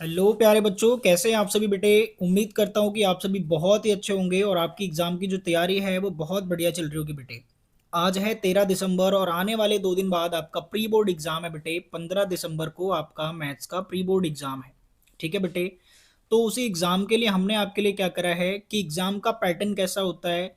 Hello प्यारे बच्चों, कैसे हैं आप सभी बेटे। उम्मीद करता हूं कि आप सभी बहुत ही अच्छे होंगे और आपकी एग्जाम की जो तैयारी है वो बहुत बढ़िया चल रही होगी बेटे। आज है 13 दिसंबर और आने वाले 2 दिन बाद आपका प्री बोर्ड एग्जाम है बेटे। 15 दिसंबर को आपका मैथ्स का प्री बोर्ड एग्जाम है। ठीक है बेटे। तो उसी एग्जाम के लिए हमने आपके लिए क्या करा है कि एग्जाम का पैटर्न कैसा होता है,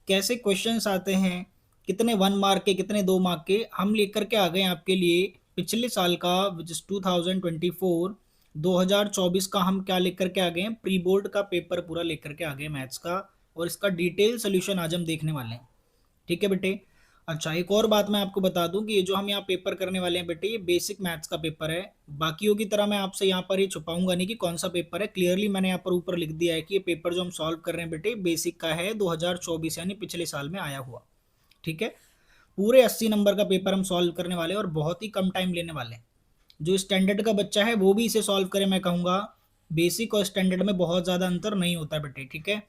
कैसे क्वेश्चंस आते हैं, कितने 1 मार्क के कितने 2 मार्क के, हम लेकर के आ गए हैं आपके लिए पिछले साल का विच इज 2024 2024 का हम क्या लेकर के आ गए हैं, प्री बोर्ड का पेपर पूरा लेकर के आ गए मैथ्स का। और इसका डिटेल सोल्यूशन आज हम देखने वाले हैं। ठीक है बेटे। अच्छा, एक और बात मैं आपको बता दूं कि ये जो हम यहाँ पेपर करने वाले हैं बेटे, ये बेसिक मैथ्स का पेपर है। बाकियों की तरह मैं आपसे यहाँ पर ये छुपाऊंगा नहीं कि कौन सा पेपर है। क्लियरली मैंने यहाँ पर ऊपर लिख दिया है कि ये पेपर जो हम सॉल्व कर रहे हैं बेटे बेसिक का है, 2024 यानी पिछले साल में आया हुआ। ठीक है। पूरे 80 नंबर का पेपर हम सॉल्व करने वाले हैं और बहुत ही कम टाइम लेने वाले हैं। जो स्टैंडर्ड का बच्चा है वो भी इसे सॉल्व करे, मैं कहूँगा बेसिक और स्टैंडर्ड में बहुत ज़्यादा अंतर नहीं होता है बेटे। ठीक है।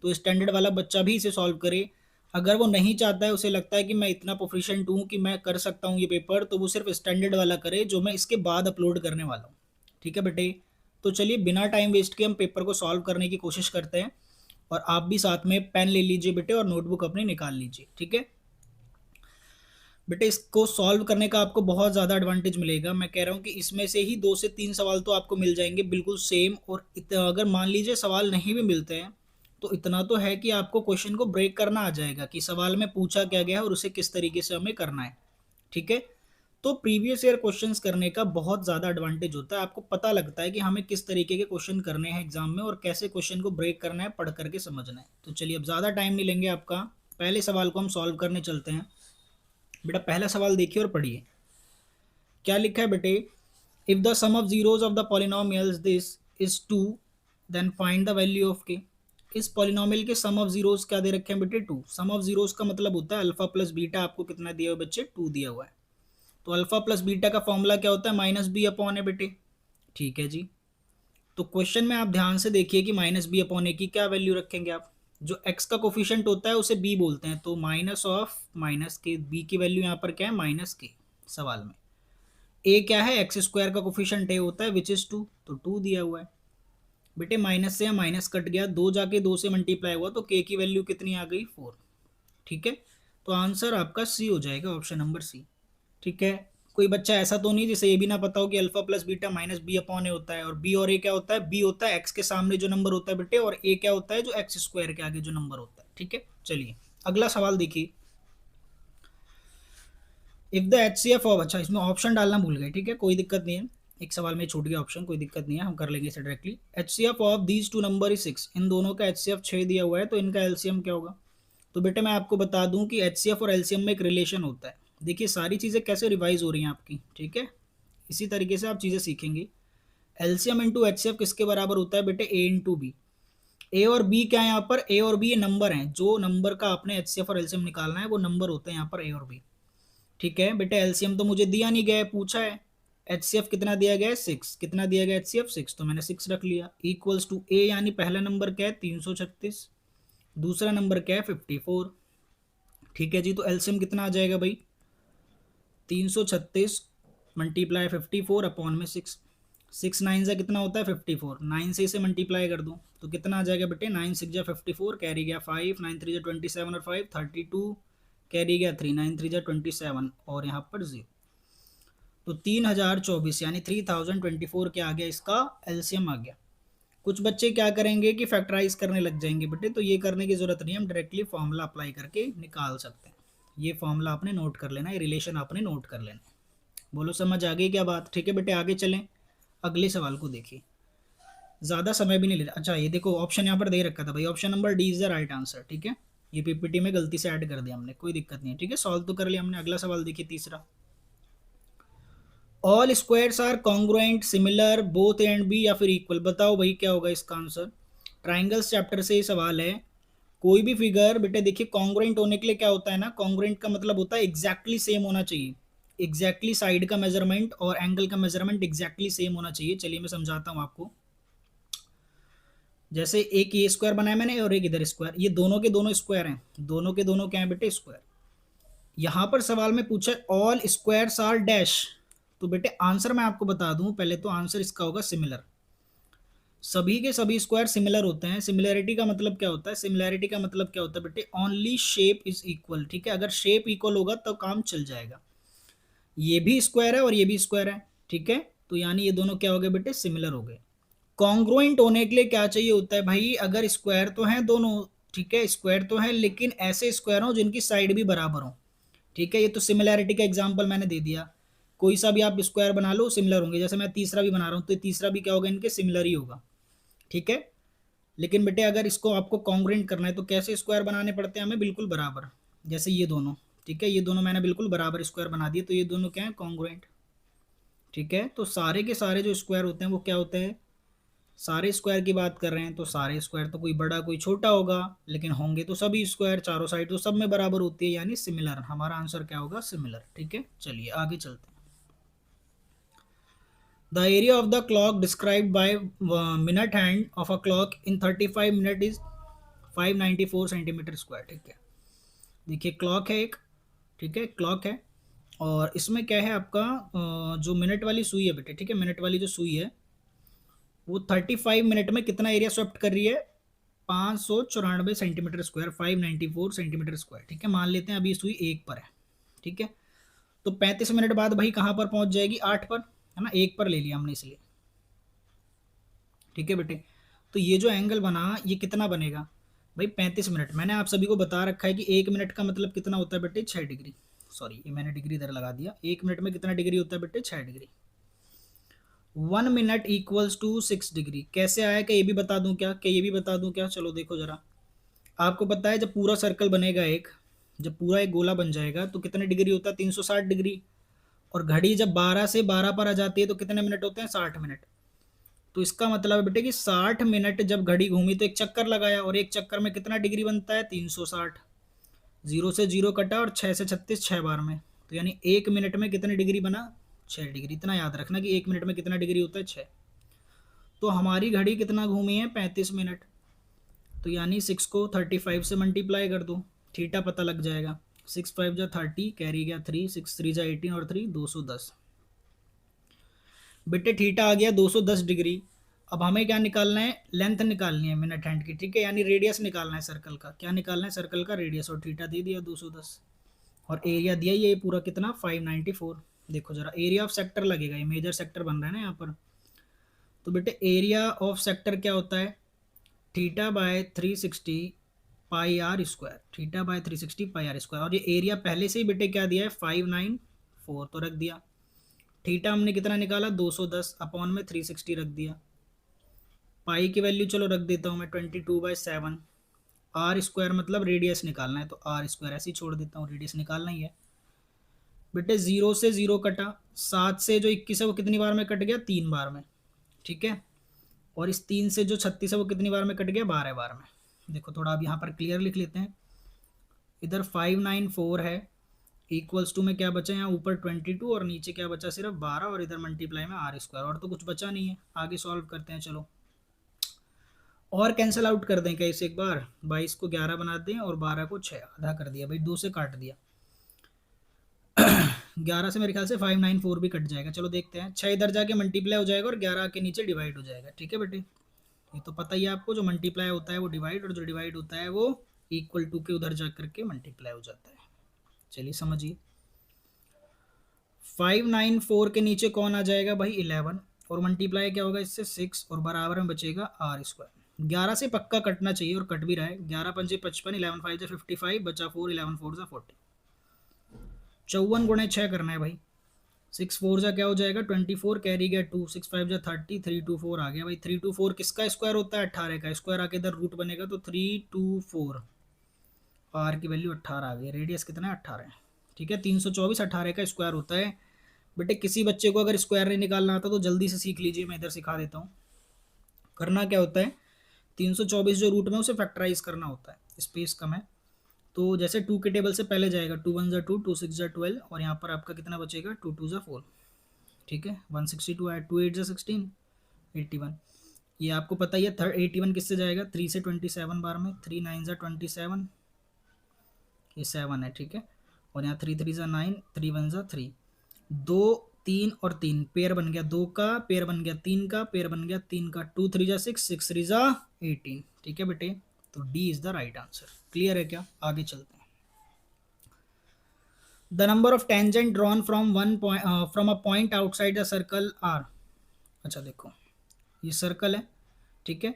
तो स्टैंडर्ड वाला बच्चा भी इसे सॉल्व करे। अगर वो नहीं चाहता है, उसे लगता है कि मैं इतना प्रोफिशिएंट हूँ कि मैं कर सकता हूँ ये पेपर, तो वो सिर्फ स्टैंडर्ड वाला करे जो मैं इसके बाद अपलोड करने वाला हूँ। ठीक है बेटे। तो चलिए बिना टाइम वेस्ट किए हम पेपर को सॉल्व करने की कोशिश करते हैं। और आप भी साथ में पेन ले लीजिए बेटे और नोटबुक अपनी निकाल लीजिए। ठीक है बेटे। इसको सॉल्व करने का आपको बहुत ज़्यादा एडवांटेज मिलेगा। मैं कह रहा हूँ कि इसमें से ही 2 से 3 सवाल तो आपको मिल जाएंगे बिल्कुल सेम। और अगर मान लीजिए सवाल नहीं भी मिलते हैं तो इतना तो है कि आपको क्वेश्चन को ब्रेक करना आ जाएगा कि सवाल में पूछा क्या गया है और उसे किस तरीके से हमें करना है। ठीक है। तो प्रीवियस ईयर क्वेश्चंस करने का बहुत ज़्यादा एडवांटेज होता है। आपको पता लगता है कि हमें किस तरीके के क्वेश्चन करने हैं एग्जाम में और कैसे क्वेश्चन को ब्रेक करना है, पढ़ करके समझना है। तो चलिए अब ज़्यादा टाइम नहीं लेंगे आपका, पहले सवाल को हम सॉल्व करने चलते हैं। बेटा पहला सवाल देखिए और पढ़िए। क्या लिखा है बेटे। If the sum of zeros of the polynomials this is 2, then find the value of k. इस पॉलिनोमियल के सम ऑफ जीरोज क्या दे रखे हैं बेटे, 2। सम ऑफ जीरोज का मतलब होता है अल्फा प्लस बीटा। आपको कितना दिया हुआ है बच्चे, 2 दिया हुआ है। तो अल्फा प्लस बीटा का फॉर्मूला क्या होता है, माइनस बी अपॉन है बेटे। ठीक है जी। तो क्वेश्चन में आप ध्यान से देखिए कि माइनस बी अपॉन ए की क्या वैल्यू रखेंगे आप। जो एक्स का कोफिशिएंट होता है उसे बी बोलते हैं, तो माइनस ऑफ माइनस के, बी की वैल्यू यहाँ पर क्या है, माइनस के सवाल में। ए क्या है, एक्स स्क्वायर का कोफिशिएंट ए होता है विच इज 2, तो 2 दिया हुआ है। बेटे माइनस से माइनस कट गया, 2 जाके 2 से मल्टीप्लाई हुआ तो के की वैल्यू कितनी आ गई, 4। ठीक है। तो आंसर आपका सी हो जाएगा, ऑप्शन नंबर सी। ठीक है। कोई बच्चा ऐसा तो नहीं जिसे ये भी ना पता हो कि alpha plus beta minus B upon A होता है। और बी और ए क्या होता है, बी होता है एक्स के सामने जो नंबर होता है बेटे, और ए क्या होता है, जो एक्स स्क्वायर के आगे जो नंबर होता है। ठीक है। चलिए अगला सवाल देखिए। If the H C F of, अच्छा इसमें ऑप्शन डालना भूल गए। ठीक है, कोई दिक्कत नहीं है, एक सवाल में छूट गया ऑप्शन, कोई दिक्कत नहीं है, हम कर लेंगे इसे directly. H C F of these two number is 6। इन दोनों का एच सी एफ 6 दिया हुआ है, तो इनका एलसीएम क्या होगा। तो बेटे मैं आपको बता दूं कि एच सी एफ और एलसीएम में एक रिलेशन होता है। देखिए सारी चीज़ें कैसे रिवाइज हो रही हैं आपकी। ठीक है, इसी तरीके से आप चीज़ें सीखेंगे। LCM into H C F किसके बराबर होता है बेटे, ए इंटू बी। ए और बी क्या है यहाँ पर, ए और बी ये नंबर हैं। जो नंबर का आपने एच सी एफ और एलसीएम निकालना है वो नंबर होते हैं यहाँ पर ए और बी। ठीक है बेटे, एलसीएम तो मुझे दिया नहीं गया है, पूछा है। एचसीएफ कितना दिया गया है, 6। कितना दिया गया एचसीएफ, 6, तो मैंने 6 रख लिया। इक्वल्स टू ए, यानी पहला नंबर क्या है 336, दूसरा नंबर क्या है 54। ठीक है जी। तो एलसीएम कितना आ जाएगा भाई, 336 मल्टीप्लाई 54 अपॉन में 6। 6 9 से कितना होता है 54, 9 से इसे मल्टीप्लाई कर दूं तो कितना आ जाएगा बेटे, 9 6 जा 54, कैरी गया 5, 9 3 जा 27 और 5 32, कैरी गया 3, 9 3 जा 27 और यहाँ पर 0। तो 3024 यानी 3024 क्या आ गया, इसका एलसीएम आ गया। कुछ बच्चे क्या करेंगे कि फैक्टराइज करने लग जाएंगे बेटे, तो ये करने की जरूरत नहीं है, हम डायरेक्टली फॉर्मूला अप्लाई करके निकाल सकते हैं। ये फॉर्मूला आपने नोट कर लेना है, ये रिलेशन आपने नोट कर लेना है। बोलो समझ आ गई क्या बात। ठीक है बेटे, आगे चलें, अगले सवाल को देखिए, ज़्यादा समय भी नहीं ले रहा। अच्छा ये देखो ऑप्शन यहाँ पर दे रखा था भाई, option number D is the right answer. ठीक है, ये पीपीटी में गलती से ऐड कर दिया हमने, कोई दिक्कत नहीं है। ठीक है, सॉल्व तो कर लिया हमने। अगला सवाल देखिए, तीसरा। All squares are congruent similar both A and B, या फिर इक्वल। बताओ भाई क्या होगा इसका आंसर। ट्राइंगल्स चैप्टर से ये सवाल है। कोई भी फिगर बेटे देखिए कॉन्ग्रुएंट होने के लिए क्या होता है ना, कॉन्ग्रुएंट का मतलब होता है एग्जैक्टली सेम होना चाहिए। एग्जैक्टली साइड का मेजरमेंट और एंगल का मेजरमेंट एग्जैक्टली सेम होना चाहिए। चलिए मैं समझाता हूँ आपको। जैसे एक ये स्क्वायर बनाया मैंने और एक इधर स्क्वायर, ये दोनों के दोनों स्क्वायर हैं, दोनों के दोनों क्या है बेटे, स्क्वायर। यहाँ पर सवाल में पूछा ऑल स्क्वायर्स आर डैश, तो बेटे आंसर मैं आपको बता दूं, पहले तो आंसर इसका होगा सिमिलर। सभी के सभी स्क्वायर सिमिलर होते हैं। सिमिलैरिटी का मतलब क्या होता है? सिमिलैरिटी का मतलब क्या होता है बेटे? ओनली शेप इज इक्वल, ठीक है। अगर शेप इक्वल होगा तो काम चल जाएगा। ये भी स्क्वायर है और ये भी स्क्वायर है, ठीक है। तो यानी ये दोनों क्या हो गए बेटे? सिमिलर हो गए। कॉन्ग्रुएंट होने के लिए क्या चाहिए होता है भाई? अगर स्क्वायर तो हैं दोनों, ठीक है, स्क्वायर तो है, लेकिन ऐसे स्क्वायर हो जिनकी साइड भी बराबर हो, ठीक है। ये तो सिमिलैरिटी का एग्जांपल मैंने दे दिया। कोई सा भी आप स्क्वायर बना लो सिमिलर होंगे। जैसे मैं तीसरा भी बना रहा हूँ तो तीसरा भी क्या होगा? इनके सिमिलर ही होगा, ठीक है। लेकिन बेटे अगर इसको आपको कॉन्ग्रुएंट करना है तो कैसे स्क्वायर बनाने पड़ते हैं हमें? बिल्कुल बराबर। जैसे ये दोनों, ठीक है, ये दोनों मैंने बिल्कुल बराबर स्क्वायर बना दिए, तो ये दोनों क्या है? कॉन्ग्रुएंट, ठीक है। तो सारे के सारे जो स्क्वायर होते हैं वो क्या होते हैं? सारे स्क्वायर की बात कर रहे हैं तो सारे स्क्वायर तो कोई बड़ा कोई छोटा होगा, लेकिन होंगे तो सभी स्क्वायर, चारों साइड तो सब में बराबर होती है, यानी सिमिलर। हमारा आंसर क्या होगा? सिमिलर, ठीक है। चलिए आगे चलते हैं। The area of the clock described by minute hand of a clock in 35 minute is 594 centimetre square, ठीक है। देखिए क्लॉक है एक, ठीक है, क्लॉक है, और इसमें क्या है आपका जो मिनट वाली सुई है बेटे, ठीक है, मिनट वाली जो सुई है वो 35 मिनट में कितना एरिया स्वेप्ट कर रही है? 594 सेंटीमीटर स्क्वायर, 594 सेंटीमीटर स्क्वायर, ठीक है। मान लेते हैं अभी सुई एक पर है, ठीक है। तो 35 मिनट बाद भाई कहाँ पर पहुंच जाएगी? 8 पर, है ना, एक पर ले लिया हमने इसलिए, ठीक है बेटे। तो ये जो एंगल बना ये कितना बनेगा भाई? 35 मिनट। मैंने आप सभी को बता रखा है कि 1 मिनट का मतलब कितना होता है बेटे? 6 डिग्री। सॉरी, ये मैंने डिग्री इधर लगा दिया। 1 मिनट में कितना डिग्री होता है बेटे? 6 degree. 1 minute equals to 6 degree. कैसे आया? क्या ये भी बता दूं क्या? क्या ये भी बता दूं क्या? चलो देखो जरा। आपको पता है जब पूरा सर्कल बनेगा एक, जब पूरा एक गोला बन जाएगा तो कितने डिग्री होता है? 360 डिग्री। और घड़ी जब 12 से 12 पर आ जाती है तो कितने मिनट होते हैं? 60 मिनट। तो इसका मतलब है बेटे कि 60 मिनट जब घड़ी घूमी तो एक चक्कर लगाया, और एक चक्कर में कितना डिग्री बनता है? 360। जीरो से जीरो कटा और 6 से 36, 6 बार में, तो यानी 1 मिनट में कितने डिग्री बना? 6 डिग्री। इतना याद रखना कि 1 मिनट में कितना डिग्री होता है? 6। तो हमारी घड़ी कितना घूमी है? 35 मिनट। तो यानी 6 को 35 से मल्टीप्लाई कर दो, थीटा पता लग जाएगा। 6 5 जा 30, कैरी गया 3, 6 3 जा 18 और 3 210। बेटे थीटा आ गया 210 डिग्री। अब हमें क्या निकालना है? लेंथ निकालनी है मिनट हैंड की, ठीक है, यानी रेडियस निकालना है सर्कल का। क्या निकालना है? सर्कल का रेडियस। और थीटा दे दिया 210, और एरिया दिया ये पूरा कितना? 594। देखो जरा, एरिया ऑफ सेक्टर लगेगा, ये मेजर सेक्टर बन रहा है ना यहाँ पर। तो बेटे एरिया ऑफ सेक्टर क्या होता है? Theta by 360 pi R square, theta by 360 pi R square. और ये एरिया पहले से ही बेटे क्या दिया है? 594 तो रख दिया। थीटा हमने कितना निकाला? 210 अपॉन में 360 रख दिया। पाई की वैल्यू चलो रख देता हूँ मैं 22/7। आर स्क्वायर मतलब रेडियस निकालना है, तो आर स्क्वायर ऐसे ही छोड़ देता हूँ, रेडियस निकालना ही है। बेटे 0 से 0 कटा, 7 से जो 21 है वो कितनी बार में कट गया? 3 बार में, ठीक है। और इस 3 से जो 36 है वो कितनी बार में कट गया? 12 बार में। देखो थोड़ा अब यहाँ पर क्लियर लिख लेते हैं। इधर 594 है, इक्वल्स टू में क्या बचा? यहाँ ऊपर 22 और नीचे क्या बचा? सिर्फ 12, और इधर मल्टीप्लाई में आर स्क्वायर, और तो कुछ बचा नहीं है। आगे सॉल्व करते हैं चलो। और कैंसिल आउट कर दें क्या इसे एक बार? 22 को 11 बना दें और 12 को 6, आधा कर दिया भाई, 2 से काट दिया। 11 से मेरे ख्याल से 594 भी कट जाएगा। चलो देखते हैं। 6 इधर जाके मल्टीप्लाई हो जाएगा और 11 के नीचे डिवाइड हो जाएगा, ठीक है बेटे। ये तो पता ही है आपको, जो मल्टीप्लाई होता है वो डिवाइड, और जो डिवाइड होता है वो इक्वल टू के उधर जा करके मल्टीप्लाई हो जाता है। चलिए समझिए। 594 के नीचे कौन आ जाएगा भाई? 11, और मल्टीप्लाई क्या होगा इससे? 6, और बराबर में बचेगा आर स्क्वायर। 11 से पक्का कटना चाहिए और कट भी रहा है। 11 पंजे 55, 11 5 जा 55, बचा 4, 11 4 जा 40। 54 गुणे 6 करना है भाई। 6 4 जा क्या हो जाएगा? 24, कैरी गया 2, 6 5 जा 30, 3 2 4 आ गया भाई। 3 2 4 किसका स्क्वायर होता है? 18 का स्क्वायर आके इधर रूट बनेगा, तो 3 2 4, आर की वैल्यू 18 आ गई। रेडियस कितना है? 18 है, ठीक है। 324 18 का स्क्वायर होता है। बेटे किसी बच्चे को अगर स्क्वायर नहीं निकालना आता तो जल्दी से सीख लीजिए, मैं इधर सिखा देता हूँ। करना क्या होता है? 324 जो रूट में उसे फैक्टराइज करना होता है, स्पेस कम है। तो जैसे 2 के टेबल से पहले जाएगा, 2 1 जा 2, 2 6 जा 12, और यहाँ पर आपका कितना बचेगा? 2 2 जा 4, ठीक है। 162 ऐड 2 8 जा 16, 81। ये आपको पता ही है। 81 किससे जाएगा? 3 से 27 बार में, 3 9 जा 27, ये 7 है, ठीक है। और यहाँ 3 3 जा 9, 3 1 जा 3। 2 3 और 3 पेयर बन गया 2 का, पेयर बन गया 3 का, पेयर बन गया 3 का, 2 3 जा 6, 6 3 जा 18। ठीक है बेटे, तो D is the right answer. Clear है क्या? आगे चलते हैं। The number of tangent drawn from one point from a point outside the circle are. अच्छा देखो, ये सर्कल है, ठीक है।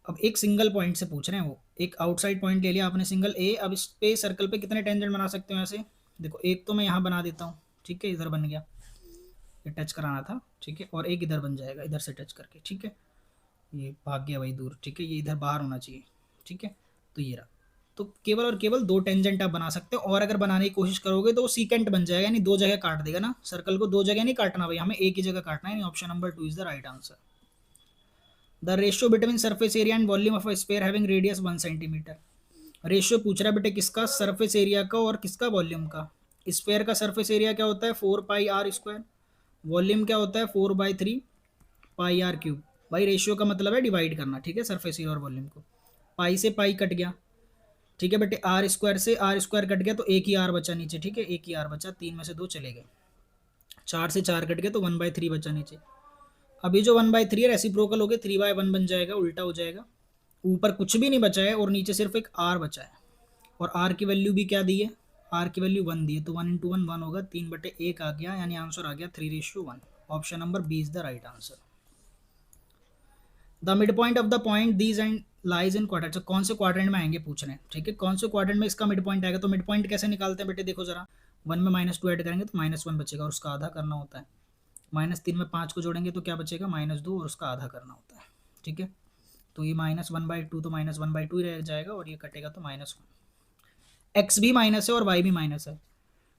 अब एक सिंगल पॉइंट से पूछ रहे हैं, वो एक आउटसाइड पॉइंट ले लिया आपने सिंगल ए। अब इस पे सर्कल पे कितने टेंजेंट बना सकते हो ऐसे? देखो एक तो मैं यहाँ बना देता हूँ, ठीक है, इधर बन गया, ये टच कराना था, ठीक है, और एक इधर बन जाएगा इधर से टच करके, ठीक है। ये भाग गया भाई दूर, ठीक है, ये इधर बाहर होना चाहिए, ठीक है। तो ये रहा। तो केवल और केवल 2 टेंजेंट आप बना सकते हो, और अगर बनाने की कोशिश करोगे तो वो सीकेंट बन जाएगा, यानी 2 जगह काट देगा ना। सर्कल को 2 जगह नहीं काटना भाई, हमें एक ही जगह काटना है। Option number 2 is the right answer. The ratio between surface area and volume of a sphere having radius 1 centimetre. Ratio पूछ रहा है बेटे किसका? सरफेस एरिया का और किसका? वॉल्यूम का। स्फीयर का सरफेस एरिया क्या होता है? 4 पाई r²। वॉल्यूम क्या होता है? 4/3 पाई आर क्यूब। भाई रेशियो का मतलब है डिवाइड करना, ठीक है, सरफेस एरिया और वॉल्यूम को। पाई से पाई कट गया, ठीक है बेटे, r² से r² कट गया तो एक ही r बचा नीचे, ठीक है, एक ही r बचा, 3 में से 2 चले गए। 4 से 4 कट गया तो 1/3 बचा नीचे। अभी जो 1/3 है रेसिप्रोकल हो गया, 3/1 बन जाएगा, उल्टा हो जाएगा। ऊपर कुछ भी नहीं बचा है और नीचे सिर्फ एक r बचा है, और r की वैल्यू भी क्या दी है? r की वैल्यू 1 दी है, तो 1 × 1 1 होगा, 3/1 आ गया, यानी आंसर आ गया 3:1। Option number B is the right answer. The mid point of the point these and lies in quadrant. कौन से क्वाड्रेंट में आएंगे पूछ रहे हैं, ठीक है, कौन से क्वाड्रेंट में इसका मिड पॉइंट आएगा? तो मिड पॉइंट कैसे निकालते हैं बेटे, देखो जरा। 1 में -2 ऐड करेंगे तो -1 बचेगा और उसका आधा करना होता है। -3 में 5 को जोड़ेंगे तो क्या बचेगा? -2 और उसका आधा करना होता है, ठीक है। तो ये -1/2 तो -1/2 ही रह जाएगा, और ये कटेगा तो -1। एक्स भी माइनस है और वाई भी माइनस है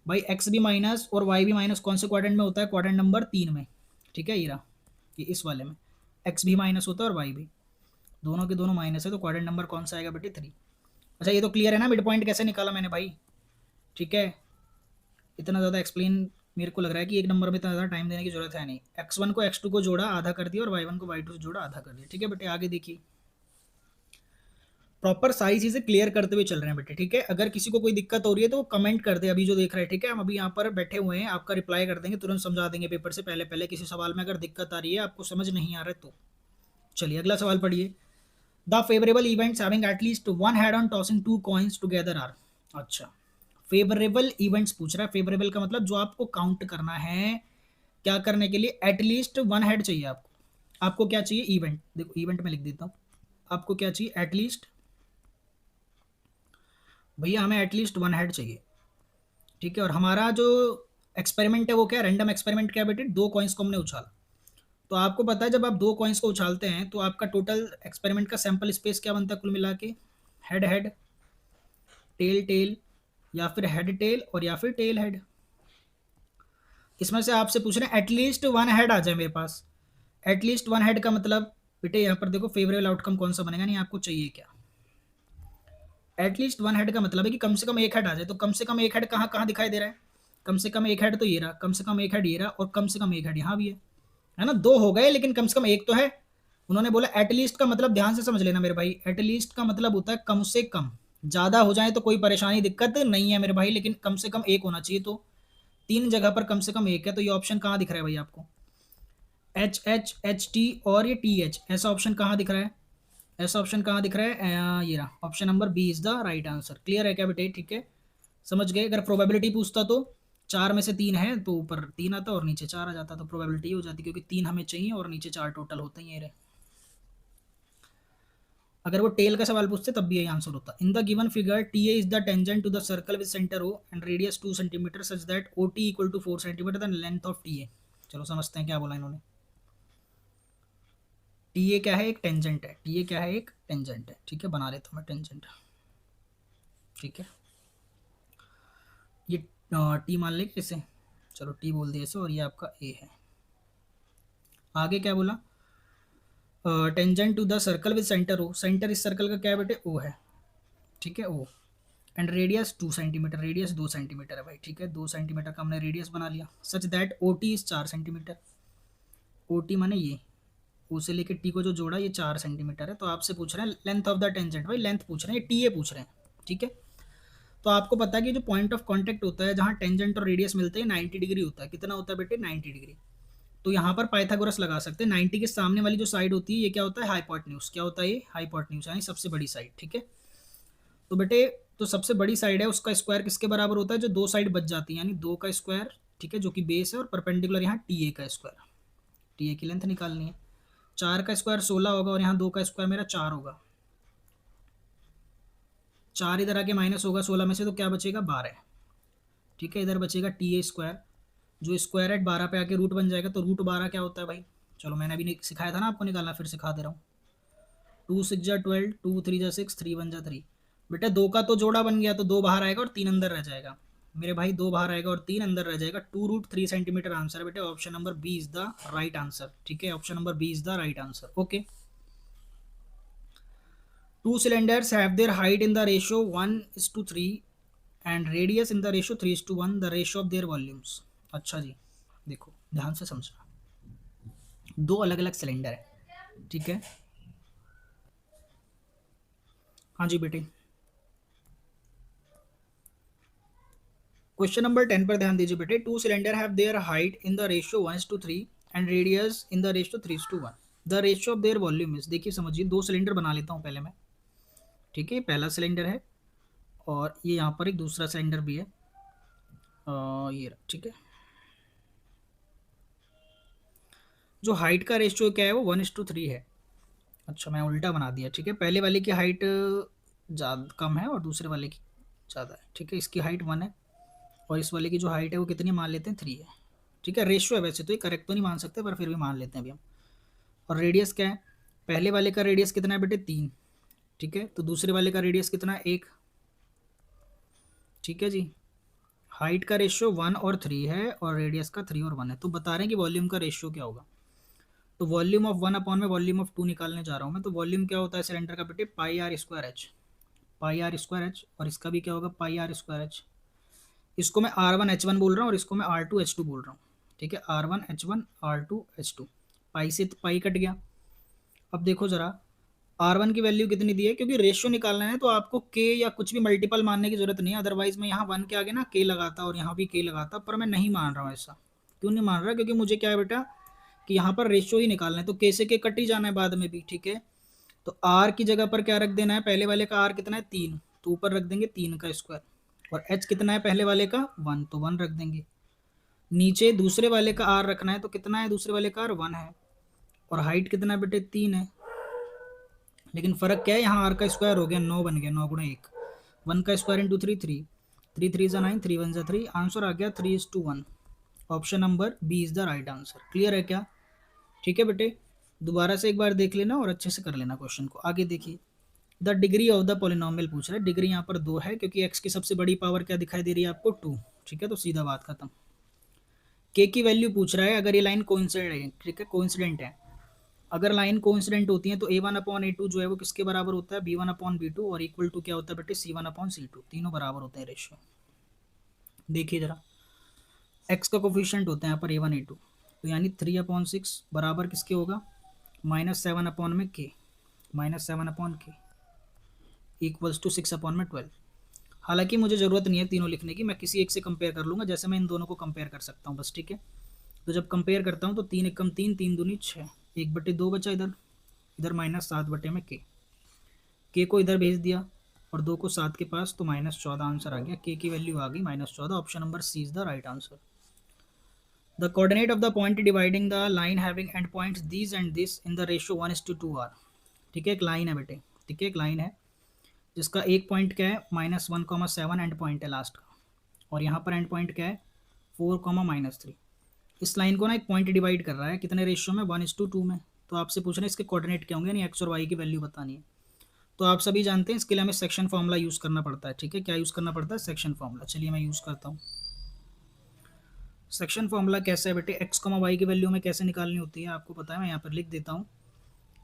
भाई। एक्स भी माइनस और वाई भी माइनस कौन से क्वाड्रेंट में होता है? क्वाड्रेंट नंबर 3 में, ठीक है, ये इस वाले में एक्स भी माइनस होता है और वाई भी, दोनों के दोनों माइनस है, तो क्वाड्रेंट नंबर कौन सा आएगा बेटे? 3। अच्छा ये तो क्लियर है ना, मिड पॉइंट कैसे निकाला मैंने भाई, ठीक है। इतना ज़्यादा एक्सप्लेन मेरे को लग रहा है कि एक नंबर में इतना ज़्यादा टाइम देने की जरूरत है नहीं। x1 को x2 को जोड़ा, आधा कर दिया, और y1 को y2 से जोड़ा, आधा कर दिया, ठीक है बेटे। आगे देखिए, प्रॉपर सारी चीज़ें क्लियर करते हुए चल रहे हैं बेटे, ठीक है। अगर किसी को कोई दिक्कत हो रही है तो कमेंट कर दे, अभी जो देख रहे हैं, ठीक है। हम अभी यहाँ पर बैठे हुए हैं, आपका रिप्लाई कर देंगे, तुरंत समझा देंगे पेपर से पहले पहले। किसी सवाल में अगर दिक्कत आ रही है, आपको समझ नहीं आ रहा है तो चलिए अगला सवाल पढ़िए। The favourable events having at least one head on tossing 2 coins together are. अच्छा, फेवरेबल इवेंट्स पूछ रहा है। फेवरेबल का मतलब जो आपको काउंट करना है, क्या करने के लिए? एटलीस्ट 1 हेड चाहिए आपको। आपको क्या चाहिए? इवेंट। देखो इवेंट में लिख देता हूँ, आपको क्या चाहिए? एटलीस्ट, भैया हमें एटलीस्ट 1 हेड चाहिए, ठीक है। और हमारा जो एक्सपेरिमेंट है वो क्या? रैंडम एक्सपेरिमेंट क्या है बेटे? 2 कॉइन्स को हमने उछाला। तो आपको पता है जब आप 2 कॉइन्स को उछालते हैं तो आपका टोटल एक्सपेरिमेंट का सैंपल स्पेस क्या बनता है कुल मिला के? हेड हेड, टेल टेल, या फिर हेड टेल, और या फिर टेल हेड। इसमें से आपसे पूछ रहे हैं एटलीस्ट 1 हेड आ जाए मेरे पास। एटलीस्ट 1 हेड का मतलब बेटे यहाँ पर देखो फेवरेबल आउटकम कौन सा बनेगा, नहीं आपको चाहिए क्या? एटलीस्ट 1 हेड का मतलब है कि कम से कम एक हेड आ जाए। तो कम से कम एक हेड कहाँ कहाँ दिखाई दे रहा है? कम से कम एक हेड तो ये रहा, कम से कम एक हेड ये रहा, और कम से कम एक हेड यहाँ भी है ना। 2 हो गए लेकिन कम से कम एक तो है। उन्होंने बोला एटलीस्ट का मतलब, ध्यान से समझ लेना मेरे भाई, एटलीस्ट का मतलब होता है कम से कम। ज़्यादा हो जाए तो कोई परेशानी दिक्कत नहीं है मेरे भाई, लेकिन कम से कम एक होना चाहिए। तो 3 जगह पर कम से कम एक है, तो ये ऑप्शन कहाँ दिख रहा है भाई आपको? HH HT और ये TH, ऐसा ऑप्शन कहाँ दिख रहा है? ऐसा ऑप्शन कहाँ दिख रहा है? ये रहा, option number B is the right answer. Clear है क्या बेटे? ठीक है, समझ गए। अगर प्रोबेबिलिटी पूछता तो 4 में से 3 है तो ऊपर 3 आता और नीचे 4 आ जाता, तो प्रोबेबिलिटी हो जाती, क्योंकि 3 हमें चाहिए और नीचे 4 टोटल होते हैं। ये रहे। अगर वो टेल का सवाल पूछते तब भी यही आंसर होता। In the given figure TA is the tangent to the circle with centre O and radius 2 centimetre such that OT equal to 4 centimetre than length of TA। चलो समझते हैं क्या बोला इन्होंने। TA क्या है? एक टेंजेंट है। TA क्या है? एक टेंजेंट है, ठीक है, बना लेता हूँ मैं टेंजेंट, ठीक है। ये T मान लें इसे, चलो T बोल दिया इसे, और ये आपका A है। आगे क्या बोला? Tangent to the circle with centre O। Centre इस सर्कल का क्या है बेटे? O है, ठीक है, O। And radius 2 centimetre, radius 2 centimetre है भाई, ठीक है। 2 सेंटीमीटर का हमने रेडियस बना लिया। सच that OT is 4 centimetre. OT माने ये, O से लेके T को जो जोड़ा ये 4 सेंटीमीटर है। तो आपसे पूछ रहे हैं लेंथ ऑफ द टेंजेंट, भाई लेंथ पूछ रहे हैं, TA पूछ रहे हैं, ठीक है। तो आपको पता है कि जो पॉइंट ऑफ कांटेक्ट होता है जहाँ टेंजेंट और रेडियस मिलते हैं 90 डिग्री होता है। कितना होता है बेटे? 90 डिग्री। तो यहाँ पर पाइथागोरस लगा सकते हैं। 90 के सामने वाली जो साइड होती है ये क्या होता है? हाइपोटेन्यूज। क्या होता है ये? हाइपोटेन्यूज, यानी सबसे बड़ी साइड। ठीक है, तो बेटे तो सबसे बड़ी साइड है उसका स्क्वायर किसके बराबर होता है? जो दो साइड बच जाती है, यानी 2 का स्क्वायर। ठीक है, जो कि बेस है, और परपेंडिकुलर यहाँ टी ए का स्क्वायर। टी ए की लेंथ निकालनी है। 4 का स्क्वायर 16 होगा, और यहाँ 2 का स्क्वायर मेरा 4 होगा। 4 इधर आके माइनस होगा 16 में से, तो क्या बचेगा? 12। ठीक है, इधर बचेगा टी ए स्क्वायर। जो स्क्वायर है 12 पे आके रूट बन जाएगा, तो रूट 12 क्या होता है भाई? चलो मैंने अभी सिखाया था ना आपको निकालना, फिर सिखा दे रहा हूँ। 2 6 जा 12, 2 3 जा 6, 3 1 जा 3। बेटा 2 का तो जोड़ा बन गया, तो 2 बाहर आएगा और 3 अंदर रह जाएगा मेरे भाई। 2 बाहर आएगा और 3 अंदर रह जाएगा। 2√3 सेंटीमीटर आंसर है बेटे। Option number B is the right answer. ठीक है, option number B is the right answer. Okay, two cylinders have their height in the ratio 1:3 and radius in the ratio 3:1, the ratio of their volumes। अच्छा जी, देखो ध्यान से समझना। दो अलग अलग सिलेंडर है। ठीक है, हाँ जी बेटे। क्वेश्चन नंबर 10 पर ध्यान दीजिए बेटे। Two cylinder have their height in the ratio 1:3 and radius in the ratio 3:1, the ratio of their volume is. देखिए समझिए, दो सिलेंडर बना लेता हूँ पहले मैं। ठीक है, पहला सिलेंडर है, और ये यहाँ पर एक दूसरा सिलेंडर भी है। ये रहा। ठीक है, जो हाइट का रेशियो क्या है वो 1:3 है। अच्छा, मैं उल्टा बना दिया। ठीक है, पहले वाले की हाइट ज़्यादा कम है और दूसरे वाले की ज़्यादा है। ठीक है, इसकी हाइट 1 है, और इस वाले की जो हाइट है वो कितनी मान लेते हैं? 3 है। ठीक है, रेशियो है, वैसे तो ये करेक्ट तो नहीं मान सकते, पर फिर भी मान लेते हैं अभी हम। और रेडियस क्या है? पहले वाले का रेडियस कितना है बेटे? 3। ठीक है, तो दूसरे वाले का रेडियस कितना है? 1। ठीक है जी, हाइट का रेशियो 1 और 3 है, और रेडियस का 3 और 1 है। तो बता रहे हैं कि वॉल्यूम का रेशियो क्या होगा। तो वॉल्यूम ऑफ 1 अपॉन में वॉल्यूम ऑफ 2 निकालने जा रहा हूँ मैं। तो वॉल्यूम क्या होता है सिलेंडर का बेटे? Pi R square H. Pi R square H, और इसका भी क्या होगा? Pi R square H. इसको मैं R1 H1 बोल रहा हूँ, और इसको मैं R2 H2 बोल रहा हूँ। ठीक है, R1 H1 R2 H2। पाई से पाई कट गया। अब देखो जरा, R1 की वैल्यू कितनी दी है? क्योंकि रेशियो निकालना है तो आपको K या कुछ भी मल्टीपल मानने की जरूरत नहीं है। अदरवाइज मैं यहाँ 1 के आगे ना K लगाता, और यहाँ भी K लगाता, पर मैं नहीं मान रहा हूँ ऐसा। क्यों नहीं मान रहा? क्योंकि मुझे क्या है बेटा कि यहाँ पर रेशियो ही निकालना है, तो K से K कट ही जाना है बाद में भी। ठीक है, तो R की जगह पर क्या रख देना है? पहले वाले का R कितना है? 3, तो ऊपर रख देंगे 3 का स्क्वायर। और H कितना है पहले वाले का? 1, तो 1 रख देंगे। नीचे दूसरे वाले का R रखना है, तो कितना है दूसरे वाले का? R 1 है। और हाइट कितना है बेटे? 3 है। लेकिन फ़र्क क्या है? यहाँ आर का स्क्वायर हो गया, 9 बन गया, 9 गुणा 1। 1 का स्क्वायर इंटू 3, 3। 3 3 जा 9, 3 1 जा 3। आंसर आ गया 3:1। Option number B is the right answer. Clear है क्या? ठीक है बेटे, दोबारा से एक बार देख लेना और अच्छे से कर लेना क्वेश्चन को। आगे देखिए, the degree of the polynomial पूछ रहा है। डिग्री यहाँ पर 2 है, क्योंकि एक्स की सबसे बड़ी पावर क्या दिखाई दे रही है आपको? 2। ठीक है, तो सीधा बात खत्म। के की वैल्यू पूछ रहा है, अगर ये लाइन कोइंसिडेंट है। ठीक है, कोइंसिडेंट है। अगर लाइन कोइंसिडेंट होती है तो A1/A2 जो है वो किसके बराबर होता है? B1/B2, और इक्वल टू क्या होता है बेटे? C1/C2। तीनों बराबर होते हैं रेशियो। देखिए जरा, x का कोफिशिएंट होता है यहाँ पर A1 A2, तो यानी 3/6 बराबर किसके होगा? -7/K। -7/K equals to 6/12। हालांकि मुझे ज़रूरत नहीं है तीनों लिखने की, मैं किसी एक से कंपेयर कर लूँगा, जैसे मैं इन दोनों को कंपेयर कर सकता हूँ बस। ठीक है, तो जब कंपेयर करता हूँ तो 3 एकम 3, 3 दूनी 6, 1/2 बचा इधर। इधर -7/के। के को इधर भेज दिया, और 2 को 7 के पास, तो -14 आंसर आ गया। के की वैल्यू आ गई -14। Option number C is the right answer. The coordinate of the point dividing the line having end points this and this in the ratio 1:2 are. ठीक है, एक लाइन है बेटे। ठीक है, एक लाइन है जिसका एक पॉइंट क्या है? -1,7 एंड पॉइंट है लास्ट का, और यहाँ पर एंड पॉइंट क्या है? 4,-3। इस लाइन को ना एक पॉइंट डिवाइड कर रहा है, कितने रेशियो में? 1:2 में। तो आपसे पूछ रहे हैं इसके कोऑर्डिनेट क्या होंगे, यानी एक्स और वाई की वैल्यू बतानी है। तो आप सभी जानते हैं इसके लिए हमें सेक्शन फॉर्मूला यूज़ करना पड़ता है। ठीक है, क्या यूज़ करना पड़ता है? Section formula. चलिए मैं यूज़ करता हूँ। सेक्शन फॉर्मूला कैसे है बेटे? एक्स कॉमा वाई की वैल्यू में कैसे निकालनी होती है आपको पता है, मैं यहाँ पर लिख देता हूँ।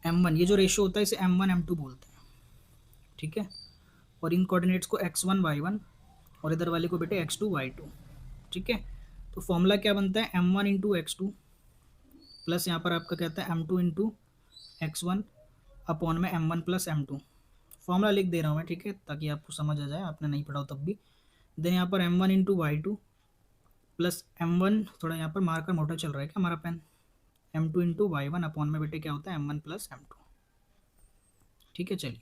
M1, ये जो रेशियो होता है इसे M1 M2 बोलते हैं। ठीक है, और इन कोऑर्डिनेट्स को x1 y1, और इधर वाले को बेटे x2 y2। ठीक है, तो फॉर्मूला क्या बनता है? M1 इंटू x2 प्लस यहाँ पर आपका कहता है M2 इंटू x1 अपॉन में M1 प्लस M2। फॉर्मूला लिख दे रहा हूँ मैं, ठीक है, ताकि आपको समझ आ जाए, आपने नहीं पढ़ा हो तब भी। देन यहाँ पर m1 into y2 plus m1, थोड़ा यहाँ पर मार्कर मोटा चल रहा है क्या हमारा pen, m2 into y1 upon में बेटे क्या होता है m1 प्लस m2, ठीक है। चलिए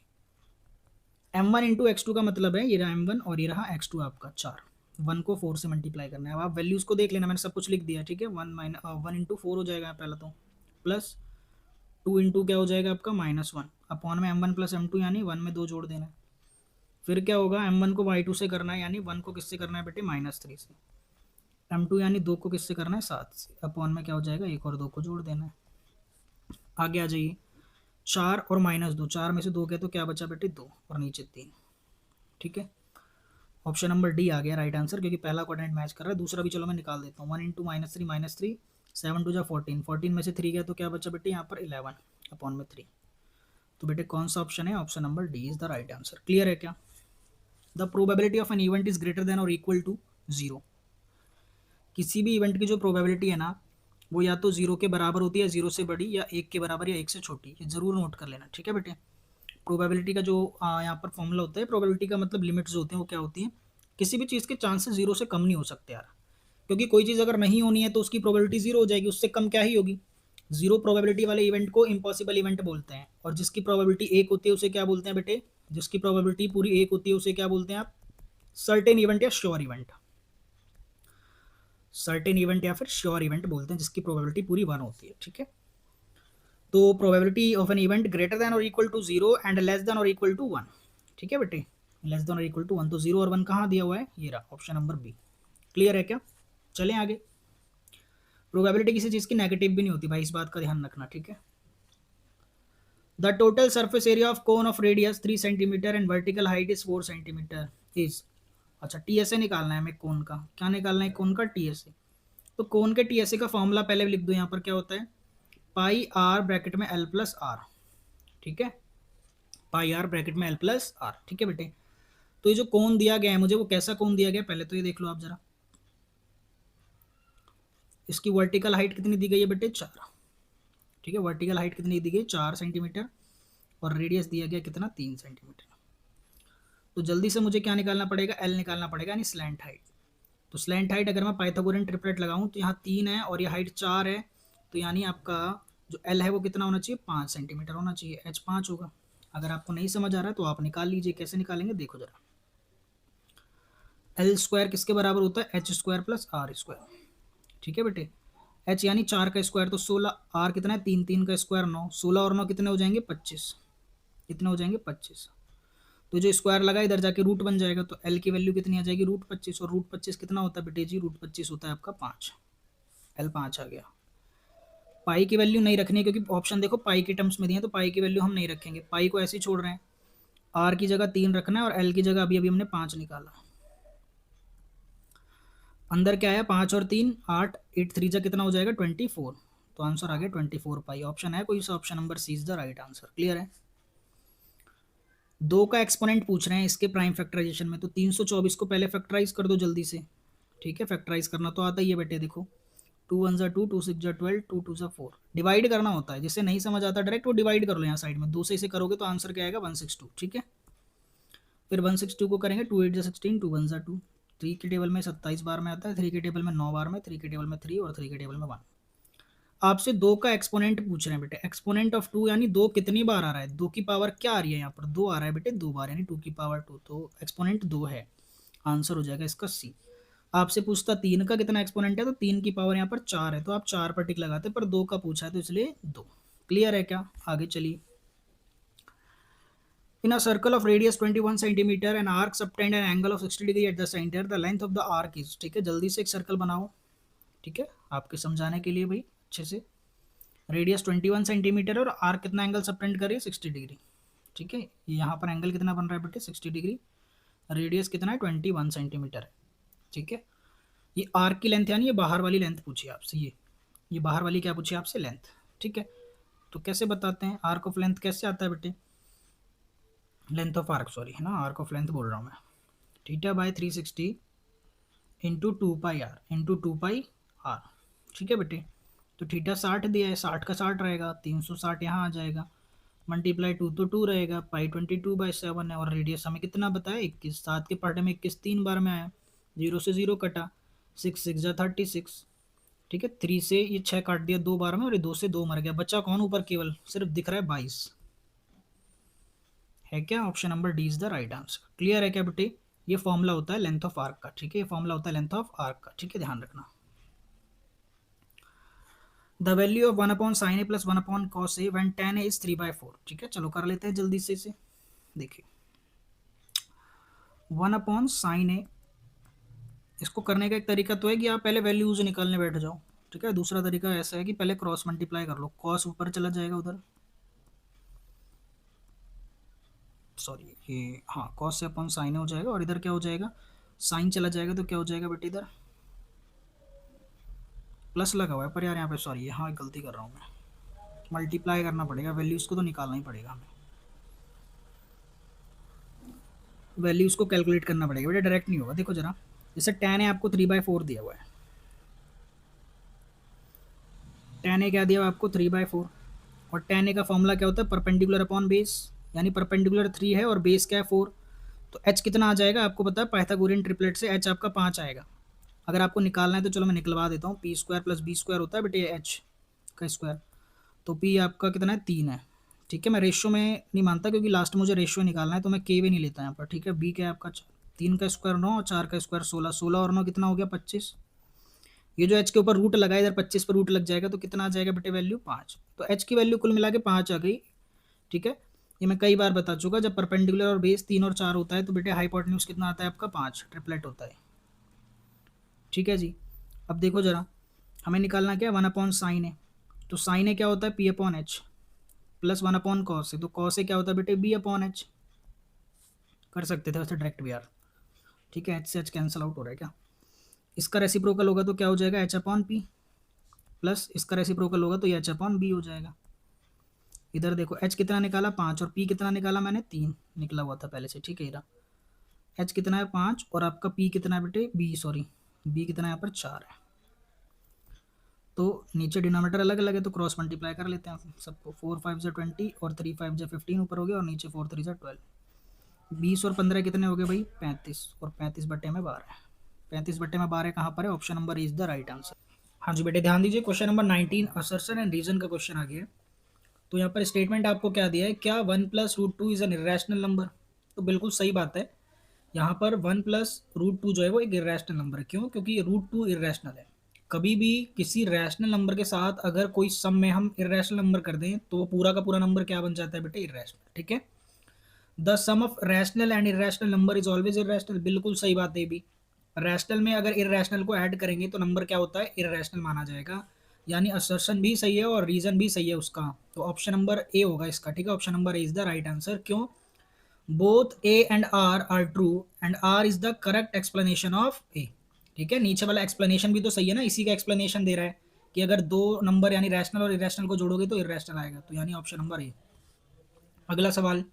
m1 इंटू x2 का मतलब है ये रहा m1 और ये रहा x2 आपका 4, 1 को 4 से मल्टीप्लाई करना है। अब आप वैल्यूज़ को देख लेना, मैंने सब कुछ लिख दिया, ठीक है। 1 इंटू 4 हो जाएगा पहला तो, प्लस 2 इंटू क्या हो जाएगा आपका -1 अपॉन में m1 प्लस m2, यानी 1 में 2 जोड़ देना है। फिर क्या होगा, m1 को y2 से करना है, यानी 1 को किससे करना है बेटे -3 से, m2 यानी 2 को किससे करना है 7 से, अपॉन में क्या हो जाएगा 1 और 2 को जोड़ देना है। आगे आ जाइए, 4 और -2, 4 में से 2 गए तो क्या बचा बेटे 2 और नीचे 3, ठीक है। ऑप्शन नंबर डी आ गया राइट आंसर, क्योंकि पहला कोऑर्डिनेट मैच कर रहा है। दूसरा भी चलो मैं निकाल देता हूँ, 1 इंटू -3, 7 टू जा 14, 14 में से 3 गया तो क्या बचा बेटे यहाँ पर 11 अपॉन में 3। तो बेटे कौन सा ऑप्शन है, option number D is the right answer. Clear है क्या? The probability of an event is greater than और इक्वल टू 0। किसी भी इवेंट की जो प्रोबेबिलिटी है ना, वो या तो 0 के बराबर होती है, 0 से बड़ी, या 1 के बराबर या 1 से छोटी। ये जरूर नोट कर लेना, ठीक है बेटे। प्रोबेबिलिटी का जो यहाँ पर फॉर्मूला होता है, प्रोबेबिलिटी का मतलब लिमिट्स जो होते हैं वो क्या होती हैं, किसी भी चीज़ के चांसेस 0 से कम नहीं हो सकते यार, क्योंकि कोई चीज़ अगर नहीं होनी है तो उसकी प्रोबेबिलिटी 0 हो जाएगी, उससे कम क्या ही होगी। 0 प्रोबेबिलिटी वाले इवेंट को इम्पॉसिबल इवेंट बोलते हैं, और जिसकी प्रोबेबिलिटी 1 होती है उसे क्या बोलते हैं बेटे, जिसकी प्रोबेबिलिटी पूरी 1 होती है उसे क्या बोलते हैं आप, सर्टेन इवेंट या श्योर इवेंट। सर्टेन इवेंट या फिर श्योर इवेंट बोलते हैं जिसकी प्रोबेबिलिटी पूरी 1 होती है, ठीक है। तो probability of an event greater than और equal to 0 and less than और इक्वल टू 1, ठीक है बेटे, लेस देन और इक्वल टू 1। तो 0 और 1 कहाँ दिया हुआ है, ये रहा ऑप्शन नंबर बी। क्लियर है क्या? चलें आगे। प्रोबेबिलिटी किसी चीज़ की नेगेटिव भी नहीं होती भाई, इस बात का ध्यान रखना, ठीक है। The total surface area of cone of radius 3 centimetre and vertical height is 4 centimetre is, अच्छा टीएसए निकालना है हमें कोन का। क्या निकालना है कोन का, टीएसए। तो कोन के टीएसए का फॉर्मूला पहले लिख दो, यहाँ पर क्या होता है, पाई आर ब्रैकेट में एल प्लस आर, ठीक है, पाई आर ब्रैकेट में एल प्लस आर, ठीक है बेटे। तो ये जो कोन दिया गया है मुझे, वो कैसा कोन दिया गया है पहले तो ये देख लो आप जरा। इसकी वर्टिकल हाइट कितनी दी गई है बेटे, 4, ठीक है। वर्टिकल हाइट कितनी दी गई, 4 सेंटीमीटर, और रेडियस दिया गया कितना, 3 सेंटीमीटर। तो जल्दी से मुझे क्या निकालना पड़ेगा, एल निकालना पड़ेगा, यानी स्लैंट हाइट। तो स्लैंट हाइट अगर मैं पाइथागोरियन ट्रिपलेट लगाऊं तो यहाँ 3 है और ये हाइट 4 है, तो यानी आपका जो एल है वो कितना होना चाहिए, 5 सेंटीमीटर होना चाहिए, एच 5 होगा। अगर आपको नहीं समझ आ रहा है तो आप निकाल लीजिए, कैसे निकालेंगे देखो जरा। एल स्क्वायर किसके बराबर होता है, H square plus R square, ठीक है बेटे। एच यानी 4 का स्क्वायर तो 16, आर कितना है 3, 3 का स्क्वायर 9, 16 और 9 कितने हो जाएंगे 25, कितने हो जाएंगे 25। तो जो स्क्वायर लगा इधर जाके रूट बन जाएगा, तो एल की वैल्यू कितनी आ जाएगी, √25, और √25 कितना होता है बेटे जी, √25 होता है आपका 5, एल 5 आ गया। पाई की वैल्यू नहीं रखनी है, क्योंकि ऑप्शन देखो पाई के टर्म्स में दिए हैं, तो पाई की वैल्यू हम नहीं रखेंगे, पाई को ऐसे ही छोड़ रहे हैं। आर की जगह 3 रखना है और एल की जगह अभी अभी हमने 5 निकाला। अंदर क्या है, 5 और 3 8, 8 3 जा कितना हो जाएगा 24, तो आंसर आ गया 24 पाई। ऑप्शन है कोई सा, option number C is the right answer. Clear है? 2 का एक्सपोनेंट पूछ रहे हैं इसके प्राइम फैक्टराइजेशन में, तो 324 को पहले फैक्टराइज कर दो जल्दी से, ठीक है। फैक्टराइज करना तो आता ही है बेटे, देखो 2 1 2, 2 6 12, 2 2 4, डिवाइड करना होता है, जिससे नहीं समझ आता डायरेक्ट वो डिवाइड कर लो यहाँ साइड में, 2 से इसे करोगे तो आंसर क्या आएगा 162, ठीक है। फिर 162 को करेंगे, 2 8 16, 2 1 2, 3 के टेबल में 27 बार में आता है, 3 के टेबल में 9 बार में, 3 के टेबल में 3 और 3 के टेबल में 1। आपसे 2 का एक्सपोनेंट पूछ रहे हैं बेटे, एक्सपोनेंट ऑफ 2 यानी 2 कितनी बार आ रहा है, 2 की पावर क्या आ रही है यहाँ पर, 2 आ रहा है बेटे, 2 बार, यानी 2 की पावर 2, तो एक्सपोनेंट 2 है, आंसर हो जाएगा इसका सी। आपसे पूछता 3 का कितना एक्सपोनेंट है, तो 3 की पावर यहाँ पर 4 है, तो आप 4 पर टिक लगाते, पर 2 का पूछा है तो इसलिए 2। क्लियर है क्या? आगे चलिए। In a circle of radius 21 centimeter, an arc subtend an angle of 60 degree at the center. The length of the arc is, ठीक है, जल्दी से एक सर्कल बनाओ, ठीक है, आपके समझाने के लिए भाई अच्छे से। रेडियस 21 सेंटीमीटर और आर्क कितना एंगल सबटेंड करे 60 डिग्री, ठीक है। यहाँ पर एंगल कितना बन रहा है बेटे 60 डिग्री, रेडियस कितना है 21 सेंटीमीटर है, ठीक है। ये आर्क की लेंथ यानी ये बाहर वाली लेंथ पूछी आपसे, ये बाहर वाली क्या पूछी आपसे, लेंथ, ठीक है। तो कैसे बताते हैं, आर्क ऑफ लेंथ कैसे आता है बेटे, लेंथ ऑफ आर्क, सॉरी है ना, आर्क ऑफ लेंथ बोल रहा हूँ मैं, theta by 360 into 2 pi R into 2 pi R, ठीक है बेटे। तो थीटा 60 दिया है, 60 का 60 रहेगा, 360 यहाँ आ जाएगा, मल्टीप्लाई 2 तो 2 रहेगा, पाई 22/7 है, और रेडियस हमें कितना बताया 21, 7 के पार्ट में 21 3 बार में आया, 0 से 0 कटा, 6 6 जा 36, ठीक है। 3 से ये 6 काट दिया 2 बार में, और ये 2 से 2 मर गया, बच्चा कौन ऊपर, केवल सिर्फ दिख रहा है 22, है क्या? Option number D is the right answer. Clear है क्या बेटे? ये फॉर्मूला होता है लेंथ ऑफ आर्क का, ठीक है, ये फॉर्मूला होता है लेंथ ऑफ आर्क का, ठीक है, ध्यान रखना। The value of 1/sin a plus 1/cos a when tan a is 3/4, ठीक है, चलो कर लेते हैं जल्दी से इसे। देखिए 1/sin a, इसको करने का एक तरीका तो है कि आप पहले वैल्यूज निकालने बैठ जाओ, ठीक है। दूसरा तरीका ऐसा है कि पहले क्रॉस मल्टीप्लाई कर लो, कॉस ऊपर चला जाएगा उधर, सॉरी ये हाँ कॉस से अपॉन साइन हो जाएगा, और इधर क्या हो जाएगा, साइन चला जाएगा, तो क्या हो जाएगा बेटे इधर प्लस लगा हुआ है, पर यार यहाँ पे सॉरी हाँ गलती कर रहा हूँ मैं, मल्टीप्लाई करना पड़ेगा, वैल्यूज़ को तो निकालना ही पड़ेगा हमें, वैल्यूज़ को कैलकुलेट करना पड़ेगा बेटा, डायरेक्ट नहीं होगा। देखो जरा, जैसे tan है आपको 3/4 दिया हुआ है, tan ए क्या दिया हुआ है आपको 3/4, और tan ए का फॉर्मूला क्या होता है, परपेंडिकुलर अपॉन बेस, यानी परपेंडिकुलर 3 है और बेस क्या है 4, तो h कितना आ जाएगा आपको पता है, पाइथागोरियन ट्रिपलेट से h आपका 5 आएगा। अगर आपको निकालना है तो चलो मैं निकलवा देता हूँ, P square plus B square होता है बेटे एच का स्क्वायर, तो पी आपका कितना है 3 है, ठीक है। मैं रेशियो में नहीं मानता क्योंकि लास्ट में मुझे रेशियो निकालना है, तो मैं के भी नहीं लेता यहाँ पर, ठीक है। बी क्या है आपका 3 का स्क्वायर 9, और 4 का स्क्वायर 16, 16 और 9 कितना हो गया 25, ये जो एच के ऊपर रूट लगा है इधर 25 पर रूट लग जाएगा, तो कितना आ जाएगा बेटे वैल्यू 5, तो एच की वैल्यू कुल मिला के 5 आ गई, ठीक है। ये मैं कई बार बता चुका, जब परपेंडिकुलर और बेस 3 और 4 होता है तो बेटे हाइपोटेन्यूज कितना आता है आपका 5, ट्रिपलेट होता है, ठीक है जी। अब देखो जरा, हमें निकालना क्या है 1/sin है, तो साइन ए क्या होता है p/h, प्लस 1/cos है, तो cos ए क्या होता है बेटे b/h, कर सकते थे वैसे डायरेक्ट भी यार, ठीक है, एच से एच कैंसिल आउट हो रहा है क्या, इसका रेसिप्रोकल होगा तो क्या हो जाएगा h/p, प्लस इसका रेसिप्रोकल होगा तो ये h/b हो जाएगा। इधर देखो h कितना निकाला 5, और p कितना निकाला मैंने 3 निकला हुआ था पहले से, ठीक है। इधर h कितना है 5, और आपका p कितना है बेटे b, सॉरी b कितना है यहाँ पर 4 है, तो नीचे डिनोमिनेटर अलग अलग है तो क्रॉस मल्टीप्लाई कर लेते हैं सबको, 4 5 जा 20 और 3 5 जा 15 ऊपर हो गया, और नीचे 4 3 जा 12, 20 और 15 कितने हो गए भाई 35, और 35/12, 35/12 कहाँ पर है, option number is the right answer. हाँ जी बेटे ध्यान दीजिए, question number 19 assertion and reason का क्वेश्चन आ गया है। तो यहाँ पर स्टेटमेंट आपको क्या दिया है, क्या 1+√2 इज एन इरेशनल नंबर, तो बिल्कुल सही बात है, यहाँ पर 1+√2 जो है वो एक इरेशनल नंबर है, क्यों, क्योंकि √2 इरेशनल है। कभी भी किसी रैशनल नंबर के साथ अगर कोई सम में हम इरेशनल नंबर कर दें तो वो पूरा का पूरा नंबर क्या बन जाता है बेटे, इरेशनल, ठीक है। The sum of rational and irrational number is always irrational, बिल्कुल सही बात है भी, रैशनल में अगर इरेशनल को ऐड करेंगे तो नंबर क्या होता है, इरेशनल माना जाएगा, यानी असर्शन भी सही है और रीजन भी सही है उसका, तो ऑप्शन नंबर ए होगा इसका, ठीक है, option number A is the right answer. क्यों, both A and R are true and R is the correct explanation of A, ठीक है। नीचे वाला एक्सप्लेनेशन भी तो सही है ना, इसी का एक्सप्लेनेशन दे रहा है कि अगर दो नंबर यानी रैशनल और इरेशनल को जोड़ोगे तो इरेशनल आएगा, तो यानी ऑप्शन नंबर ए। अगला सवाल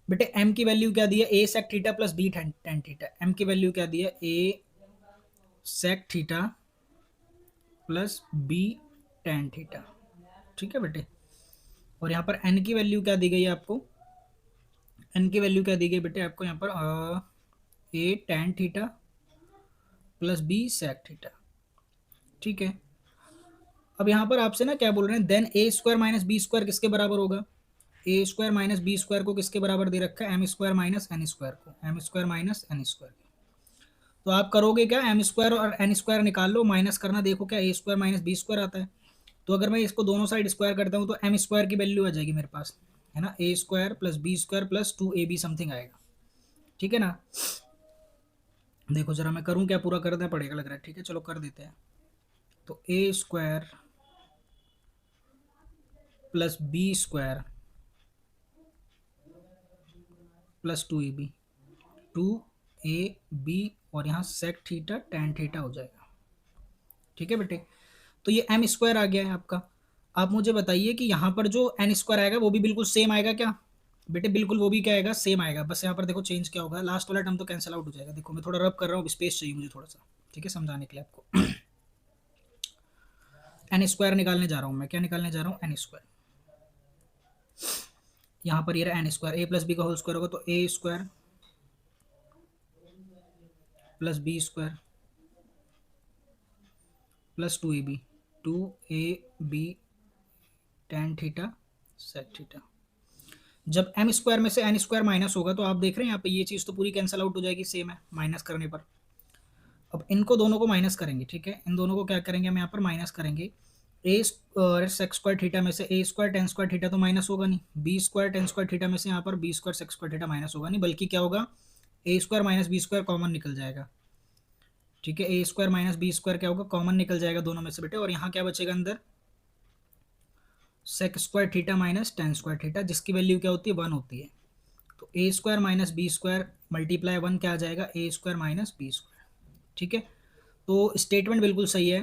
बेटे, m की वैल्यू क्या दी है, a sec theta plus b tan theta, m की वैल्यू क्या दी है, a sec theta plus b tan theta, ठीक है बेटे। और यहाँ पर n की वैल्यू क्या दी गई है आपको, n की वैल्यू क्या दी गई बेटे आपको यहाँ पर a tan theta plus b sec theta, ठीक है। अब यहाँ पर आपसे ना क्या बोल रहे हैं, then a square minus B square किसके बराबर होगा, A square minus B square को किसके बराबर दे रखा है, M square minus N square को, M square minus N square. तो आप करोगे क्या, एम स्क्वायर और एन स्क्वायर निकाल लो, माइनस करना, देखो क्या A square minus B square आता है, तो अगर मैं इसको दोनों साइड स्क्वायर करता हूँ तो एम स्क्वायर की वैल्यू आ जाएगी मेरे पास, है ना, A square plus B square plus 2ab something आएगा, ठीक है ना। देखो जरा मैं करूँ क्या, पूरा करना पड़ेगा लग रहा है, ठीक है चलो कर देते हैं। तो A square plus B square plus 2ab, 2ab और यहाँ सेक थीटा टैन थीटा हो जाएगा, ठीक है बेटे। तो ये एम स्क्वायर आ गया है आपका। आप मुझे बताइए कि यहाँ पर जो एन स्क्वायर आएगा वो भी बिल्कुल सेम आएगा क्या, बेटे बिल्कुल वो भी क्या आएगा, सेम आएगा, बस यहाँ पर देखो चेंज क्या होगा, लास्ट वाला टर्म तो कैंसिल आउट हो जाएगा। देखो मैं थोड़ा रब कर रहा हूँ, स्पेस चाहिए मुझे थोड़ा सा, ठीक है, समझाने के लिए आपको। एन स्क्वायर निकालने जा रहा हूँ मैं, क्या निकालने जा रहा हूँ, एन स्क्वायर, यहाँ पर ये रहा N square, A plus B का होल स्क्वायर होगा तो A square plus B square plus 2ab, 2ab tan theta sec theta. जब एम स्क्वायर में से एन स्क्वायर माइनस होगा तो आप देख रहे हैं यहाँ पे ये चीज़ तो पूरी कैंसिल आउट हो जाएगी, सेम है माइनस करने पर। अब इनको दोनों को माइनस करेंगे, ठीक है, इन दोनों को क्या करेंगे हम यहाँ पर माइनस करेंगे। ए सेक स्क्वायर थीटा में से A square tan square theta तो माइनस होगा नहीं, B square tan square theta में से यहाँ पर B square sec square theta minus होगा नहीं, बल्कि क्या होगा, A square minus B square common निकल जाएगा, ठीक है, A square minus B square क्या होगा, कॉमन निकल जाएगा दोनों में से बेटे, और यहाँ क्या बचेगा अंदर, sec square theta minus tan square theta, जिसकी वैल्यू क्या होती है, 1 होती है। तो A square minus B square multiply 1 क्या आ जाएगा, A square minus B square, ठीक है। तो स्टेटमेंट बिल्कुल सही है,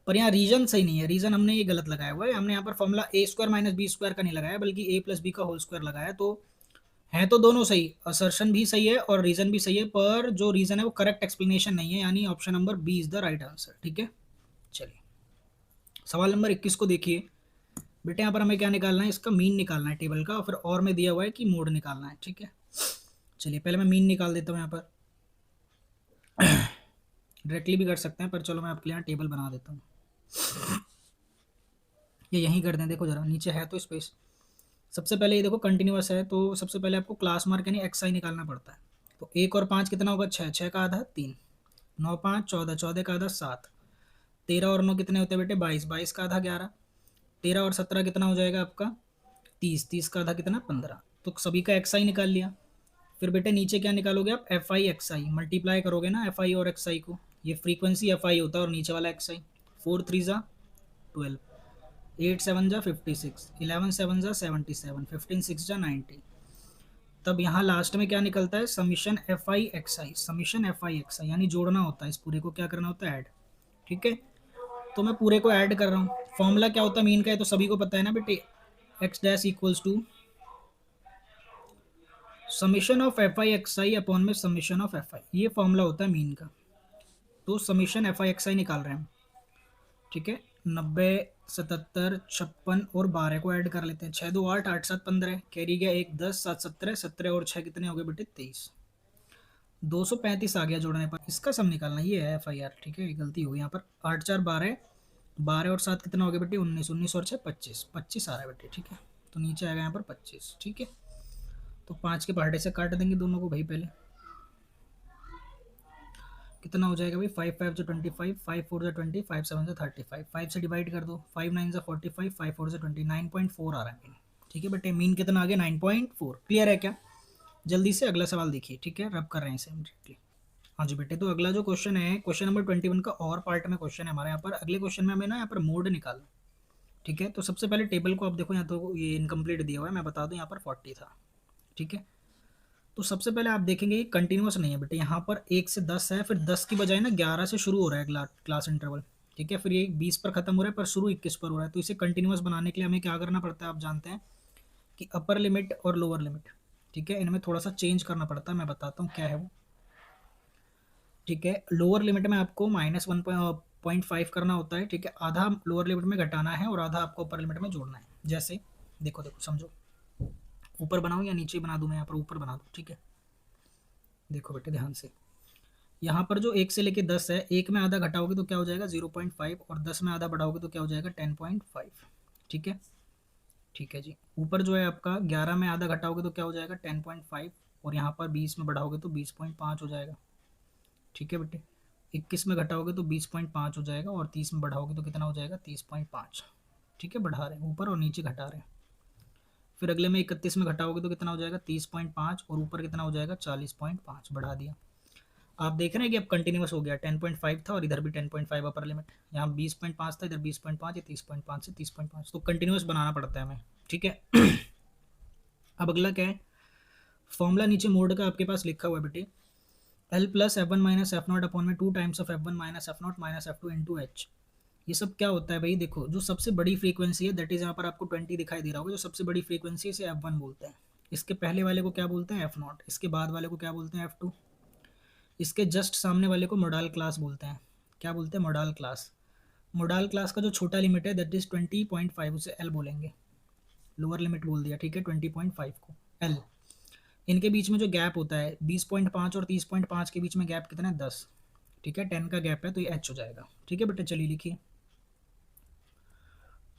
पर यहाँ रीजन सही नहीं है, रीजन हमने ये गलत लगाया हुआ है, हमने यहाँ पर फॉर्मूला ए स्क्वायर माइनस बी स्क्वायर का नहीं लगाया, बल्कि ए प्लस बी का होल स्क्वायर लगाया। तो है तो दोनों सही, असर्शन भी सही है और रीजन भी सही है, पर जो रीजन है वो करेक्ट एक्सप्लेनेशन नहीं है, यानी option number B is the right answer, ठीक है। चलिए सवाल नंबर 21 को देखिए बेटे, यहाँ पर हमें क्या निकालना है, इसका मीन निकालना है टेबल का, और फिर और में दिया हुआ है कि मोड निकालना है, ठीक है। चलिए पहले मैं मीन निकाल देता हूँ यहाँ पर, डायरेक्टली भी कर सकते हैं, पर चलो मैं आपके लिए यहाँ टेबल बना देता हूँ, ये यहीं कर दें, देखो जरा नीचे है तो स्पेस। सबसे पहले ये देखो कंटिन्यूअस है, तो सबसे पहले आपको क्लास मार्क यानी एक्स आई निकालना पड़ता है। तो 1 और 5 कितना होगा, 6, 6 का आधा 3, 9 5 14, 14 का आधा 7, 13 और 9 कितने होते हैं बेटे, 22, 22 का आधा 11, 13 और 17 कितना हो जाएगा आपका 30, 30 का आधा कितना 15। तो सभी का एक्स आई निकाल लिया। फिर बेटे नीचे क्या निकालोगे आप, F I X I, multiply करोगे ना एफ आई और एक्स आई को, ये फ्रीक्वेंसी एफ आई होता है और नीचे वाला एक्स आई। 4 3 जा 12, 8 7 जा 56, 11 7 जा 77, 15 6 जा 90। तब यहाँ लास्ट में क्या निकलता है, summation F I X I, summation F I X I, यानी जोड़ना होता है, इस पूरे को क्या करना होता है, ऐड, ठीक है। तो मैं पूरे को ऐड कर रहा हूँ। फॉर्मूला क्या होता है मीन का, है तो सभी को पता है ना बेटे, X dash equals to summation of F I X I upon में समीशन ऑफ एफ आई, ये फॉर्मूला होता है मीन का। तो summation F I X I निकाल रहे हैं हम, ठीक है। 90 77 56 और 12 को ऐड कर लेते हैं, 6 2 8, 8 7 15, कैरी गया 1 10, 7 17, 17 और 6 कितने हो गए बेटे 23, 235 आ गया जोड़ने पर। इसका सम निकालना, ये है एफ आई आर, ठीक है, गलती हुई यहाँ पर। 8 4 12, 12 और 7 कितना हो गया बेटे 19, 19 और 6 25, 25 आ रहा है बेटे, ठीक है। तो नीचे आएगा यहाँ पर 25, ठीक है। तो 5 के पहाड़े से काट देंगे दोनों को भाई, पहले कितना हो जाएगा भाई, 5 5 जो 25, 5 4 जो 20, 5 7 जो 35, 5 से डिवाइड कर दो, 5 9 जो 45, 5 4 जो 20, 9.4 आ रहा है मीन, ठीक है बेटे। मीन कितना आ गया 9.4, क्लियर है क्या। जल्दी से अगला सवाल देखिए, ठीक है, रब कर रहे हैं इसे डायरेक्टली। हाँ जी बेटे, तो अगला जो क्वेश्चन है, क्वेश्चन नंबर 21 का और पार्ट में क्वेश्चन है हमारे यहाँ पर। अगले क्वेश्चन में हमें ना यहाँ पर मोड निकालना, ठीक है। तो सबसे पहले टेबल को आप देखो, यहाँ तो ये इनकम्प्लीट दिया हुआ है, मैं बता दूँ यहाँ पर 40 था, ठीक है। तो सबसे पहले आप देखेंगे ये कंटिन्यूस नहीं है बेटे, यहाँ पर 1 से 10 है, फिर 10 की बजाय ना 11 से शुरू हो रहा है क्लास इंटरवल, ठीक है। फिर ये 20 पर खत्म हो रहा है, पर शुरू 21 पर हो रहा है। तो इसे कंटिन्यूस बनाने के लिए हमें क्या करना पड़ता है, आप जानते हैं कि अपर लिमिट और लोअर लिमिट, ठीक है, इनमें थोड़ा सा चेंज करना पड़ता है, मैं बताता हूँ क्या है वो, ठीक है। लोअर लिमिट में आपको -1.5 करना होता है, ठीक है, आधा लोअर लिमिट में घटाना है और आधा आपको अपर लिमिट में जोड़ना है। जैसे देखो देखो समझो, ऊपर बनाऊँ या नीचे बना दूँ, मैं यहाँ पर ऊपर बना दूँ, ठीक है। देखो बेटे ध्यान से, यहाँ पर जो 1 से लेके 10 है, 1 में आधा घटाओगे तो क्या हो जाएगा 0.5, और 10 में आधा बढ़ाओगे तो क्या हो जाएगा 10.5, ठीक है, ठीक है जी। ऊपर जो है आपका 11 में आधा घटाओगे तो क्या हो जाएगा 10.5, और यहाँ पर 20 में बढ़ाओगे तो 20.5 हो जाएगा, ठीक है बेटे। 21 में घटाओगे तो 20.5 हो जाएगा, और 30 में बढ़ाओगे तो कितना हो जाएगा 30.5, ठीक है। बढ़ा रहे हैं ऊपर और नीचे घटा रहे हैं। फिर अगले में 31 में घटाओगे तो कितना हो जाएगा 30.5, और ऊपर कितना हो जाएगा 40.5, बढ़ा दिया। आप देख रहे हैं कि अब कंटिन्यूस हो गया, 10.5 था और इधर भी 10.5 अपर लिमिट, यहाँ 20.5 था, इधर 20.5, ये 30.5 से 30.5, तो कंटिन्यूस बनाना पड़ता है हमें, ठीक है। अब अगला क्या है, फॉर्मूला नीचे मोड का आपके पास लिखा हुआ है बेटे, L plus F one minus F not upon में 2 times of F one minus F not minus F two into H. ये सब क्या होता है भाई, देखो जो सबसे बड़ी फ्रीक्वेंसी है, दैट इज यहाँ पर आपको 20 दिखाई दे रहा होगा, जो सबसे बड़ी फ्रीक्वेंसी है इसे एफ वन बोलते हैं। इसके पहले वाले को क्या बोलते हैं एफ नॉट, इसके बाद वाले को क्या बोलते हैं एफ टू, इसके जस्ट सामने वाले को मोडाल क्लास बोलते हैं। क्या बोलते हैं, मोडाल क्लास। मोडाल क्लास का जो छोटा लिमिट है दैट इज 20.5, उसे एल बोलेंगे, लोअर लिमिट बोल दिया, ठीक है, 20.5 को। एल, इनके बीच में जो गैप होता है 20.5 और 30.5 के बीच में गैप कितना है, 10, ठीक है, 10 का गैप है तो ये एच हो जाएगा, ठीक है बेटे। चलिए लिखिए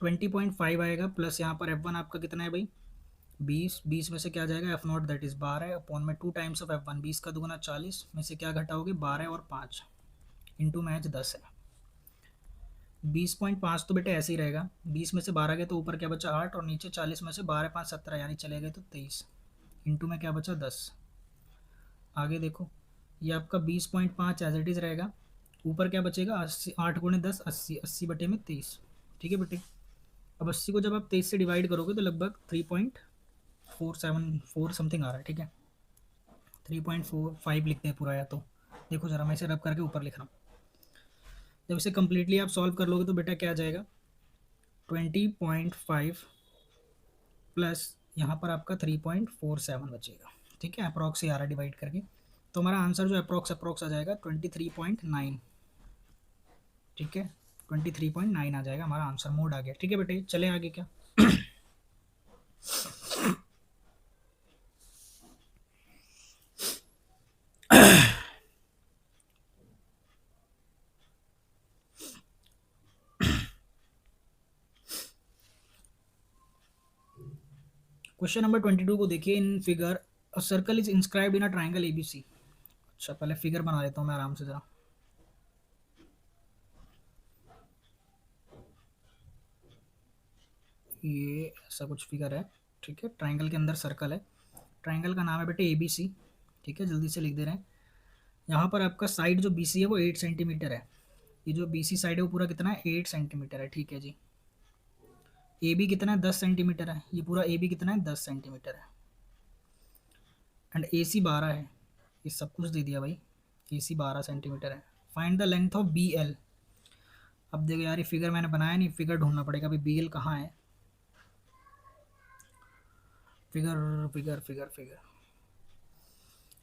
20.5 आएगा प्लस यहाँ पर F1 आपका कितना है भाई 20, 20 में से क्या जाएगा F0 दैट इज 12 अपॉन में 2 टाइम्स ऑफ F1, 20 का दुगुना 40 में से क्या घटाओगे 12 और 5 इंटू मैच 10 है। 20.5 तो बेटे ऐसे ही रहेगा, 20 में से 12 गए तो ऊपर क्या बचा 8 और नीचे 40 में से 12 5 17 यानी चले गए तो 23 इंटू में क्या बचा 10। आगे देखो ये आपका 20.5 एज इट इज़ रहेगा, ऊपर क्या बचेगा 80, 8 गुणे 10 80, 80 बटे में 23, ठीक है बेटे। अब 80 को जब आप 23 से डिवाइड करोगे तो लगभग 3.474 समथिंग आ रहा है, ठीक है। 3.45 लिखते हैं पूरा, या तो देखो ज़रा मैं इसे रब करके ऊपर लिख रहा हूँ। जब इसे कम्प्लीटली आप सॉल्व कर लोगे तो बेटा क्या आ जाएगा 20.5 प्लस यहाँ पर आपका 3.47 बचेगा, ठीक है, अप्रॉक्स ही आ रहा है डिवाइड करके। तो हमारा आंसर जो अप्रॉक्स आ जाएगा 23.9, ठीक है, 23.9 आ जाएगा हमारा आंसर, मोड आ गया, ठीक है बेटे। चले आगे क्या क्वेश्चन नंबर 22 को देखिए। In figure a circle is inscribed in a triangle ABC। अच्छा पहले फिगर बना लेता हूँ मैं आराम से ज़रा। ये ऐसा कुछ फिगर है, ठीक है, ट्राइंगल के अंदर सर्कल है, ट्राइंगल का नाम है बेटे ABC, ठीक है, जल्दी से लिख दे रहे हैं। यहाँ पर आपका साइड जो BC है वो 8 सेंटीमीटर है, ये जो BC साइड है वो पूरा कितना है 8 सेंटीमीटर है, ठीक है जी। AB कितना है 10 सेंटीमीटर है, ये पूरा AB कितना है 10 सेंटीमीटर है, एंड AC 12 है, ये सब कुछ दे दिया भाई, AC 12 सेंटीमीटर है। Find the length of BL। अब देखो यार ये फिगर मैंने बनाया नहीं, फिगर ढूंढना पड़ेगा अभी, BL कहाँ है, फिगर फिगर फिगर फिगर।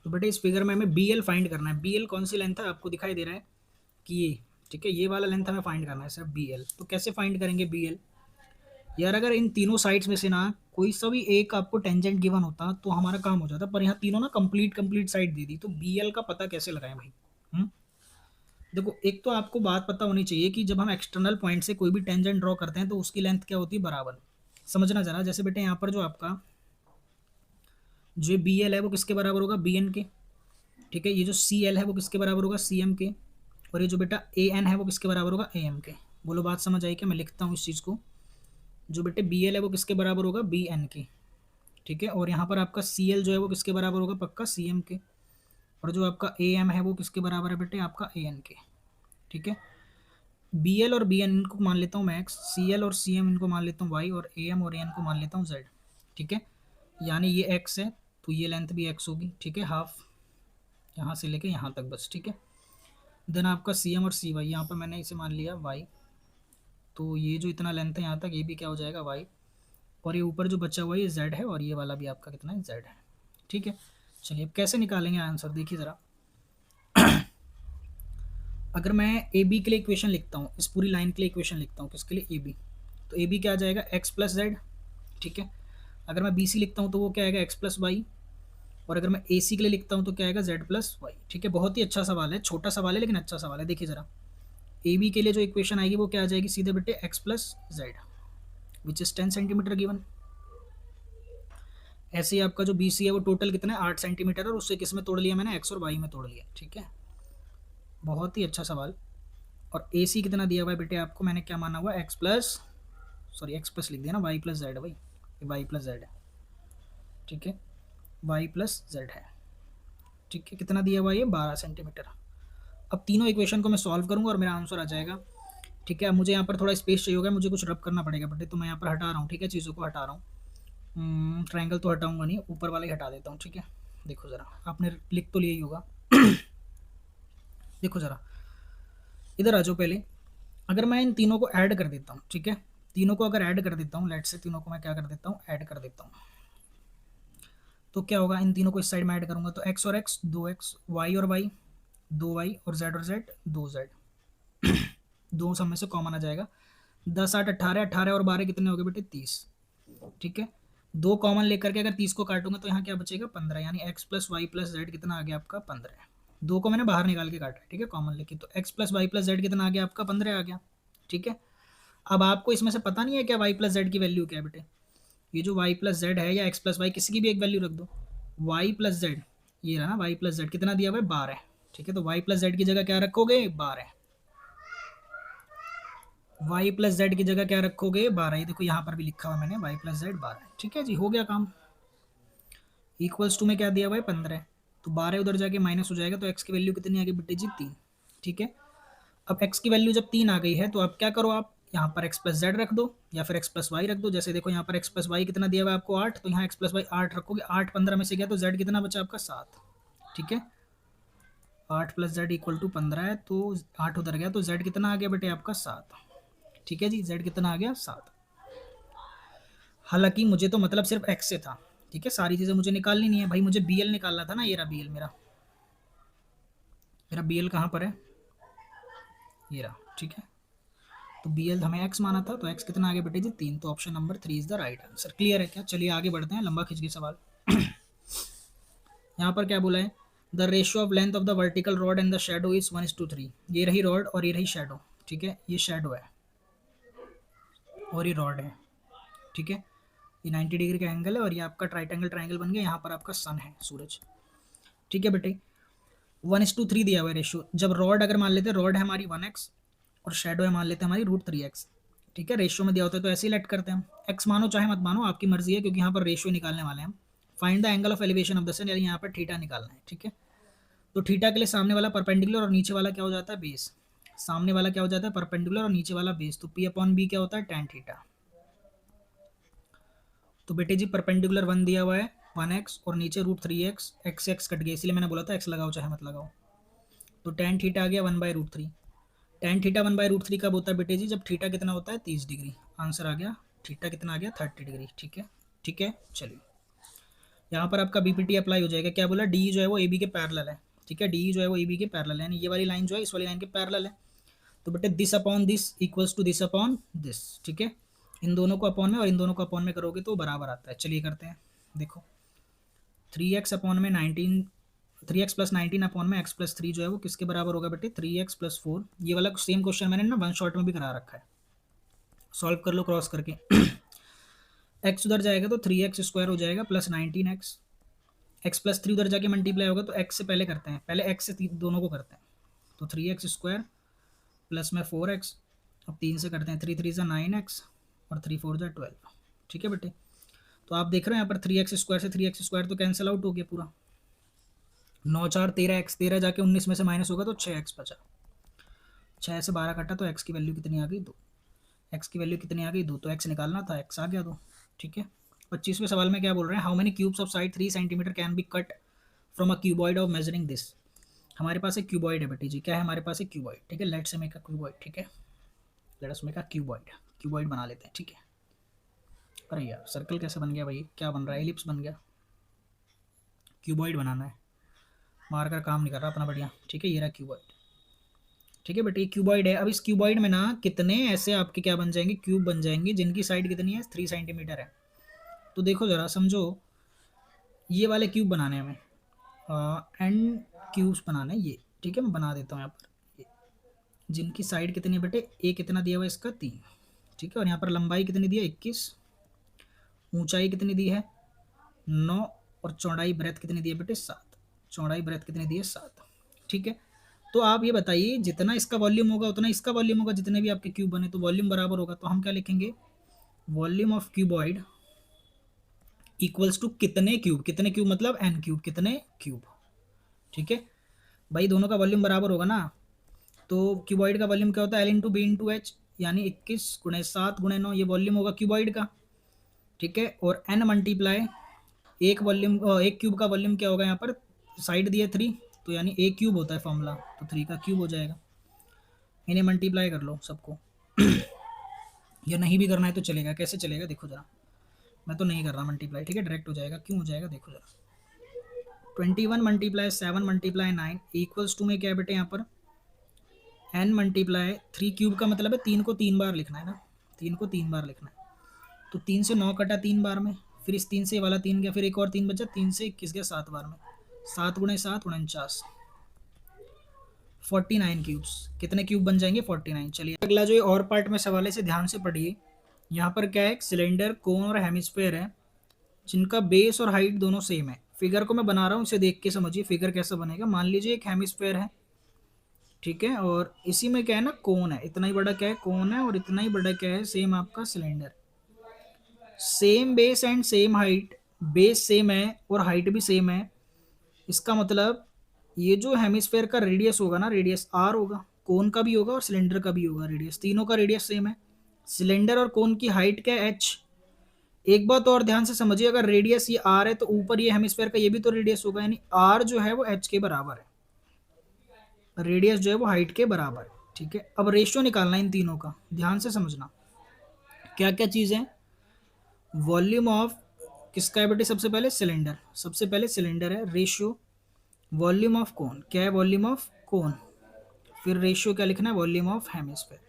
तो बेटे इस फिगर में हमें BL फाइंड करना है। BL कौन सी लेंथ है आपको दिखाई दे रहा है कि ये, ठीक है, ये वाला लेंथ हमें फाइंड करना है सिर्फ BL। तो कैसे फाइंड करेंगे BL यार, अगर इन तीनों साइड्स में से ना कोई सा भी एक आपको टेंजेंट गिवन होता तो हमारा काम हो जाता, पर यहाँ तीनों ना कंप्लीट साइड दे दी, तो BL का पता कैसे लगाएं भाई। देखो एक तो आपको बात पता होनी चाहिए कि जब हम एक्सटर्नल पॉइंट से कोई भी टेंजेंट ड्रॉ करते हैं तो उसकी लेंथ क्या होती है बराबर। समझना जरा, जैसे बेटे यहाँ पर जो आपका जो BL है वो किसके बराबर होगा BN के, ठीक है, ये जो CL है वो किसके बराबर होगा CM के, और ये जो बेटा AN है वो किसके बराबर होगा AM के। बोलो बात समझ आई क्या, मैं लिखता हूँ इस चीज़ को। जो बेटे BL है वो किसके बराबर होगा BN के, ठीक है, और यहाँ पर आपका CL जो है वो किसके बराबर होगा पक्का CM के, और जो आपका AM है वो किसके बराबर है बेटे आपका AN के, ठीक है। BL और BN इनको मान लेता हूँ मैं X, CL और CM इनको मान लेता हूँ Y, और AM और AN को मान लेता हूँ Z, ठीक है। यानी ये X है तो ये लेंथ भी X होगी, ठीक है, हाफ यहाँ से लेके यहाँ तक बस, ठीक है। देन आपका CM और CY, यहाँ पर मैंने इसे मान लिया Y, तो ये जो इतना लेंथ है यहाँ तक ये भी क्या हो जाएगा Y, और ये ऊपर जो बचा हुआ है ये Z है, और ये वाला भी आपका कितना है Z है, ठीक है। चलिए अब कैसे निकालेंगे आंसर देखिए ज़रा। अगर मैं AB के लिए इक्वेशन लिखता हूँ, इस पूरी लाइन के लिए इक्वेशन लिखता हूँ, किसके लिए AB, तो AB क्या आ जाएगा X प्लस Z, ठीक है। अगर मैं BC लिखता हूँ तो वो क्या आएगा X प्लस वाई, और अगर मैं AC के लिए लिखता हूँ तो क्या आएगा Z प्लस वाई, ठीक है। बहुत ही अच्छा सवाल है, छोटा सवाल है लेकिन अच्छा सवाल है। देखिए ज़रा AB के लिए जो इक्वेशन आएगी वो क्या आ जाएगी सीधे बेटे X plus Z which is 10 centimetre given. ऐसे ही आपका जो BC है वो टोटल कितना है 8 सेंटीमीटर, और उससे किस में तोड़ लिया मैंने X और Y में तोड़ लिया, ठीक है। बहुत ही अच्छा सवाल। और AC कितना दिया हुआ है बेटे आपको, मैंने क्या माना हुआ X plus, sorry X plus लिख दिया ना, Y प्लस Z है भाई, ये Y प्लस Z है, ठीक है, Y प्लस Z है, ठीक है। कितना दिया हुआ है ये 12 सेंटीमीटर। अब तीनों इक्वेशन को मैं सॉल्व करूंगा और मेरा आंसर आ जाएगा, ठीक है। मुझे यहाँ पर थोड़ा स्पेस चाहिए होगा, मुझे कुछ रब करना पड़ेगा बेटे, तो मैं यहाँ पर हटा रहा हूँ, ठीक है, चीज़ों को हटा रहा हूँ। ट्रायंगल तो हटाऊंगा नहीं, ऊपर वाला ही हटा देता हूँ, ठीक है। देखो ज़रा आपने लिख तो लिया ही होगा। देखो ज़रा इधर आ जाओ पहले। अगर मैं इन तीनों को ऐड कर देता हूँ, ठीक है, तीनों को अगर ऐड कर देता हूँ, लेट से तीनों को मैं क्या कर देता हूँ ऐड कर देता हूँ, तो क्या होगा, इन तीनों को इस साइड में ऐड करूंगा तो X और X 2X, Y और Y 2Y, और Z और Z 2Z। दो सब में से कॉमन आ जाएगा, 10 8 18, 18 और 12 कितने हो गए बेटे 30। ठीक है, 2 कॉमन लेकर के अगर 30 को काटूंगा तो यहाँ क्या बचेगा 15, यानी x plus Y plus Z कितना आ गया आपका 15। 2 को मैंने बाहर निकाल के काटा है, ठीक है, कॉमन लेके, तो x plus Y plus Z कितना आ गया आपका 15 आ गया। ठीक है, अब आपको इसमें से पता नहीं है क्या y प्लस जेड की वैल्यू क्या है बेटे। ये जो y प्लस जेड है या x प्लस वाई किसी की भी एक वैल्यू रख दो। y प्लस जेड, ये रहा ना y प्लस जेड कितना दिया हुआ है 12। ठीक है, तो y प्लस जेड की जगह क्या रखोगे 12। y प्लस जेड की जगह क्या रखोगे 12। ये देखो यहाँ पर भी लिखा हुआ मैंने y प्लस जेड 12। ठीक है जी, हो गया काम। इक्वल्स टू में क्या दिया हुआ है 15, तो 12 उधर जाके माइनस हो जाएगा, तो x की वैल्यू कितनी आ गई बेटे जी 3। ठीक है, अब x की वैल्यू जब 3 आ गई है तो अब क्या करो, आप यहाँ पर x प्लस जेड रख दो या फिर x प्लस वाई रख दो। जैसे देखो यहाँ पर x प्लस वाई कितना दिया हुआ है आपको 8, तो यहाँ x प्लस वाई 8 रखोगे। 8 15 में से गया तो z कितना बचा आपका 7। ठीक है, 8 प्लस जेड इक्वल टू 15 है, तो 8 उधर गया तो z कितना आ गया बेटे आपका 7। ठीक है जी, z कितना आ गया 7। हालांकि मुझे तो मतलब सिर्फ x से था। ठीक है, सारी चीज़ें मुझे निकालनी नहीं है भाई, मुझे bl निकालना था ना। ये रहा bl मेरा, मेरा bl कहाँ पर है, ये रहा। ठीक है, तो bl हमें x माना था, तो x कितना आ गया बेटे जी 3। तो option number 3 is the right answer. Clear है क्या? चलिए आगे बढ़ते हैं, लंबा खिंच गया सवाल। यहाँ पर क्या बोला है, the ratio of length of the vertical rod and the shadow is 1:3। ये रही रॉड और ये रही शेडो। ठीक है, ये शेडो है और ये रॉड है। ठीक है, ये 90 डिग्री का एंगल है और ये आपका ट्राइंगल बन गया। यहाँ पर आपका सन है, सूरज। ठीक है बेटे, 1:3 दिया हुआ है रेशियो। जब रॉड अगर मान लेते, रॉड है हमारी 1x और शेडो है मान लेते हैं हमारी √3x। ठीक है, रेशियो में दिया होता है तो ऐसे ही लेट करते हैं हम। x मानो चाहे मत मानो, आपकी मर्जी है, क्योंकि यहाँ पर रेशियो निकालने वाले हैं हम। Find the angle of elevation of the sun, यानी यहाँ पर थीटा निकालना है। ठीक है, तो थीटा के लिए सामने वाला परपेंडिकुलर और नीचे वाला क्या हो जाता है बेस। सामने वाला क्या हो जाता है परपेंडिकुलर और नीचे वाला बेस, तो p/b क्या होता है tan थीटा। तो बेटे जी परपेंडिकुलर 1 दिया हुआ है 1x और नीचे √3x, x से x कट गया, इसलिए मैंने बोला था x लगाओ चाहे मत लगाओ। तो tan थीटा आ गया 1/√3। tan थीटा 1/√3 कब होता है बेटे जी, जब थीटा कितना होता है 30 डिग्री। आंसर आ गया, थीटा कितना आ गया 30 डिग्री। ठीक है, ठीक है, चलिए यहाँ पर आपका बीपीटी अप्लाई हो जाएगा। क्या बोला, डी जो है वो ए बी के पैरेलल है। ठीक है, डी जो है वो ए बी के पैरेलल है, यानी ये वाली लाइन जो है इस वाली लाइन के पैरेलल है। तो बेटे this upon this equals to this upon this. ठीक है, इन दोनों को अपॉन में और इन दोनों को अपॉन में करोगे तो बराबर आता है। चलिए करते हैं, देखो 3x अपॉन में 19, 3x प्लस 19 अपॉन में x प्लस 3 जो है वो किसके बराबर होगा बेटे 3x प्लस 4। ये वाला सेम क्वेश्चन मैंने ना 1 शॉट में भी करा रखा है, सॉल्व कर लो क्रॉस करके। x उधर जाएगा तो 3x² हो जाएगा प्लस 19x। x प्लस 3 उधर जाके मल्टीप्लाई होगा, तो x से पहले करते हैं, पहले x से दोनों को करते हैं। तो 3x² प्लस में 4x, अब 3 से करते हैं, 3 3 ज़ा 9x और 3 4 ज़ा 12। ठीक है बेटे, तो आप देख रहे हो यहाँ पर 3x² से 3x² तो कैंसिल आउट हो गया पूरा। 9 4 13x, 13 जाके 19 में से माइनस होगा तो 6x बचा। 6 से 12 कटा तो x की वैल्यू कितनी आ गई 2। x की वैल्यू कितनी आ गई 2, तो x निकालना था, x आ गया 2। ठीक है, 25वें सवाल में क्या बोल रहे हैं, how many cubes of side 3 centimetre can be cut from a cuboid of measuring this. हमारे पास एक क्यूबॉइड है बेटी जी, क्या है हमारे पास एक क्यूबॉइड। ठीक है, लेट्स मेक अ क्यूबॉइड। ठीक है, let us make a cuboid, cuboid बना लेते हैं। ठीक है, अरे यार सर्कल कैसे बन गया भाई, क्या बन रहा है, एलिप्स बन गया। क्यूबॉइड बनाना है, मार्कर काम नहीं कर रहा अपना बढ़िया। ठीक है, ये रहा क्यूबॉइड। ठीक है बेटे, क्यूबॉइड है। अब इस क्यूबॉइड में ना कितने ऐसे आपके क्या बन जाएंगे, क्यूब बन जाएंगे, जिनकी साइड कितनी है 3 सेंटीमीटर है। तो देखो ज़रा समझो, ये वाले क्यूब बनाने हैं हमें, एंड क्यूब्स बनाने हैं ये। ठीक है, मैं बना देता हूँ यहाँ पर ये, जिनकी साइड कितनी है बेटे, ए कितना दिया हुआ है इसका 3। ठीक है, और यहाँ पर लंबाई कितनी दी है 21, ऊंचाई कितनी दी है 9, और चौड़ाई ब्रेथ कितनी दी है बेटे 7। चौड़ाई ब्रेथ कितनी दी है 7। ठीक है, तो आप ये बताइए, जितना इसका वॉल्यूम होगा उतना इसका वॉल्यूम होगा, जितने भी आपके क्यूब बने तो वॉल्यूम बराबर होगा। तो हम क्या लिखेंगे, volume of cuboid equals to कितने क्यूब, कितने क्यूब मतलब n क्यूब, कितने क्यूब। ठीक है भाई, दोनों का वॉल्यूम बराबर होगा ना। तो क्यूबॉइड का वॉल्यूम क्या होता है, L/B/H, यानी 21 × 7 × 9, ये वॉल्यूम होगा क्यूबॉइड का। ठीक है, और n मल्टीप्लाई एक वॉल्यूम, एक क्यूब का वॉल्यूम क्या होगा, यहाँ पर साइड दिया 3, तो यानी एक क्यूब होता है फॉर्मूला, तो 3 का क्यूब हो जाएगा। इन्हें मल्टीप्लाई कर लो सबको। या नहीं भी करना है तो चलेगा, कैसे चलेगा देखो ज़रा, मैं तो नहीं कर रहा मल्टीप्लाई। ठीक है, डायरेक्ट हो जाएगा, क्यों हो जाएगा देखो ज़रा। 21 मल्टीप्लाई 7 मल्टीप्लाई 9 इक्वल्स टू में क्या है बेटे, यहाँ पर n मल्टीप्लाई 3 क्यूब का मतलब है 3 को 3 बार लिखना है ना, 3 को 3 बार लिखना है। तो 3 से 9 कटा 3 बार में, फिर इस 3 से ये वाला 3 गया, फिर एक और 3 बचा, 3 से 21 गया 7 बार में, 7 गुणे 7 49, 49 क्यूब्स। कितने क्यूब बन जाएंगे? 49। चलिए अगला जो ये और पार्ट में सवाल है इसे ध्यान से पढ़िए। यहाँ पर क्या है, सिलेंडर, कोन और हेमिस्फेयर है जिनका बेस और हाइट दोनों सेम है। फिगर को मैं बना रहा हूँ, इसे देख के समझिए फिगर कैसा बनेगा। मान लीजिए एक हेमिस्फेयर है, ठीक है, और इसी में क्या है ना, कोन है, इतना ही बड़ा क्या है, कोन है, और इतना ही बड़ा क्या है, सेम आपका cylinder. Same base and same height, base same है और हाइट भी सेम है। इसका मतलब ये जो हेमिस्फेयर का रेडियस होगा ना, रेडियस आर होगा, कोन का भी होगा और सिलेंडर का भी होगा रेडियस, तीनों का रेडियस सेम है। सिलेंडर और कोन की हाइट क्या है, एच। एक बात और ध्यान से समझिए, अगर रेडियस ये आर है तो ऊपर ये हेमिस्फेयर का ये भी तो रेडियस होगा, यानी आर जो है वो एच के बराबर है, रेडियस जो है वो हाइट के बराबर है, ठीक है। अब रेशियो निकालना इन तीनों का, ध्यान से समझना क्या क्या चीज़ है। वॉल्यूम ऑफ किसका है बेटे, सबसे पहले सिलेंडर, सबसे पहले सिलेंडर है, रेशियो वॉल्यूम ऑफ कोन, क्या है, वॉल्यूम ऑफ कोन, फिर रेशियो क्या लिखना है, वॉल्यूम ऑफ हेमिस्फेयर।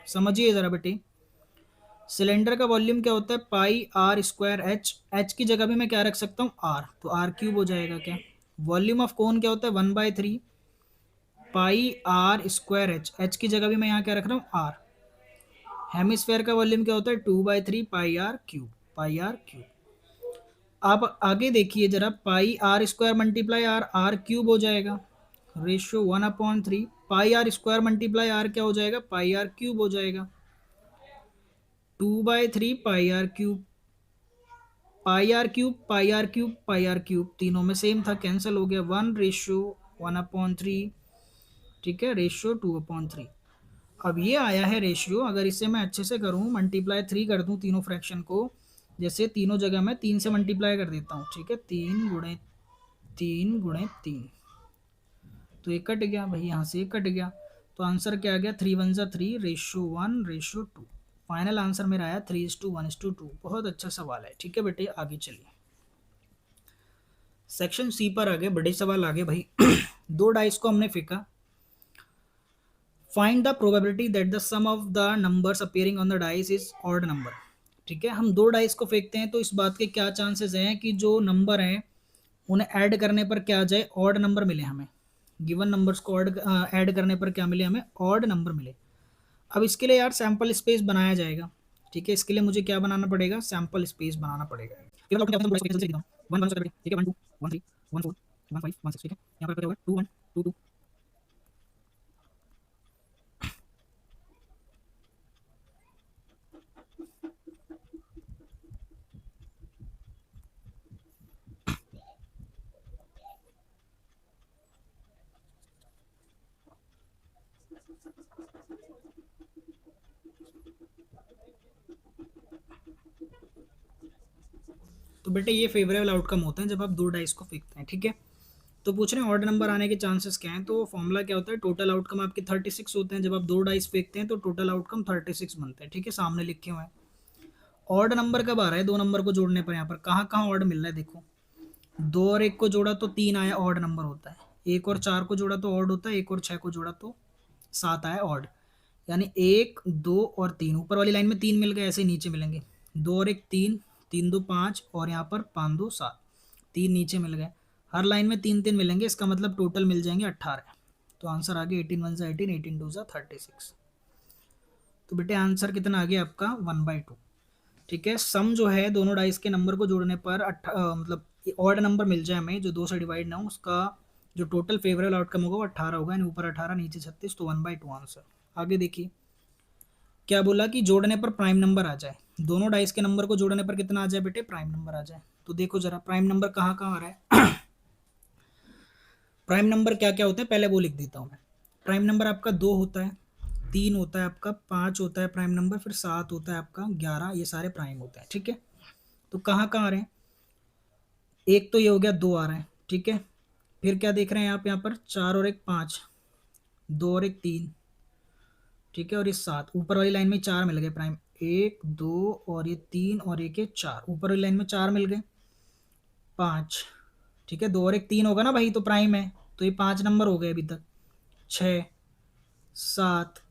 समझिए ज़रा बेटे, सिलेंडर का वॉल्यूम क्या होता है, पाई आर स्क्वायर एच, एच की जगह भी मैं क्या रख सकता हूँ, आर, तो आर क्यूब हो जाएगा क्या। वॉल्यूम ऑफ कोन क्या होता है, 1/3 pi R square H, H की जगह भी मैं यहाँ क्या रख रहा हूँ, आर। हेमिस्फेयर का वॉल्यूम क्या होता है, 2/3 pi R cube, pi R cube. आप आगे देखिए जरा, pi R square multiply R, R cube हो जाएगा, ratio 1/3 pi R square multiply R क्या हो जाएगा, पाई आर क्यूब हो जाएगा, 2/3 pi R cube, pi R cube, pi R cube, pi R cube, तीनों में सेम था, कैंसिल हो गया, 1/1/3, ठीक है, रेशियो 2/3। अब ये आया है रेशियो, अगर इसे मैं अच्छे से करूँ, मल्टीप्लाई 3 कर दूँ तीनों फ्रैक्शन को, जैसे तीनों जगह मैं 3 से मल्टीप्लाई कर देता हूँ, ठीक है, 3 गुणे 3, तो एक कट गया भाई, यहाँ से एक कट गया, तो आंसर क्या आ गया, 3 × 1 = 3, रेशियो 1/2। फाइनल आंसर मेरा आया 3:1:2। बहुत अच्छा सवाल है, ठीक है बेटे, आगे चलिए। सेक्शन सी पर आगे बड़े सवाल आगे भाई। दो डाइस को हमने फेंका, find the probability that the sum of the numbers appearing on the dice is odd number. ठीक है, हम दो डाइस को फेंकते हैं तो इस बात के क्या चांसेस हैं कि जो नंबर हैं उन्हें ऐड करने पर क्या आ जाए, ऑड नंबर मिले हमें। गिवन नंबर्स को ऑड ऐड करने पर क्या मिले हमें, ऑड नंबर मिले। अब इसके लिए यार सैम्पल स्पेस बनाया जाएगा, ठीक है, इसके लिए मुझे क्या बनाना पड़ेगा, सैम्पल स्पेस बनाना पड़ेगा। वन वन ठीक है, 1 2 1 3 1 4 1 5 1 6, ठीक है, यहाँ पर क्या होगा 2 1 2 2। तो बेटे ये फेवरेबल आउटकम होते हैं जब आप दो डाइस को फेंकते हैं, ठीक है। तो पूछ रहे हैं ऑड नंबर आने के चांसेस क्या हैं, तो फॉर्मूला क्या होता है, टोटल आउटकम आपके 36 होते हैं। जब आप दो डाइस फेंकते हैं तो टोटल आउटकम 36 बनते हैं, ठीक है, सामने लिखे हुए हैं। ऑड नंबर कब आ रहा है, दो नंबर को जोड़ने पर, यहाँ पर कहाँ कहाँ ऑड मिल रहा है देखो, 2 और 1 को जोड़ा तो 3 आया, ऑड नंबर होता है। 1 और 4 को जोड़ा तो ऑड होता है, 1 और 6 को जोड़ा तो 7 आया, ऑड। यानी 1 2 और 3, ऊपर वाली लाइन में 3 मिल गए, ऐसे ही नीचे मिलेंगे, 2 और 1 3, 3 2 5, और यहाँ पर 5 2 7, 3 नीचे मिल गए। हर लाइन में 3 3 मिलेंगे, इसका मतलब टोटल मिल जाएंगे 18। तो आंसर आ गया 18 1 18, 18 2 36। तो बेटे आंसर कितना आ गया आपका, 1/2। ठीक है, सम जो है दोनों डाइस के नंबर को जोड़ने पर मतलब ऑड नंबर मिल जाए हमें जो 2 से डिवाइड ना हो, उसका जो टोटल फेवरेबल आउटकम होगा वो 18 होगा, यानी ऊपर 18 नीचे 36, तो 1/2 आंसर। आगे देखिए क्या बोला कि जोड़ने पर प्राइम नंबर आ जाए, दोनों डाइस के नंबर को जोड़ने पर कितना आ जाए बेटे, प्राइम नंबर आ जाए। तो देखो जरा प्राइम नंबर कहाँ कहाँ आ रहा है। प्राइम नंबर क्या क्या होते हैं पहले वो लिख देता हूँ मैं। प्राइम नंबर आपका 2 होता है, 3 होता है आपका, 5 होता है प्राइम नंबर, फिर 7 होता है आपका, 11, ये सारे प्राइम होते हैं, ठीक है। तो कहाँ कहाँ आ रहे हैं, एक तो ये हो गया, 2 आ रहा है, ठीक है। फिर क्या देख रहे हैं आप यहाँ पर, 4 और 1 5, 2 और 1 3, ठीक है, और ये 7, ऊपर वाली लाइन में 4 मिल गए प्राइम, 1 2 और ये 3 और एक ये 4, ऊपर वाली लाइन में 4 मिल गए, 5, ठीक है, 2 और 1 3 होगा ना भाई, तो प्राइम है, तो ये 5 नंबर हो गए अभी तक, 6 7,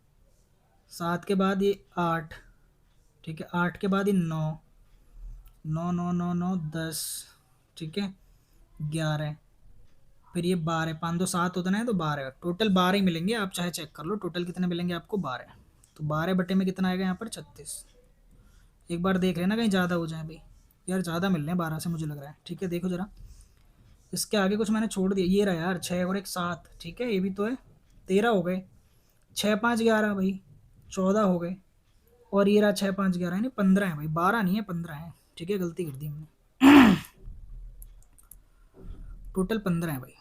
7 के बाद ये 8, ठीक है, 8 के बाद ये 9, 9 9 9 9 10, ठीक है, 11, फिर ये 12, 5 2 7 होता है तो 12, टोटल 12 ही मिलेंगे, आप चाहे चेक कर लो टोटल कितने मिलेंगे आपको, 12। तो 12 बटे में कितना आएगा यहाँ पर 36। एक बार देख लेना कहीं ज़्यादा हो जाए भाई, यार ज़्यादा मिल रहे हैं 12 से मुझे लग रहा है, ठीक है देखो ज़रा। इसके आगे कुछ मैंने छोड़ दिया, ये रहा यार 6 और एक 7, ठीक है ये भी तो है, 13 हो गए, 6 5 11 भाई, 14 हो गए, और ये रहा 6 5 11 है, नहीं 15 है भाई, 12 नहीं है 15 है, ठीक है गलती कर दी हमने। टोटल 15 है भाई,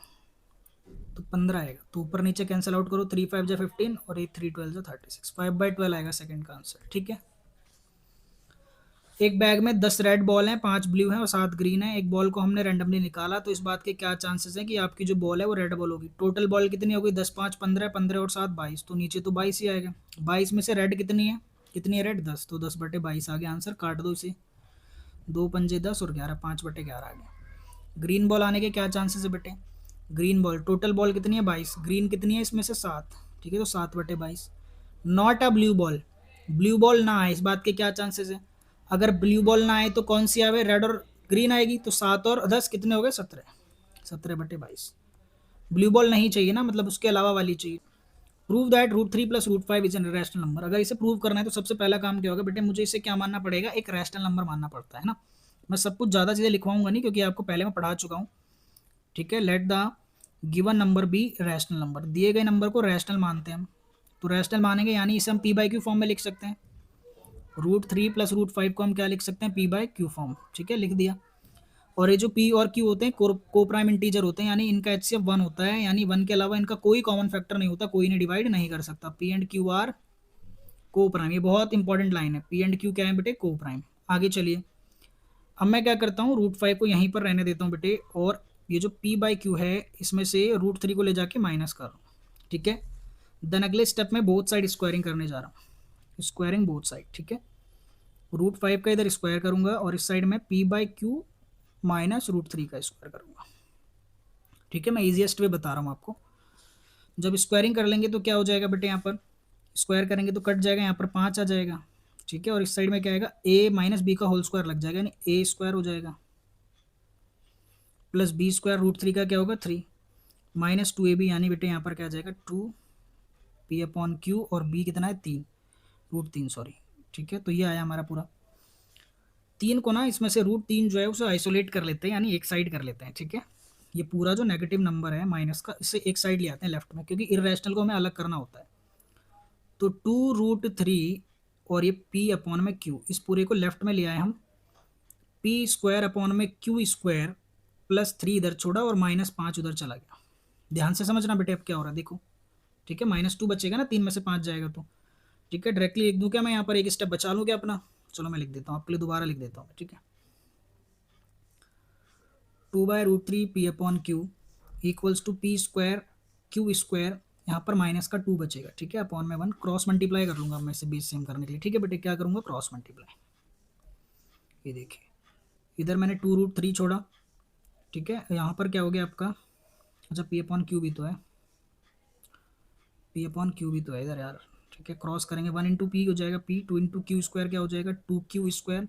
तो 15 आएगा, तो ऊपर नीचे कैंसिल आउट करो, 3 5 जा 15 और 8 3 12 जा 36, 5/12 आएगा सेकंड का आंसर, ठीक है। एक बैग में 10 रेड बॉल हैं, 5 ब्लू हैं और 7 ग्रीन हैं। एक बॉल को हमने रैंडमली निकाला, तो इस बात के क्या चांसेस हैं कि आपकी जो बॉल है वो रेड बॉल होगी। टोटल बॉल कितनी होगी, 10 5 15, 15 और 7 22, तो नीचे तो 22 ही आएगा। 22 में से रेड कितनी है, कितनी है रेड, 10, तो 10/22 आ गया आंसर, काट दो इसे, 2 पंजे 10 और 11, 5/11 आ गया। ग्रीन बॉल आने के क्या चांसेस है बेटे, ग्रीन बॉल, टोटल बॉल कितनी है 22, ग्रीन कितनी है इसमें से 7, ठीक है, तो 7/22। Not a blue ball, blue ball ना आए, इस बात के क्या चांसेस है, अगर ब्लू बॉल ना आए तो कौन सी आवे, रेड और ग्रीन आएगी, तो 7 और 10 कितने हो गए 17, 17/22। ब्लू बॉल नहीं चाहिए ना, मतलब उसके अलावा वाली चाहिए। Prove that √3 + √5 is an rational number, अगर इसे प्रूव करना है तो सबसे पहला काम क्या होगा बेटे, मुझे इसे क्या मानना पड़ेगा, एक रैशनल नंबर मानना पड़ता है ना। मैं सब कुछ ज़्यादा चीज़ें लिखवाऊंगा नहीं, क्योंकि आपको पहले मैं पढ़ा चुका हूँ, ठीक है। Let the given number B rational number, दिए गए नंबर को रैशनल मानते हैं हम, तो रैशनल मानेंगे यानी इसे हम p/q फॉर्म में लिख सकते हैं। √3 + √5 को हम क्या लिख सकते हैं, p/q फॉर्म, ठीक है लिख दिया। और ये जो p और q होते हैं को प्राइम इंटीजर होते हैं, यानी इनका HCF 1 होता है, यानी 1 के अलावा इनका कोई कॉमन फैक्टर नहीं होता, कोई इन्हें डिवाइड नहीं कर सकता। p एंड q आर को प्राइम, ये बहुत इंपॉर्टेंट लाइन है, p एंड q क्या है बेटे, को प्राइम। आगे चलिए, अब मैं क्या करता हूँ, √5 को यहीं पर रहने देता हूँ बेटे, और ये जो p/q है इसमें से √3 को ले जाके माइनस कर रहा हूँ, ठीक है। देन अगले स्टेप में बोथ साइड स्क्वायरिंग करने जा रहा हूँ, स्क्वायरिंग बोथ साइड, ठीक है। √5 का इधर स्क्वायर करूंगा और इस साइड में p/q माइनस √3 का स्क्वायर करूंगा, ठीक है। मैं इजीएस्ट वे बता रहा हूँ आपको। जब स्क्वायरिंग कर लेंगे तो क्या हो जाएगा बेटे, यहाँ पर स्क्वायर करेंगे तो कट जाएगा, यहाँ पर 5 आ जाएगा, ठीक है। और इस साइड में क्या आएगा, a - b का होल स्क्वायर लग जाएगा, यानी a² हो जाएगा, प्लस b² √3 का क्या होगा 3, माइनस 2ab, यानी बेटे यहाँ पर क्या आ जाएगा 2p/q, और b कितना है 3, √3 सॉरी, ठीक है। तो ये आया हमारा पूरा 3 को ना, इसमें से √3 जो है उसे आइसोलेट कर लेते हैं, यानी एक साइड कर लेते हैं, ठीक है। ये पूरा जो नेगेटिव नंबर है माइनस का, इससे एक साइड ले आते हैं लेफ्ट में, क्योंकि इरेशनल को हमें अलग करना होता है। तो 2√3 और ये p/q, इस पूरे को लेफ्ट में ले आए हम, p² / प्लस 3 इधर छोड़ा और -5 उधर चला गया। ध्यान से समझना बेटे अब क्या हो रहा है देखो, ठीक है। -2 बचेगा ना, 3 में से 5 जाएगा तो, ठीक है। डायरेक्टली लिख दूँ क्या मैं यहाँ पर, एक स्टेप बचा लूँ क्या अपना, चलो मैं लिख देता हूँ आपके लिए, दोबारा लिख देता हूँ, ठीक है। 2/√3 p/q इक्वल्स टू p²q², यहाँ पर माइनस का 2 बचेगा, ठीक है, अपॉन में 1, क्रॉस मल्टीप्लाई कर लूँगा मैं इसे बेस सेम करने के लिए, ठीक है बेटे। क्या करूँगा, क्रॉस मल्टीप्लाई, ये देखिए इधर मैंने 2√3 छोड़ा, ठीक है। यहाँ पर क्या हो गया आपका, अच्छा p/q भी तो है, p/q भी तो है इधर यार, ठीक है। क्रॉस करेंगे 1 × p हो जाएगा p, 2 × q² क्या हो जाएगा 2q²,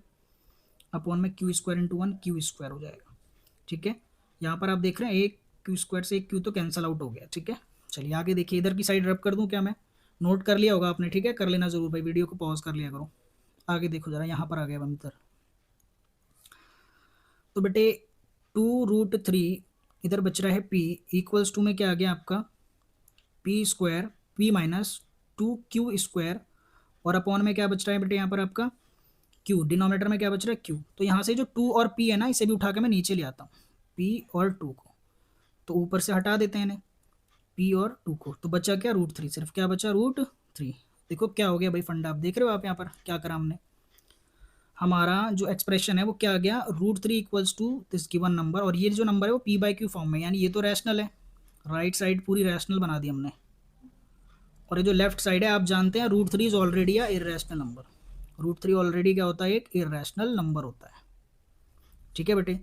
अपॉन में q² × 1 q² हो जाएगा, ठीक है। यहाँ पर आप देख रहे हैं एक q² से एक q तो कैंसल आउट हो गया, ठीक है। चलिए आगे देखिए, इधर की साइड रब कर दूँ क्या मैं, नोट कर लिया होगा आपने, ठीक है, कर लेना जरूर भाई, वीडियो को पॉज कर लिया करो। आगे देखो जरा, यहाँ पर आ गया हम इधर, तो बेटे 2√3 इधर बच रहा है p इक्वल्स टू में क्या आ गया आपका p² p माइनस 2q², और अपॉन में क्या बच रहा है बेटे यहाँ पर आपका q, डिनोमिनेटर में क्या बच रहा है q। तो यहाँ से जो 2 और p है ना, इसे भी उठा के मैं नीचे ले आता हूँ, p और 2 को, तो ऊपर से हटा देते हैं इन्हें, p और 2 को, तो बचा क्या √3, सिर्फ क्या बचा √3। देखो क्या हो गया भाई फंडा, आप देख रहे हो आप यहाँ पर क्या करा हमने, हमारा जो एक्सप्रेशन है वो क्या आ गया, √3 equals to this given number, और ये जो नंबर है वो p/q फॉर्म में, यानी ये तो रैशनल है, राइट साइड पूरी रैशनल बना दी हमने। और ये जो लेफ्ट साइड है आप जानते हैं √3 is already a irrational number, √3 already क्या होता है, एक इर्रेशनल नंबर होता है, ठीक है बेटे।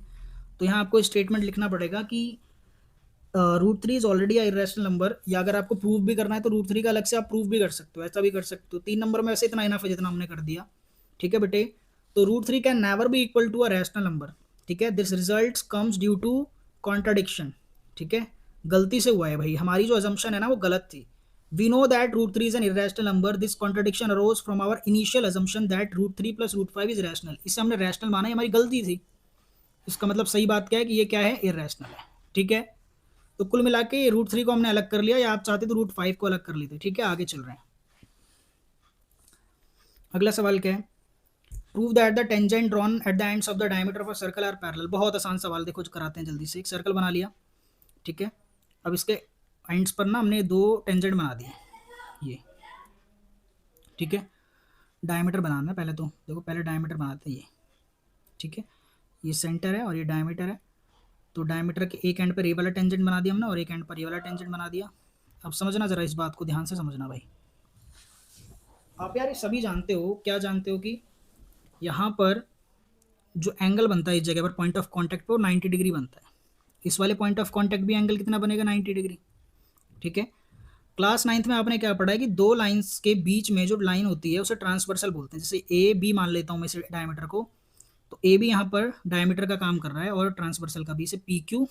तो यहाँ आपको स्टेटमेंट लिखना पड़ेगा कि √3 is already a irrational number, या अगर आपको प्रूव भी करना है तो √3 का अलग से आप प्रूव भी कर सकते हो, ऐसा भी कर सकते हो। 3 नंबर में वैसे इतना इनफ है जितना हमने कर दिया, ठीक है बेटे। तो √3 can never be equal to a rational number, ठीक है। This result comes due to contradiction, ठीक है, गलती से हुआ है भाई, हमारी जो अजम्पशन है ना वो गलत थी। We know that √3 is an irrational number, this contradiction arose from our initial assumption that √3 plus √5 is rational. इससे हमने रैशनल माना, हमारी गलती थी। इसका मतलब सही बात क्या है कि ये क्या है, इरेशनल है, ठीक है। तो कुल मिला के √3 को हमने अलग कर लिया, या आप चाहते तो √5 को अलग कर लेते, ठीक है। आगे चल रहे हैं, अगला सवाल क्या है, prove that the tangent drawn at the ends of the diameter of a circle are parallel. बहुत आसान सवाल, देखो कराते हैं जल्दी से। एक सर्कल बना लिया, ठीक है। अब इसके एंड्स पर ना हमने दो टेंजेंट बना दिए, ये, ठीक है। डायमीटर बनाना है पहले, तो देखो पहले डायमीटर बनाते हैं ये, ठीक है। ये सेंटर है और ये डायमीटर है। तो डायमीटर के एक एंड पर ये वाला टेंजेंट बना दिया हमने, और एक एंड पर ये वाला टेंजेंट बना दिया। अब समझना जरा, इस बात को ध्यान से समझना भाई। आप यार ये सभी जानते हो, क्या जानते हो कि यहाँ पर जो एंगल बनता है इस जगह पर पॉइंट ऑफ कांटेक्ट पे, वो 90 डिग्री बनता है। इस वाले पॉइंट ऑफ कांटेक्ट भी एंगल कितना बनेगा, 90 डिग्री, ठीक है। क्लास 9th में आपने क्या पढ़ा है कि दो लाइंस के बीच में जो लाइन होती है उसे ट्रांसवर्सल बोलते हैं। जैसे ए बी मान लेता हूँ मैं इस डायमीटर को, तो ए बी यहाँ पर डायमीटर का काम कर रहा है, और ट्रांसवर्सल का भी, इसे पी क्यू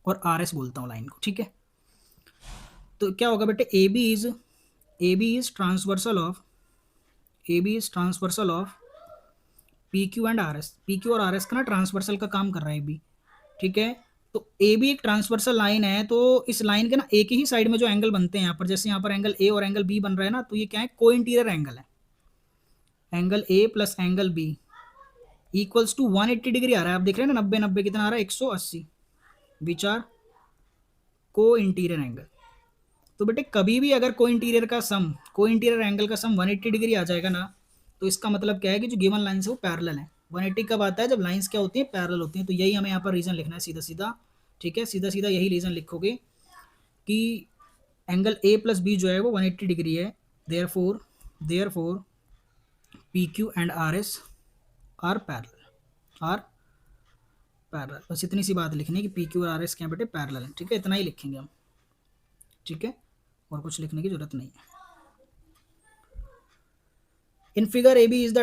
और आर एस बोलता हूँ लाइन को, ठीक है। तो क्या होगा बेटे, A B is transversal of, A B is transversal of P Q and R S. P Q और आर एस का ना ट्रांसवर्सल का काम कर रहा है ए बी, ठीक है। तो ए बी एक ट्रांसवर्सल लाइन है, तो इस लाइन के ना एक ही साइड में जो एंगल बनते हैं यहाँ पर, जैसे यहाँ पर एंगल ए और एंगल बी बन रहा है ना, तो ये क्या है, को इंटीरियर एंगल है। Angle A plus angle B equals to 180 degree आ रहा है। आप देख रहे हैं ना, 90 90 कितना आ रहा है, 180, विच आर को इंटीरियर एंगल। तो बेटे कभी भी अगर को इंटीरियर का सम, को इंटीरियर एंगल का सम 180 डिग्री आ जाएगा ना, तो इसका मतलब क्या है कि जो गिवन लाइन्स है वो पैरेलल है। 180 कब आता है, जब लाइन्स क्या होती हैं, पैरेलल होती हैं। तो यही हमें यहाँ पर रीजन लिखना है, सीधा सीधा, ठीक है। सीधा सीधा यही रीजन लिखोगे कि एंगल ए प्लस बी जो है वो 180 डिग्री है। Therefore P Q and R S R parallel. बस इतनी सी बात लिखनी है कि पी क्यू और आर एस क्या बेटे, पैरेलल है, ठीक है। इतना ही लिखेंगे हम, ठीक है, और कुछ लिखने की जरूरत नहीं है। In figure A B is the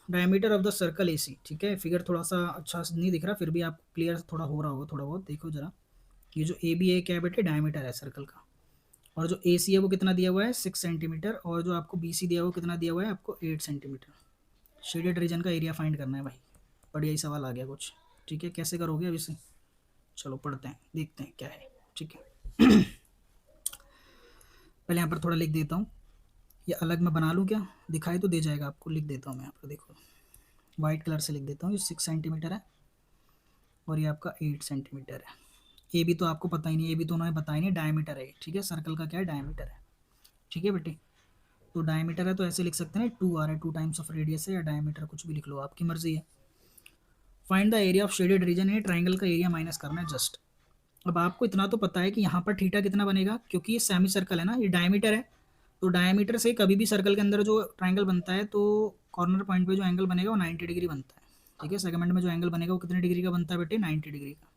diameter of the circle A C, ठीक है। फिगर थोड़ा सा अच्छा नहीं दिख रहा, फिर भी आप क्लियर थोड़ा हो रहा होगा, थोड़ा बहुत देखो जरा। ये जो ए बी है क्या है बेटे, डायमीटर है सर्कल का, और जो ए सी है वो कितना दिया हुआ है, 6 सेंटीमीटर, और जो आपको बी सी दिया हुआ है कितना दिया हुआ है आपको, 8 सेंटीमीटर। शेडेड रीजन का एरिया फाइंड करना है भाई, बढ़िया ही सवाल आ गया कुछ, ठीक है। कैसे करोगे अब इसे, चलो पढ़ते हैं, देखते हैं क्या है, ठीक है। पहले यहाँ पर थोड़ा लिख देता हूँ, ये अलग मैं बना लूँ क्या, दिखाई तो दे जाएगा आपको, लिख देता हूँ मैं यहाँ पर, देखो वाइट कलर से लिख देता हूँ। ये 6 सेंटीमीटर है और ये आपका 8 सेंटीमीटर है। ए भी तो आपको पता ही नहीं, ए भी तो उन्होंने बताया नहीं, डायमीटर है, ठीक है। सर्कल का क्या है, डायमीटर है, ठीक है बेटे। तो डायमीटर है तो ऐसे लिख सकते हैं, 2 आ रहा है, 2 टाइम्स ऑफ रेडियस है, या डायमीटर कुछ भी लिख लो, आपकी मर्जी है। Find the area of shaded region, है ट्राइंगल का एरिया माइनस करना है जस्ट। अब आपको इतना तो पता है कि यहाँ पर थीटा कितना बनेगा, क्योंकि ये सेमी सर्कल है ना, ये डायमीटर है। तो डायमीटर से कभी भी सर्कल के अंदर जो ट्राइंगल बनता है, तो कॉर्नर पॉइंट पे जो एंगल बनेगा वो 90 डिग्री बनता है, ठीक है। सेगमेंट में जो एंगल बनेगा वो कितने डिग्री का बनता है बेटे, 90 डिग्री का।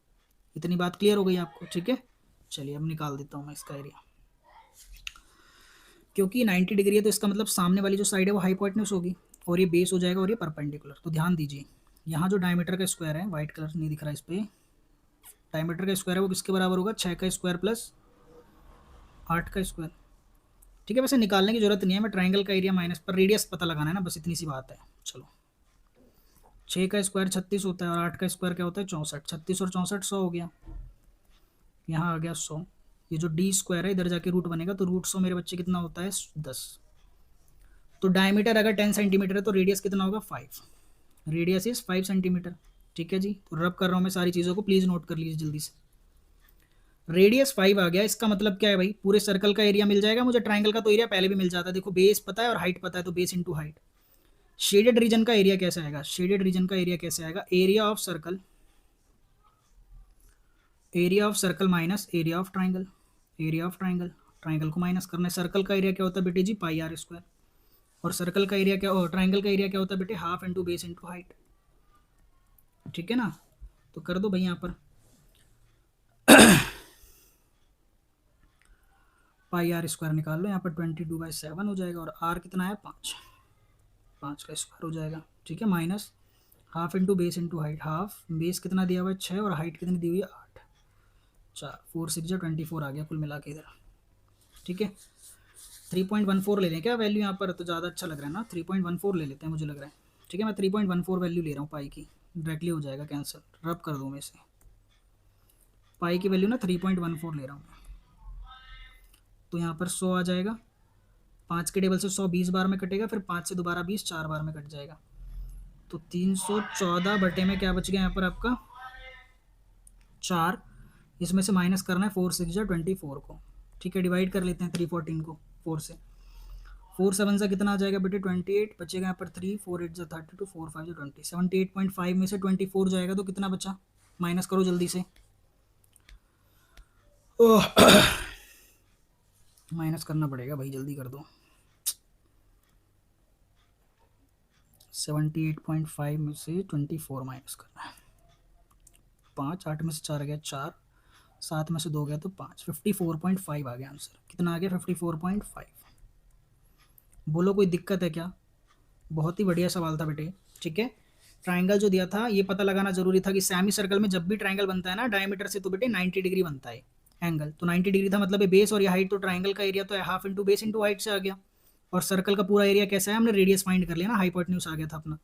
इतनी बात क्लियर हो गई आपको, ठीक है। चलिए अब निकाल देता हूँ मैं इसका एरिया। क्योंकि 90 डिग्री है तो इसका मतलब सामने वाली जो साइड है वो हाइपोटेन्यूज होगी, और ये बेस हो जाएगा, और ये परपेंडिकुलर। तो ध्यान दीजिए, यहाँ जो डायमीटर का स्क्वायर है, वाइट कलर नहीं दिख रहा इस पर, डायमीटर का स्क्वायर है वो किसके बराबर होगा, 6 का स्क्वायर प्लस 8 का स्क्वायर, ठीक है। वैसे निकालने की जरूरत नहीं है, मैं ट्राइंगल का एरिया माइनस पर रेडियस पता लगाना है ना, बस इतनी सी बात है। चलो 6 का स्क्वायर 36 होता है, और 8 का स्क्वायर क्या होता है, 64। 36 और 64 100 हो गया, यहाँ आ गया 100। ये जो डी स्क्वायर है इधर जाके रूट बनेगा, तो रूट 100 मेरे बच्चे कितना होता है, 10। तो डायमीटर अगर 10 सेंटीमीटर है तो रेडियस कितना होगा, 5। रेडियस इज 5 सेंटीमीटर, ठीक है जी। तो रब कर रहा हूँ मैं सारी चीज़ों को, प्लीज़ नोट कर लीजिए जल्दी से। रेडियस 5 आ गया, इसका मतलब क्या है भाई, पूरे सर्कल का एरिया मिल जाएगा मुझे। ट्राइंगल का तो एरिया पहले भी मिल जाता है, देखो बेस पता है और हाइट पता है, तो base into height. Shaded region का एरिया कैसे आएगा, शेडेड रीजन का एरिया कैसे आएगा, area of circle minus area of triangle. Triangle को माइनस करना है। सर्कल का एरिया क्या होता है बेटे जी, पाई आर स्क्वायर, और सर्कल का एरिया क्या, ट्राइंगल का एरिया क्या होता है बेटे, half into base into height, ठीक है ना। तो कर दो भाई यहाँ पर पाई आर स्क्वायर निकाल लो, यहाँ पर 22/7 हो जाएगा, और आर कितना है, 5। 5 का स्क्वायर हो जाएगा, ठीक है, minus half into base into height, half base कितना दिया हुआ है 6 और हाइट कितनी दी हुई है 8, 4 4 6 जो 24 आ गया कुल मिला के इधर, ठीक है। 3.14 ले लें क्या वैल्यू यहाँ पर, तो ज़्यादा अच्छा लग रहा है ना, 3.14 ले लेते हैं मुझे लग रहा है, ठीक है। मैं 3.14 वैल्यू ले रहा हूँ पाई की, डायरेक्टली हो जाएगा कैंसिल, रब कर दूँ मैं इसे, पाई की वैल्यू ना 3.14 ले रहा हूँ, तो यहाँ पर 100 आ जाएगा, 5 के टेबल से 100 20 बार में कटेगा, फिर 5 से दोबारा 20 4 बार में कट जाएगा, तो 314 बटे में क्या बच गया यहाँ पर आपका 4, इसमें से माइनस करना है 4 6 24 को, ठीक है, डिवाइड कर लेते हैं 314 को 4 से, 4 7 से कितना आ जाएगा बेटे 28, बचेगा यहाँ पर 3 4 8 32 4 5 20, 78.5 में से 24 जाएगा तो कितना बचा, माइनस करो जल्दी से, माइनस करना पड़ेगा भाई, जल्दी कर दो, 78.5 में से 24 माइनस करना है, 5 8 में से 4 गया 4, 7 में से 2 गया तो 5, 54.5 आ गया आंसर, कितना आ गया 54.5, बोलो कोई दिक्कत है क्या, बहुत ही बढ़िया सवाल था बेटे, ठीक है। ट्राइंगल जो दिया था ये पता लगाना जरूरी था कि सेमी सर्कल में जब भी ट्राइंगल बनता है ना डायमीटर से तो बेटे 90 डिग्री बनता है एंगल, तो 90 डिग्री था मतलब ये बेस और ये हाइट, तो ट्राइंगल का एरिया तो half into base into height से आ गया, और सर्कल का पूरा एरिया कैसा है हमने रेडियस फाइंड कर लिया ना, हाइपोटेन्यूज आ गया था अपना,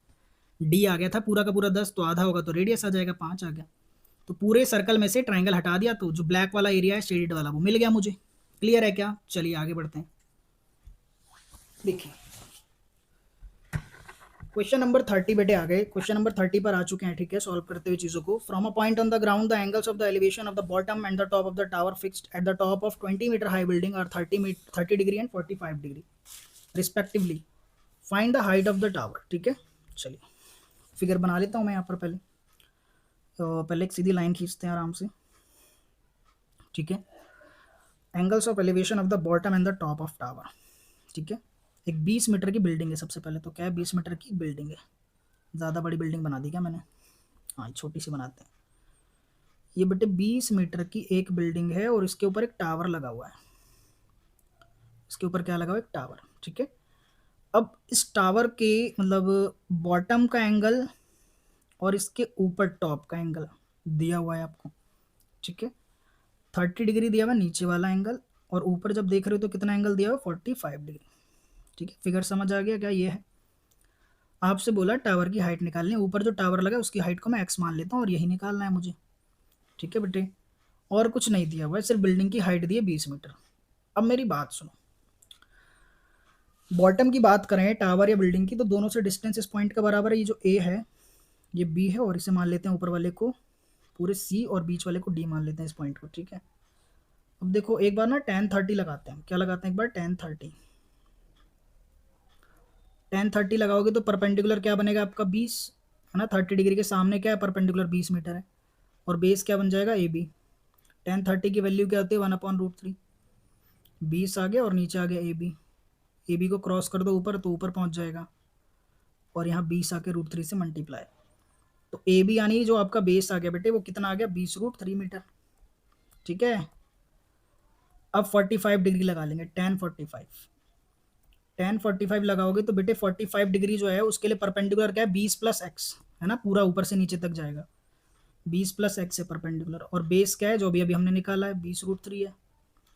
डी आ गया था पूरा का पूरा 10, तो आधा होगा तो रेडियस आ जाएगा 5 आ गया, तो पूरे सर्कल में से ट्राइंगल हटा दिया तो जो ब्लैक वाला एरिया है शेडेड वाला वो मिल गया मुझे, क्लियर है क्या, चलिए आगे बढ़ते हैं। देखिए क्वेश्चन नंबर 30 बेटे आ गए, क्वेश्चन नंबर 30 पर आ चुके हैं, ठीक है, सॉल्व करते हुए चीजों को, from a point on the ground the angles of the elevation of the bottom and the top of the tower fixed at the top of 20 metre high building are 30 degree and 45 degree respectively, find the height of the tower, ठीक है। चलिए figure बना लेता हूँ मैं यहाँ पर पहले, तो पहले एक सीधी लाइन खींचते हैं आराम से, ठीक है, angles of elevation of the bottom and the top of tower, ठीक है, एक 20 मीटर की बिल्डिंग है, सबसे पहले तो क्या है 20 मीटर की बिल्डिंग है, ज़्यादा बड़ी बिल्डिंग बना दी क्या मैंने, हाँ छोटी सी बनाते हैं, ये बेटे 20 मीटर की एक बिल्डिंग है और इसके ऊपर एक टावर लगा हुआ है, इसके ऊपर क्या लगा हुआ है एक टावर, ठीक है। अब इस टावर के मतलब बॉटम का एंगल और इसके ऊपर टॉप का एंगल दिया हुआ है आपको, ठीक है, 30 डिग्री दिया हुआ नीचे वाला एंगल, और ऊपर जब देख रहे हो तो कितना एंगल दिया हुआ 45 डिग्री, ठीक है, फिगर समझ आ गया क्या, ये है, आपसे बोला टावर की हाइट निकालनी है, ऊपर जो टावर लगा है उसकी हाइट को मैं एक्स मान लेता हूँ और यही निकालना है मुझे, ठीक है बेटे, और कुछ नहीं दिया हुआ है, सिर्फ बिल्डिंग की हाइट दी है 20 मीटर। अब मेरी बात सुनो, बॉटम की बात करें टावर या बिल्डिंग की तो दोनों से डिस्टेंस इस पॉइंट का बराबर है, ये जो ए है ये बी है, और इसे मान लेते हैं ऊपर वाले को पूरे सी और बीच वाले को डी मान लेते हैं इस पॉइंट को, ठीक है। अब देखो एक बार ना tan 30 लगाते हैं, क्या लगाते हैं एक बार tan 30, tan 30 लगाओगे तो परपेंडिकुलर क्या बनेगा आपका 20 है ना, 30 डिग्री के सामने क्या है परपेंडिकुलर 20 मीटर है, और बेस क्या बन जाएगा ए बी, tan 30 की वैल्यू क्या होती है 1/√3, 20 आ गया और नीचे आ गया ए बी को क्रॉस कर दो ऊपर तो ऊपर पहुंच जाएगा, और यहाँ 20 आके √3 से मल्टीप्लाई, तो ए बी यानी जो आपका बेस आ गया बेटे वो कितना आ गया 20√3 मीटर, ठीक है। अब 45 डिग्री लगा लेंगे, tan 45 लगाओगे तो बेटे 45 डिग्री जो है उसके लिए परपेंडिकुलर क्या है 20 प्लस एक्स है ना, पूरा ऊपर से नीचे तक जाएगा, 20 प्लस एक्स है परपेंडिकुलर, और बेस क्या है जो भी अभी हमने निकाला है 20√3 है,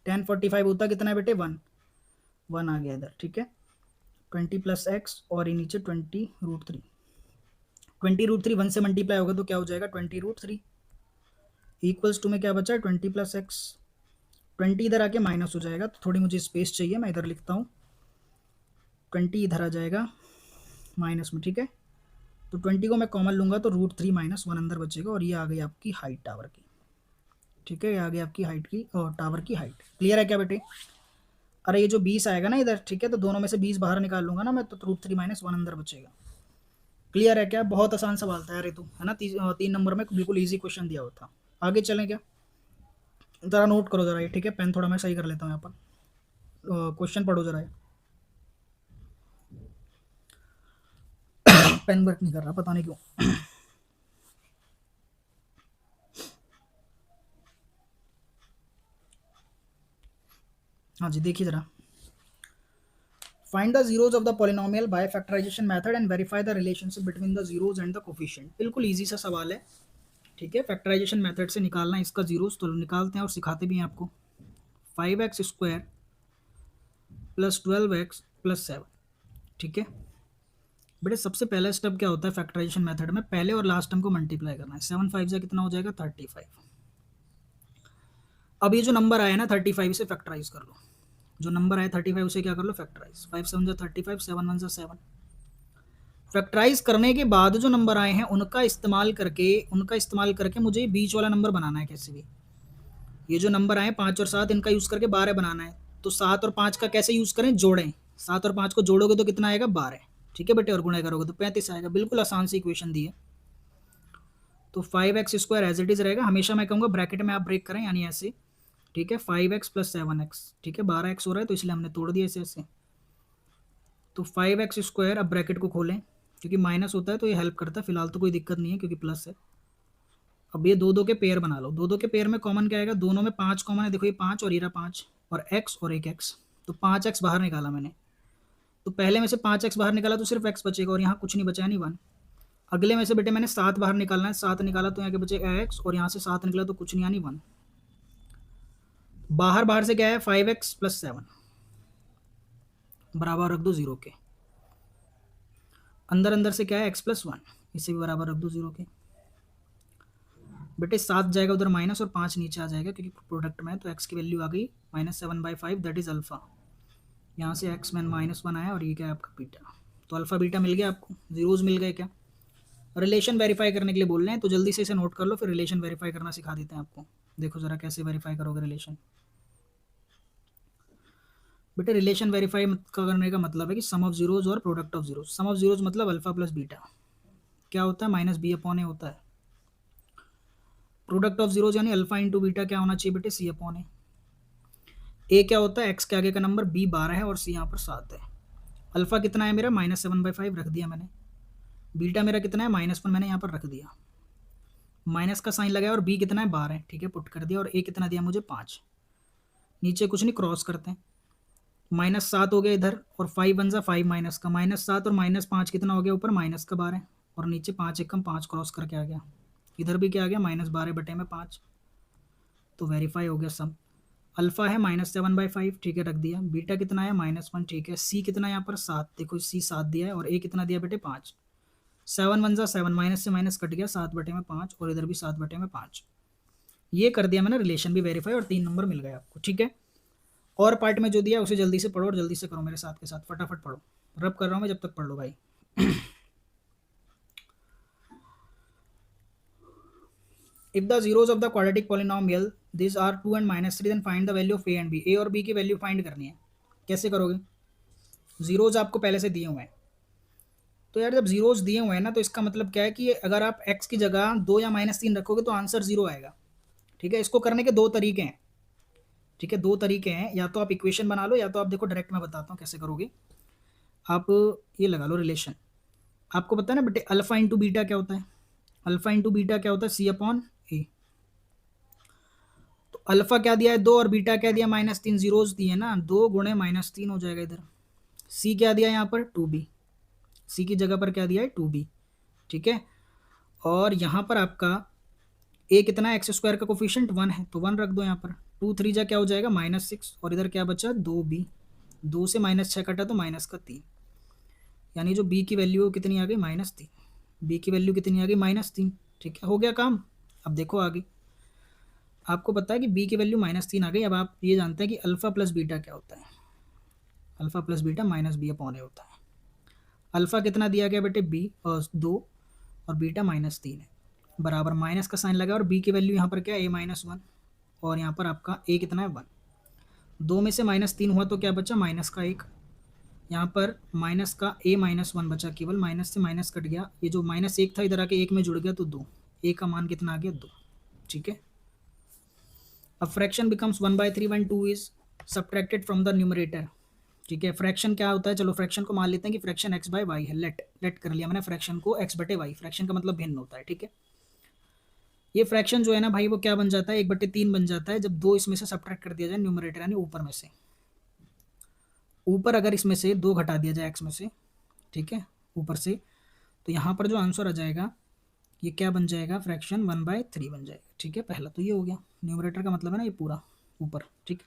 tan 45 होता कितना है बेटे 1 आ गया इधर, ठीक है, 20 प्लस एक्स और ये नीचे 20√3, 20√3 1 से मल्टीप्लाई होगा तो क्या हो जाएगा 20√3, इक्वल्स टू में क्या बचा है 20 प्लस एक्स, 20 इधर आके माइनस हो जाएगा तो थोड़ी मुझे स्पेस चाहिए, मैं इधर लिखता हूँ 20 इधर आ जाएगा माइनस में, ठीक है, तो 20 को मैं कॉमन लूंगा तो √3 माइनस 1 अंदर बचेगा, और ये आ गई आपकी हाइट टावर की, ठीक है, ये आ गई आपकी हाइट की और टावर की हाइट, क्लियर है क्या बेटे। अरे ये जो 20 आएगा ना इधर, ठीक है, तो दोनों में से 20 बाहर निकाल लूंगा ना मैं, तो √3 माइनस 1 अंदर बचेगा, क्लियर है क्या, बहुत आसान सवाल था यार ये तो, है ना, 3 नंबर में बिल्कुल ईजी क्वेश्चन दिया हुआ था। आगे चलें क्या, ज़रा नोट करो ज़रा ये, ठीक है, पेन थोड़ा मैं सही कर लेता हूँ यहाँ पर, क्वेश्चन पढ़ो ज़रा, पेन वर्क नहीं कर रहा पता नहीं क्यों। हाँ जी देखिए ज़रा, find the zeros of the polynomial by factorisation method and verify the relationship between the zeros and the coefficient. बिल्कुल इजी सा सवाल है, ठीक है। फैक्टराइजेशन मेथड से निकालना है इसका जीरोज, तो निकालते हैं और सिखाते भी हैं आपको। 5x² प्लस 12x प्लस 7, ठीक है बेटे। सबसे पहला स्टेप क्या होता है फैक्टराइजेशन मेथड में, पहले और लास्ट टर्म को मल्टीप्लाई करना है। 7 5 से कितना हो जाएगा 35। अब ये जो नंबर आया ना 35 से फैक्टराइज कर लो, जो नंबर आया 35 से क्या कर लो फैक्टराइज। 5 7 जा 35, 7 1 जा 7। फैक्टराइज करने के बाद जो नंबर आए हैं उनका इस्तेमाल करके मुझे बीच वाला नंबर बनाना है कैसे भी। ये जो नंबर आए 5 और 7 इनका यूज करके 12 बनाना है। तो 7 और 5 का कैसे यूज करें, जोड़ें। 7 और 5 को जोड़ोगे तो कितना आएगा 12, ठीक है बेटे, और गुणा करोगे तो 35 आएगा। बिल्कुल आसान सी इक्वेशन दी है। तो 5x² एज इट इज रहेगा, हमेशा मैं कहूँगा ब्रैकेट में आप ब्रेक करें, यानी ऐसे, ठीक है। 5x प्लस 7x, ठीक है 12x हो रहा है तो इसलिए हमने तोड़ दिया इसे ऐसे। तो 5x², अब ब्रैकेट को खोलें, क्योंकि माइनस होता है तो ये हेल्प करता है, फिलहाल तो कोई दिक्कत नहीं है क्योंकि प्लस है। अब ये दो दो के पेयर बना लो, दो दो के पेयर में कॉमन क्या आएगा, दोनों में 5 कॉमन है, देखो ये 5 और ये रहा 5, और x और एक x, तो 5x बाहर निकाला मैंने। तो पहले में से 5x बाहर निकाला तो सिर्फ x बचेगा और यहाँ कुछ नहीं बचा, नहीं 1। अगले में से बेटे मैंने 7 बाहर निकालना है, 7 निकाला तो यहाँ के बचेगा x, और यहाँ से 7 निकला तो कुछ नहीं, यानी 1। बाहर बाहर से क्या है 5x प्लस 7, बराबर रख दो 0 के। अंदर अंदर से क्या है x प्लस 1, इसे भी बराबर रख दो 0 के। बेटे 7 जाएगा उधर माइनस और 5 नीचे आ जाएगा क्योंकि प्रोडक्ट में है, तो x की वैल्यू आ गई -7/5, दैट इज अल्फा। यहाँ से x में -1 आया और ये क्या है आपका बीटा। तो अल्फा बीटा मिल गया आपको, जीरोज मिल गए क्या। रिलेशन वेरीफाई करने के लिए बोल रहे हैं तो जल्दी से इसे नोट कर लो, फिर रिलेशन वेरीफाई करना सिखा देते हैं आपको। देखो जरा कैसे वेरीफाई करोगे रिलेशन। बेटे रिलेशन वेरीफाई करने का मतलब है कि सम ऑफ जीरोज और product of zeros. Sum of zeros मतलब अल्फा प्लस बीटा क्या होता है, -b/a होता है। प्रोडक्ट ऑफ जीरोज यानी अल्फा इंटू बीटा क्या होना चाहिए बेटे, c/a। ए क्या होता है, एक्स के आगे का नंबर, बी 12 है और सी यहाँ पर 7 है। अल्फा कितना है मेरा -7/5 रख दिया मैंने। बीटा मेरा कितना है -1 मैंने यहाँ पर रख दिया, माइनस का साइन लगाया, और बी कितना है 12, ठीक है पुट कर दिया, और ए कितना दिया मुझे 5। नीचे कुछ नहीं, क्रॉस करते हैं। -7 हो गया इधर, और 5 1 जा 5 माइनस का, -7 और -5 कितना हो गया ऊपर, माइनस का 12, और नीचे 5 1 5 क्रॉस करके आ गया। इधर भी क्या आ गया -12/5। तो वेरीफाई हो गया सम। अल्फा है -7/5, ठीक है रख दिया। बीटा कितना है -1, ठीक है। सी कितना है यहाँ पर 7, देखो सी 7 दिया है, और ए कितना दिया बेटे 5। 7 1 जा 7, माइनस से माइनस कट गया, 7/5, और इधर भी 7/5। ये कर दिया मैंने, रिलेशन भी वेरीफाई, और 3 नंबर मिल गए आपको, ठीक है। और पार्ट में जो दिया उसे जल्दी से पढ़ो और जल्दी से करो मेरे साथ के साथ, फटाफट पढ़ो। रब कर रहा हूँ मैं, जब तक पढ़ लो भाई। If the zeros of the quadratic polynomial these are 2 and -3, then find the value of a and b। a और b की वैल्यू फाइंड करनी है। कैसे करोगे, जीरोज आपको पहले से दिए हुए हैं। तो यार जब जीरोज दिए हुए हैं ना, तो इसका मतलब क्या है कि अगर आप x की जगह 2 या -3 रखोगे तो आंसर 0 आएगा, ठीक है। इसको करने के दो तरीके हैं, ठीक है, दो तरीके हैं। या तो आप इक्वेशन बना लो, या तो आप देखो डायरेक्ट मैं बताता हूँ कैसे करोगे। आप ये लगा लो रिलेशन। आपको पता है ना बेटे अल्फा इंटू बीटा क्या होता है, अल्फा इंटू बीटा क्या होता है, c/a। तो अल्फा क्या दिया है 2, और बीटा क्या दिया -3, जीरोज दिए ना, 2 गुणे -3 हो जाएगा इधर। सी क्या दिया यहाँ पर 2b, सी की जगह पर क्या दिया है 2b, ठीक है। और यहाँ पर आपका ए कितना है, x² का कोफिशिएंट 1 है, तो 1 रख दो यहाँ पर। 2 3 जा क्या हो जाएगा -6, और इधर क्या बचा 2b, 2 से -6 कटा तो -3, यानी जो b की वैल्यू कितनी आ गई -3। b की वैल्यू कितनी आ गई -3, ठीक है, हो गया काम। अब देखो आगे, आपको पता है कि b की वैल्यू -3 आ गई। अब आप ये जानते हैं कि अल्फा प्लस बीटा क्या होता है, अल्फा प्लस बीटा -b/a होता है। अल्फा कितना दिया गया बेटे b 2, और बीटा -3 है, बराबर माइनस का साइन लगा, और b की वैल्यू यहाँ पर क्या है a-1, और यहाँ पर आपका a कितना है 1। 2 में से -3 हुआ तो क्या बचा -1, यहाँ पर माइनस का a-1 बचा केवल, माइनस से माइनस कट गया, ये जो -1 था इधर आके 1 में जुड़ गया तो 2, a का मान कितना आ गया 2, ठीक है। अब fraction becomes 1/3 when 2 is subtracted from the numerator, ठीक है। फ्रैक्शन क्या होता है, चलो फ्रैक्शन को मान लेते हैं कि फ्रैक्शन x/y है। लेट कर लिया मैंने फ्रैक्शन को x/y, फ्रैक्शन का मतलब भिन्न होता है, ठीक है। ये फ्रैक्शन जो है ना भाई वो क्या बन जाता है 1/3 बन जाता है जब 2 इसमें से सब्ट्रैक्ट कर दिया जाए न्यूमरेटर यानी ऊपर में से। ऊपर अगर इसमें से 2 घटा दिया जाए x में से, ठीक है, ऊपर से, तो यहाँ पर जो आंसर आ जाएगा ये क्या बन जाएगा, फ्रैक्शन 1/3 बन जाएगा। ठीक है, पहला तो ये हो गया, न्यूमरेटर का मतलब है ना ये पूरा ऊपर। ठीक,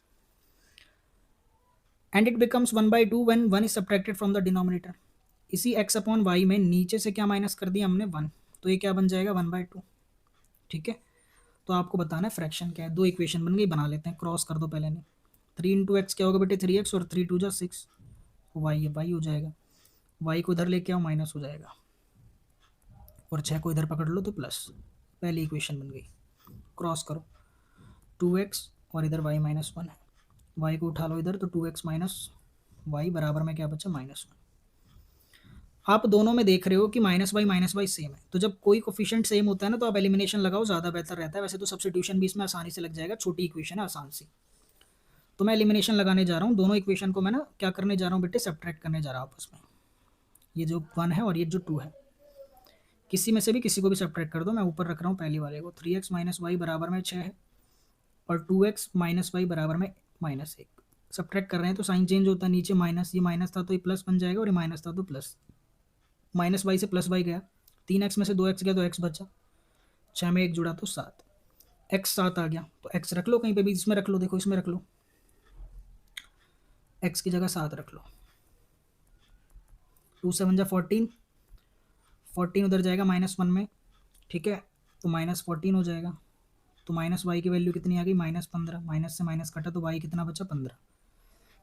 and it becomes 1/2 when 1 is subtracted from the denominator. इसी x अपॉन वाई में नीचे से क्या माइनस कर दिया हमने, 1, तो ये क्या बन जाएगा, 1/2। ठीक है, तो आपको बताना है फ्रैक्शन क्या है। दो इक्वेशन बन गई, बना लेते हैं, क्रॉस कर दो पहले ने। 3 × x क्या होगा बेटे, 3x, और 3 × 2 = 6, वाई है, वाई हो जाएगा। वाई को इधर लेके आओ, माइनस हो जाएगा, और 6 को इधर पकड़ लो तो प्लस। पहली इक्वेशन बन गई, क्रॉस करो, 2x और इधर y -1 है, y को उठा लो इधर, तो 2x - y बराबर में क्या बचा, -1। आप दोनों में देख रहे हो कि -y सेम है, तो जब कोई कोफिशिएंट सेम होता है ना, तो आप एलिमिनेशन लगाओ, ज़्यादा बेहतर रहता है। वैसे तो सब्स्टिट्यूशन भी इसमें आसानी से लग जाएगा, छोटी इक्वेशन है आसान सी। तो मैं एलिमिनेशन लगाने जा रहा हूँ, दोनों इक्वेशन को मैं ना क्या करने जा रहा हूँ बेटे, सब्ट्रैक्ट करने जा रहा हूँ आपस में। ये जो 1 है और ये जो 2 है, किसी में से भी किसी को भी सब्ट्रैक्ट कर दो। मैं ऊपर रख रहा हूँ पहली वाले को, 3x - y बराबर में 6 है, और 2x - y बराबर में -1। सब्ट्रैक्ट कर रहे हैं तो साइन चेंज होता है, नीचे माइनस, ये माइनस था तो ये प्लस बन जाएगा, और ये माइनस था तो प्लस। -y से +y गया, 3x में से 2x गया तो x बचा, 6 में 1 जुड़ा तो 7, x 7 आ गया, तो x रख लो कहीं पे भी, इसमें रख लो, देखो इसमें रख लो, x की जगह 7 रख लो। 2 7 जा 14, 14 उधर जाएगा -1 में, ठीक है, तो -14 हो जाएगा। तो -y की वैल्यू कितनी आ गई, -15, माइनस से माइनस कटा तो y कितना बचा, 15।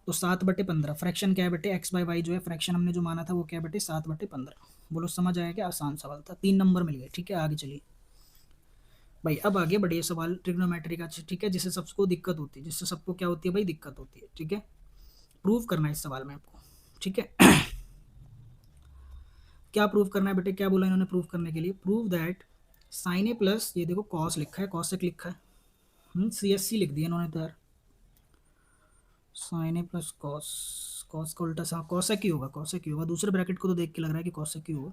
तो 7/15 फ्रैक्शन क्या है बेटे, x/y जो है फ्रैक्शन हमने जो माना था वो क्या है बेटे, 7/15। बोलो समझ आया क्या, आसान सवाल था, 3 नंबर मिल गए। ठीक है, आगे चलिए भाई, अब आगे बढ़िए सवाल ट्रिग्नोमेट्री का। ठीक है, जिससे सबको दिक्कत होती है, जिससे सबको क्या होती है भाई, दिक्कत होती है। ठीक है, प्रूव करना है इस सवाल में आपको। ठीक है क्या प्रूव करना है बेटे, क्या बोला इन्होंने प्रूव करने के लिए, prove that sine A plus, ये देखो कॉस लिखा है, कॉसेक लिखा है, CSC लिख दिया इन्होंने तो यार, sign A plus cos, cos का उल्टा सा कॉसेक ही होगा, कॉसेक ही होगा। दूसरे ब्रैकेट को तो देख के लग रहा है कि कॉसेक ही होगा।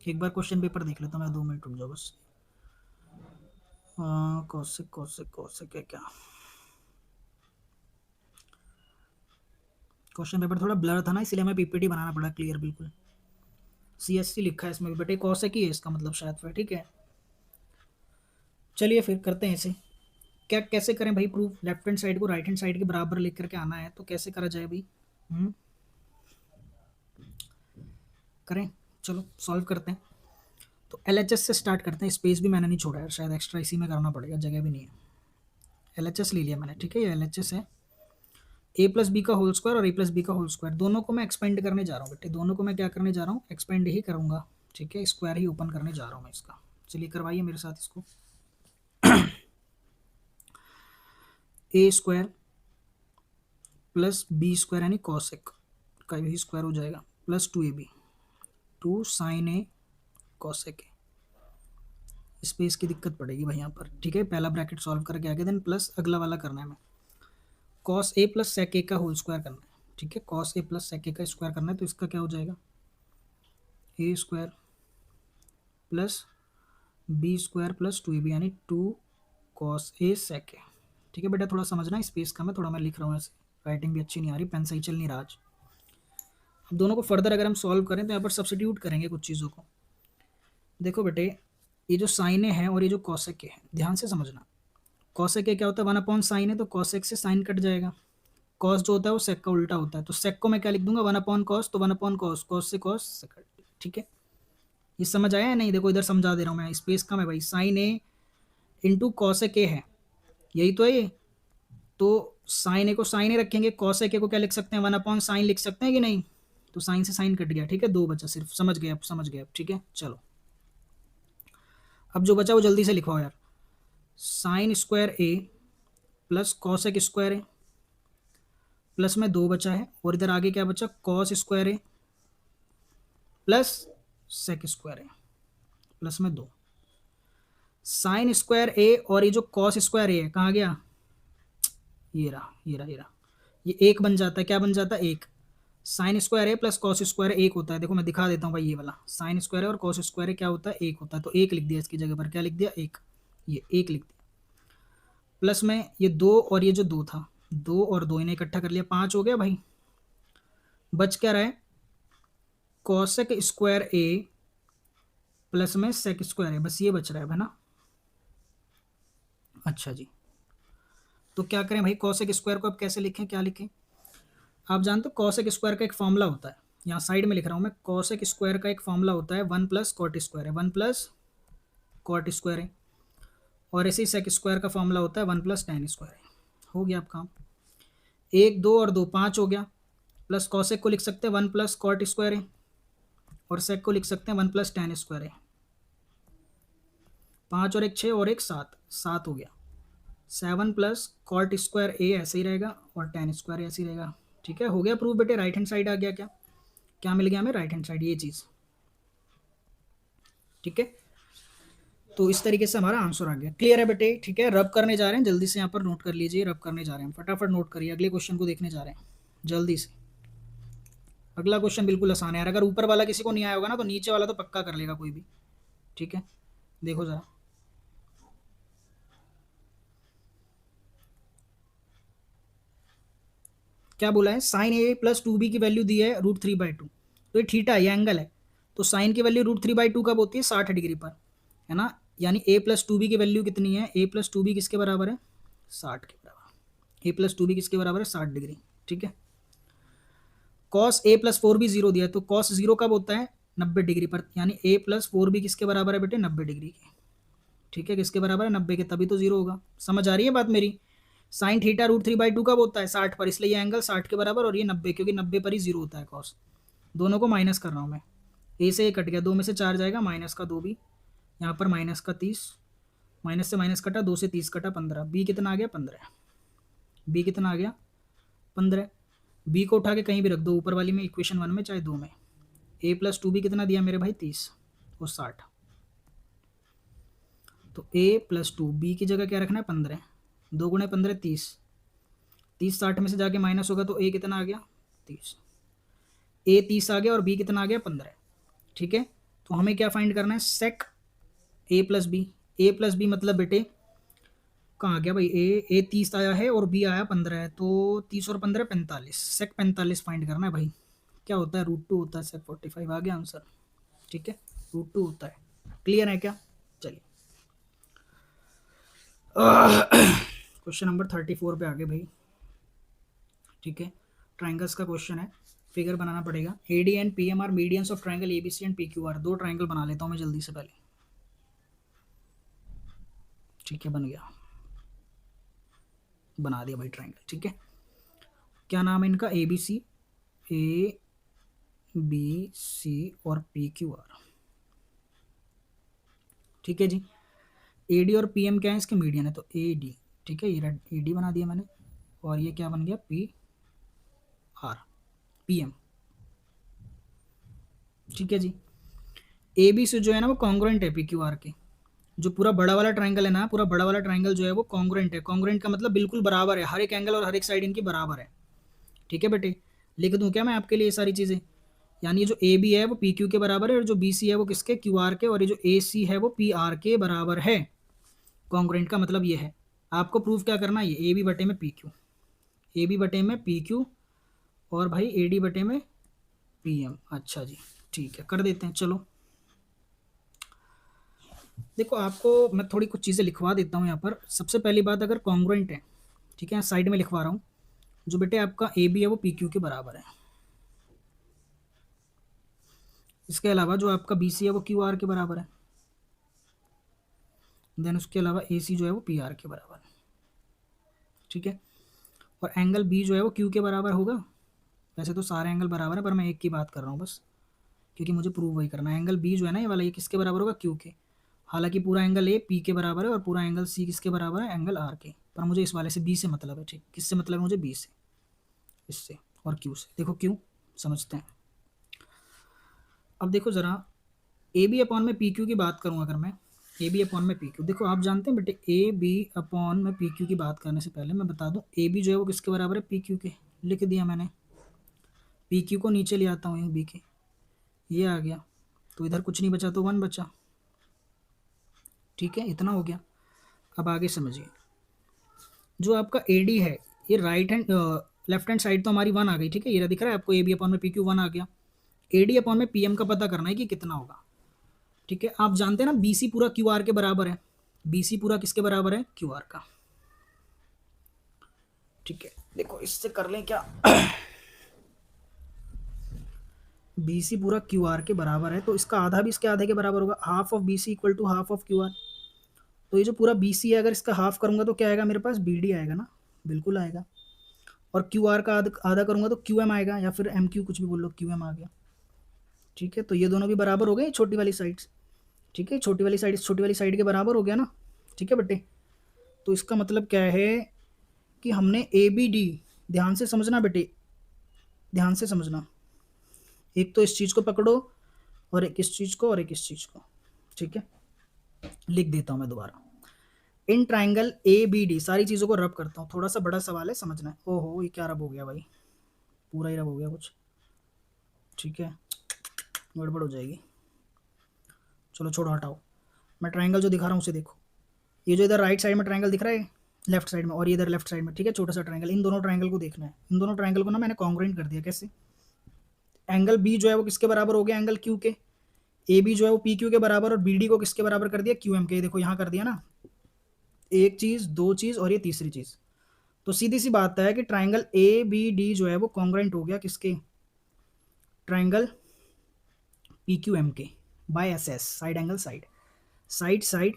एक बार क्वेश्चन पेपर देख लेता हूँ मैं, 2 मिनट रुक जाओ बस। कॉसेक कॉसेक कॉसेक है क्या, क्वेश्चन पेपर थोड़ा ब्लर था ना, इसलिए हमें PPT बनाना पड़ा क्लियर बिल्कुल। CSC लिखा है इसमें भी बेटे, कॉसेक ही है इसका मतलब शायद फिर। ठीक है, चलिए फिर करते हैं इसे। क्या कैसे करें भाई प्रूफ, लेफ्ट हैंड साइड को राइट हैंड साइड के बराबर लिख करके आना है, तो कैसे करा जाए भाई, करें, चलो सॉल्व करते हैं। तो LHS से स्टार्ट करते हैं, स्पेस भी मैंने नहीं छोड़ा है, शायद एक्स्ट्रा इसी में करना पड़ेगा, जगह भी नहीं है। LHS ले लिया मैंने, ठीक है, ये LHS है, a+b का होल स्क्वायर और a+b का होल स्क्वायर, दोनों को मैं एक्सपेंड करने जा रहा हूँ बेटे, दोनों को मैं क्या करने जा रहा हूँ, एक्सपेंड ही करूँगा। ठीक है, स्क्वायर ही ओपन करने जा रहा हूँ मैं इसका। चलिए करवाइए मेरे साथ इसको। a² + b² यानी कॉसेक का भी स्क्वायर हो जाएगा, plus 2ab, 2 sin a cosec A. Space की दिक्कत पड़ेगी भाई यहाँ पर। ठीक है, पहला ब्रैकेट सॉल्व करके आगे, देन प्लस अगला वाला करना है हमें, cos a + sec a का होल स्क्वायर करना है। ठीक है, cos a + sec a का स्क्वायर करना है, तो इसका क्या हो जाएगा, a² + b² + 2ab यानी 2 cos a sec a। ठीक है बेटा, थोड़ा समझना स्पेस का, मैं लिख रहा हूँ ऐसे, राइटिंग भी अच्छी नहीं आ रही, पेन सही चल नहीं रहा आज। अब दोनों को फर्दर अगर हम सॉल्व करें तो यहाँ पर सब्स्टिट्यूट करेंगे कुछ चीज़ों को। देखो बेटे, ये जो साइन ए है और ये जो कॉसेक ए है, ध्यान से समझना। कॉसेक ए क्या होता है, 1/sin है, तो कॉसेक से साइन कट जाएगा। कॉस जो होता है वो सेक का उल्टा होता है, तो सेक को मैं क्या लिख दूंगा, 1/cos, तो 1/cos, कॉस से कॉस सेक। ठीक है, ये समझ आया है नहीं, देखो इधर समझा दे रहा हूँ मैं, स्पेस कम है भाई, sine A into cosec A है, यही तो है ये। तो साइन ए को साइन ए रखेंगे, कॉसेक ए को क्या लिख सकते हैं, 1/sin लिख सकते हैं कि नहीं, तो साइन से साइन कट गया। ठीक है, 2 बचा सिर्फ, समझ गए आप, समझ गए आप। ठीक है, चलो अब जो बचा वो जल्दी से लिखवाओ यार, sin² a + cos² a, plus में 2 बचा है, और इधर आगे क्या बचा, cos² a + sec² a, plus में 2, sin² a, और ये जो cos² a है कहाँ गया, ये रहा ये रहा ये रहा, ये 1 बन जाता है, क्या बन जाता है, 1। sin² a + cos² a 1 होता है, देखो मैं दिखा देता हूँ भाई, ये वाला sin² a और cos² a क्या होता है, 1 होता है, तो 1 लिख दिया इसकी जगह पर, क्या लिख दिया, 1, ये 1 लिख दिया। प्लस में ये 2 और ये जो 2 था, 2 और 2 इन्हें इकट्ठा कर लिया, 5 हो गया भाई, बच क्या रहा है, कॉसेक स्क्वायर ए प्लस में सेक स्क्वायर ए, बस ये बच रहा है ना। अच्छा जी, तो क्या करें भाई, कॉसेक स्क्वायर को अब कैसे लिखें, क्या लिखें। आप जानते हो कॉसेक स्क्वायर का एक फॉर्मूला होता है, यहाँ साइड में लिख रहा हूँ मैं, कॉसेक स्क्वायर का एक फॉर्मूला होता है 1 + कॉट स्क्वायर है, 1 + कॉट स्क्वायर है। और ऐसे ही सेक स्क्वायर का फॉर्मूला होता है 1 + tan स्क्वायर है। हो गया आपका, 1 2 और 2 5 हो गया। प्लस कॉसेक को लिख सकते हैं 1 + कॉट स्क्वायर है, और सेक को लिख सकते हैं 1 + tan स्क्वायर है। 5 और 1 6 और 1 7, 7 हो गया। 7 + कॉट स्क्वायर ए ऐसे ही रहेगा और tan स्क्वायर ऐसे ही रहेगा। ठीक है, हो गया प्रूफ बेटे, राइट हैंड साइड आ गया। क्या क्या मिल गया हमें, राइट हैंड साइड, ये चीज़। ठीक है, तो इस तरीके से हमारा आंसर आ गया। क्लियर है बेटे, ठीक है। रब करने जा रहे हैं, जल्दी से यहाँ पर नोट कर लीजिए, रब करने जा रहे हैं, फटाफट नोट करिए, अगले क्वेश्चन को देखने जा रहे हैं जल्दी से। अगला क्वेश्चन बिल्कुल आसान है यार, अगर ऊपर वाला किसी को नहीं आया होगा ना तो नीचे वाला तो पक्का कर लेगा कोई भी। ठीक है, देखो जरा, क्या बोला है, साइन ए प्लस 2b की वैल्यू दी है √3/2। तो ये थीटा, ये एंगल है, तो साइन की वैल्यू √3/2 कब होती है, 60 डिग्री पर, है ना। यानी a + 2b की वैल्यू कितनी है, a + 2b किसके बराबर है, 60 के बराबर। a + 2b किसके बराबर है, 60 डिग्री। ठीक है, कॉस a + 4b 0 दिया है, तो कॉस 0 कब होता है, 90 डिग्री पर, यानी a + 4b किसके बराबर है बेटे, 90 डिग्री के। ठीक है, किसके बराबर है, 90 के, तभी तो 0 होगा। समझ आ रही है बात मेरी। साइन थीटा √3/2 कब होता है, 60 पर, इसलिए ये एंगल 60 के बराबर, और ये 90, क्योंकि 90 पर ही 0 होता है कॉस। दोनों को माइनस कर रहा हूँ मैं, ए से ये कट गया, 2 में से 4 जाएगा, माइनस का 2 भी, यहाँ पर माइनस का 30, माइनस से माइनस कटा, 2 से 30 कटा, 15, बी कितना आ गया, 15। बी कितना आ गया, 15। बी को उठा के कहीं भी रख दो, ऊपर वाली में, इक्वेशन 1 में चाहे 2 में। a + 2b कितना दिया मेरे भाई, 30 और 60। तो a + 2, बी की जगह क्या रखना है, 15, 2 × 15 30, 30 60 में से जाके माइनस होगा, तो a कितना आ गया, 30। a 30 आ गया और b कितना आ गया, 15। ठीक है, तो हमें क्या फाइंड करना है, सेक a + b। a + b मतलब बेटे कहाँ आ गया भाई, ए 30 आया है और बी आया 15 है, तो 30 और 15 45, सेक 45 फाइंड करना है भाई। क्या होता है, √2 होता है, सेक 45 आ गया आंसर। ठीक है, √2 होता है। क्लियर है क्या, चलिए क्वेश्चन नंबर 34 पे आगे भाई। ठीक है, ट्राइंगल्स का क्वेश्चन है, फिगर बनाना पड़ेगा। AD and PM are medians of triangle ABC and PQR। दो ट्राइंगल बना लेता हूँ मैं जल्दी से पहले। ठीक है, बन गया, बना दिया भाई ट्राइंगल। ठीक है, क्या नाम है इनका, ABC, ABC और PQR। ठीक है जी, AD और PM क्या है, इसके मीडियन है, तो AD। ठीक है, ये AD बना दिया मैंने, और ये क्या बन गया, PR, PM। ठीक है जी, AB से जो है ना वो कॉन्ग्रुएंट है PQR के। जो पूरा बड़ा वाला ट्राइंगल है ना, पूरा बड़ा वाला ट्राइंगल जो है वो कॉन्ग्रुएंट है। कॉन्ग्रुएंट का मतलब बिल्कुल बराबर है, हर एक एंगल और हर एक साइड इनकी बराबर है। ठीक है बेटे, लिख दूं क्या मैं आपके लिए ये सारी चीज़ें। यानी ये जो AB है वो PQ के बराबर है, और जो BC है वो किसके, QR के, और ये जो AC है वो PR के बराबर है। कॉन्ग्रुएंट का मतलब ये है। आपको प्रूफ क्या करना है, ये AB/PQ, AB/PQ, और भाई AD/PM। अच्छा जी, ठीक है, कर देते हैं। चलो देखो, आपको मैं थोड़ी कुछ चीज़ें लिखवा देता हूँ यहाँ पर। सबसे पहली बात, अगर कॉन्ग्रुएंट है, ठीक है, साइड में लिखवा रहा हूँ, जो बेटे आपका AB है वो PQ के बराबर है। इसके अलावा जो आपका BC है वो QR के बराबर है। देन उसके अलावा AC जो है वो PR के बराबर है। ठीक है, और एंगल B जो है वो Q के बराबर होगा। वैसे तो सारे एंगल बराबर है, पर मैं एक की बात कर रहा हूँ बस, क्योंकि मुझे प्रूव वही करना है। एंगल B जो है ना ये वाला, ये किसके बराबर होगा, Q के। हालांकि पूरा एंगल A P के बराबर है, और पूरा एंगल C किसके बराबर है, एंगल R के। पर मुझे इस वाले से B से मतलब है। ठीक, किससे मतलब है मुझे, B से, इससे और Q से। देखो क्यों, समझते हैं। अब देखो ज़रा, AB/PQ की बात करूँ अगर मैं, AB/PQ, देखो आप जानते हैं बेटे, AB/PQ की बात करने से पहले मैं बता दूं, AB जो है वो किसके बराबर है, PQ के। लिख दिया मैंने, PQ को नीचे ले आता हूँ, B के, ये आ गया, तो इधर कुछ नहीं बचा, तो 1 बचा। ठीक है, इतना हो गया। अब आगे समझिए, जो आपका AD है, ये right hand left hand side तो हमारी 1 आ गई, ठीक है, ये दिख रहा है आपको, ए बी अपॉन में पी क्यू 1 आ गया। ए डी अपॉन में पी एम का पता करना है कि कितना होगा, ठीक है। आप जानते हैं ना बी सी पूरा क्यू आर के बराबर है, बी सी पूरा किसके बराबर है, क्यू आर का, ठीक है। देखो इससे कर लें क्या, बी सी पूरा क्यू आर के बराबर है, तो इसका आधा भी इसके आधे के बराबर होगा, half of B C equal to half of Q R. तो ये जो पूरा बी सी है, अगर इसका हाफ करूंगा तो क्या आएगा मेरे पास, बी डी आएगा ना, बिल्कुल आएगा। और क्यू आर का आधा करूंगा तो क्यू एम आएगा, या फिर एम क्यू, कुछ भी बोल लो, क्यू एम आ गया, ठीक है। तो ये दोनों भी बराबर हो गए छोटी वाली साइड, ठीक है, छोटी वाली साइड छोटी वाली साइड के बराबर हो गया ना, ठीक है बेटे। तो इसका मतलब क्या है कि हमने ए बी डी, ध्यान से समझना बेटे, ध्यान से समझना, एक तो इस चीज़ को पकड़ो और एक इस चीज़ को और एक इस चीज़ को, ठीक है। लिख देता हूँ मैं दोबारा, in triangle A B D, सारी चीज़ों को रब करता हूँ, थोड़ा सा बड़ा सवाल है, समझना है। ओहो ये क्या रब हो गया भाई, पूरा ही रब हो गया कुछ, ठीक है, गड़बड़ हो जाएगी, चलो छोड़ो हटाओ। मैं ट्राइंगल जो दिखा रहा हूँ उसे देखो, ये जो इधर राइट साइड में ट्राइंगल दिख रहा है लेफ्ट साइड में, और ये इधर लेफ्ट साइड में, ठीक है, छोटा सा ट्राइंगल, इन दोनों ट्राइंगल को देखना है। इन दोनों ट्राइंगल को ना मैंने कॉन्ग्रुएंट कर दिया, कैसे, एंगल बी जो है वो किसके बराबर हो गया, एंगल क्यू के, ए बी जो है वो पी क्यू के बराबर, और बी डी को किसके बराबर कर दिया, क्यू एम के। देखो यहाँ कर दिया ना, एक चीज़, दो चीज़ और ये तीसरी चीज़। तो सीधी सी बात है कि ट्राइंगल ए बी डी जो है वो कॉन्ग्रुएंट हो गया किसके, ट्राइंगल पी क्यू एम के by S S, side angle side, side side,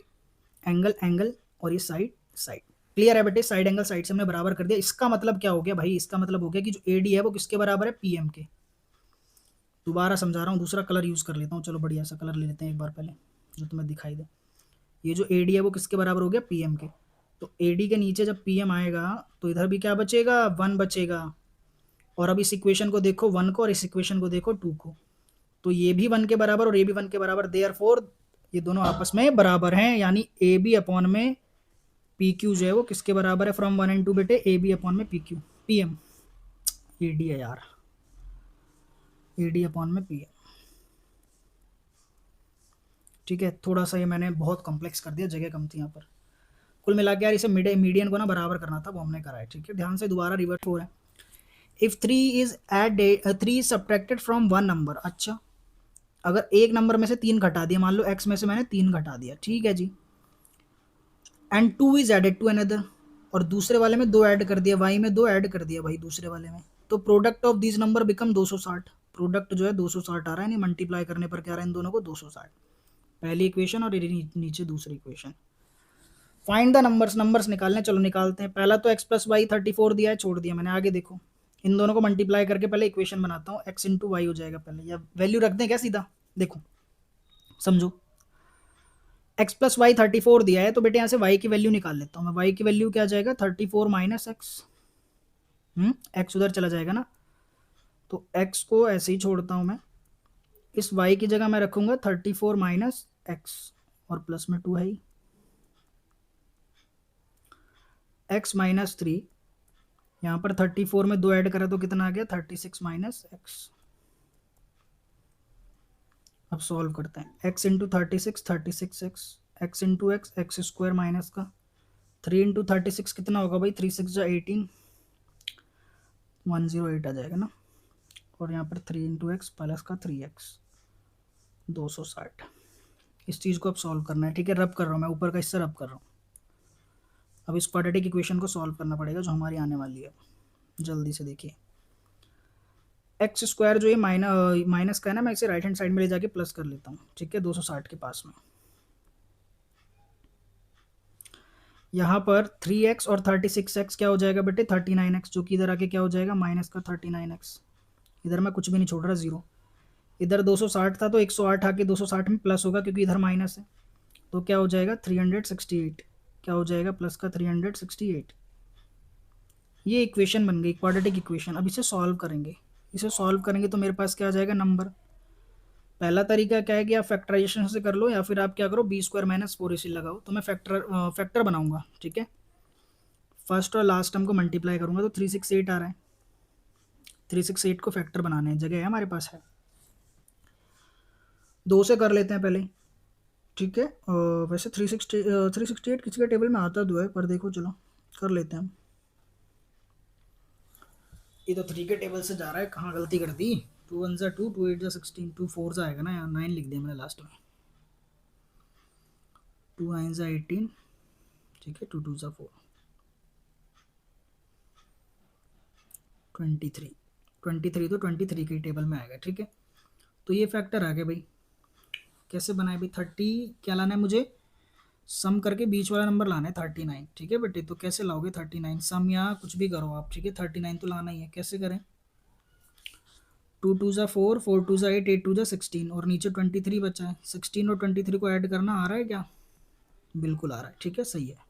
angle angle, और ये साइड साइड। क्लियर है बेटे, साइड एंगल साइड से हमने बराबर कर दिया। इसका मतलब क्या हो गया भाई, इसका मतलब हो गया कि जो ए डी है वो किसके बराबर है, पी एम के। दोबारा समझा रहा हूँ, दूसरा कलर यूज़ कर लेता हूँ, चलो बढ़िया सा कलर ले लेते हैं एक बार पहले जो तुम्हें दिखाई दे। ये जो ए डी है वो किसके बराबर हो गया, पी एम के। तो ए डी के नीचे जब पी एम आएगा तो इधर भी क्या बचेगा, 1 बचेगा। और अब इस इक्वेशन को देखो 1 को, और इस इक्वेशन को देखो 2 को, तो ये भी 1 के बराबर और ये भी 1 के बराबर, देयरफॉर ये दोनों आपस में बराबर हैं, यानी ए बी अपॉन में पी क्यू जो है वो किसके बराबर है, फ्रॉम 1 एंड 2 बेटे, ए बी अपॉन में P Q, P M, A D है यार, ए डी अपॉन में पी एम, ठीक है। थोड़ा सा ये मैंने बहुत कॉम्प्लेक्स कर दिया, जगह कम थी यहाँ पर। कुल मिला के यार इसे मीडियन को ना बराबर करना था, वो हमने करा है, ठीक है। ध्यान से दोबारा रिवर्स हो रहा है। If 3 is added, 3 subtracted from 1 number, अच्छा अगर एक नंबर में से 3 घटा दिया, मान लो x में से मैंने 3 घटा दिया, ठीक है जी, and 2 is added to another, और दूसरे वाले में 2 ऐड कर दिया, y में 2 ऐड कर दिया भाई दूसरे वाले में, तो product of this number become 260। Product जो है 260 आ रहा है, नहीं मल्टीप्लाई करने पर क्या आ रहा है इन दोनों को, 260। पहली इक्वेशन और नीचे दूसरी equation. Find the numbers, numbers निकालने, चलो निकालते हैं। पहला तो x प्लस वाई 34 दिया है, छोड़ दिया मैंने, आगे देखो। इन दोनों को मल्टीप्लाई करके पहले इक्वेशन बनाता हूँ, x इंटू वाई हो जाएगा पहले, या वैल्यू रख दें क्या सीधा, देखो समझो। x प्लस वाई 34 दिया है, तो बेटे यहाँ से y की वैल्यू निकाल लेता हूँ मैं। y की वैल्यू क्या आ जाएगा, 34 माइनस एक्स, x उधर चला जाएगा ना, तो x को ऐसे ही छोड़ता हूँ मैं, इस y की जगह मैं रखूंगा 34 माइनस एक्स, और प्लस में 2 है ही, x माइनस 3, यहाँ पर 34 में 2 ऐड करा तो कितना आ गया, 36 माइनस एक्स। अब सॉल्व करते हैं, x into 36, 36 x, x into x, x square minus का 3 इंटू 36 कितना होगा भाई, 3 6 18, 108 आ जाएगा ना, और यहाँ पर 3 इंटू एक्स प्लस का 3x, 260। इस चीज़ को अब सॉल्व करना है, ठीक है, रब कर रहा हूँ मैं, ऊपर का इससे रब कर रहा हूँ। अब इस क्वाड्रेटिक इक्वेशन को सॉल्व करना पड़ेगा जो हमारी आने वाली है, जल्दी से देखिए। एक्स स्क्वायर जो ये माइनस का है ना, मैं इसे राइट हैंड साइड में ले जाके प्लस कर लेता हूँ, ठीक है, 260 के पास में। यहाँ पर 3x और 36x क्या हो जाएगा बेटे, 39x, जो कि इधर आके क्या हो जाएगा, माइनस का 39x। इधर मैं कुछ भी नहीं छोड़ रहा, जीरो। इधर 260 था तो 108 आके 260 में प्लस होगा क्योंकि इधर माइनस है, तो क्या हो जाएगा 368, क्या हो जाएगा प्लस का 368। ये इक्वेशन बन गई, क्वाड्रेटिक इक्वेशन। अब इसे सॉल्व करेंगे, इसे सॉल्व करेंगे तो मेरे पास क्या आ जाएगा, नंबर। पहला तरीका क्या है कि आप फैक्टराइजेशन से कर लो, या फिर आप क्या करो, बी स्क्वायर माइनस 4 इसी लगाओ। तो मैं फैक्टर बनाऊंगा, ठीक है। फर्स्ट और लास्ट टर्म को मल्टीप्लाई करूंगा तो 368 आ रहा है, 368 को फैक्टर बनाने हैं, जगह है हमारे पास है। 2 से कर लेते हैं पहले, ठीक है। वैसे 368 किसी के टेबल में आता तो है, पर देखो चलो कर लेते हैं हम। ये तो 3 के टेबल से जा रहा है, कहाँ गलती कर दी। 2 1 जा 2, 2 8 जा 16, 2 4 जा आएगा ना यार, 9 लिख दिया मैंने लास्ट में। 2 9 जा 18, ठीक है, 2 2 जा 4, 23, 23 तो 23 के टेबल में आएगा, ठीक है। तो ये फैक्टर आ गया भाई। कैसे बनाए भाई, 30 क्या लाना है मुझे, सम करके बीच वाला नंबर लाना है 39, ठीक है बेटे। तो कैसे लाओगे 39, सम या कुछ भी करो आप, ठीक है, 39 तो लाना ही है। कैसे करें, 2 2 जा 4, 4 2 जा 8, 8 2 जा 16, और नीचे 23 बचा है। 16 और 23 को ऐड करना आ रहा है क्या, बिल्कुल आ रहा है, ठीक है, सही है।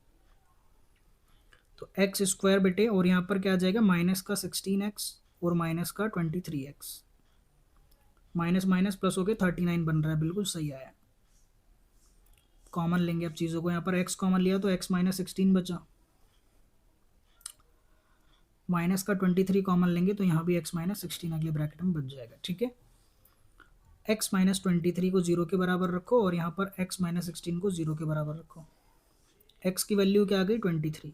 तो एक्स स्क्वायर बेटे, और यहाँ पर क्या आ जाएगा, माइनस का 16x और माइनस का 23x, माइनस माइनस प्लस हो गया 39 बन रहा है, बिल्कुल सही आया। कॉमन लेंगे अब चीज़ों को, यहाँ पर x कॉमन लिया तो x माइनस 16 बचा, माइनस का 23 कॉमन लेंगे तो यहाँ भी x माइनस 16 अगले ब्रैकेट में बच जाएगा, ठीक है। x माइनस 23 को 0 के बराबर रखो, और यहाँ पर x माइनस 16 को 0 के बराबर रखो। x की वैल्यू क्या आ गई 23,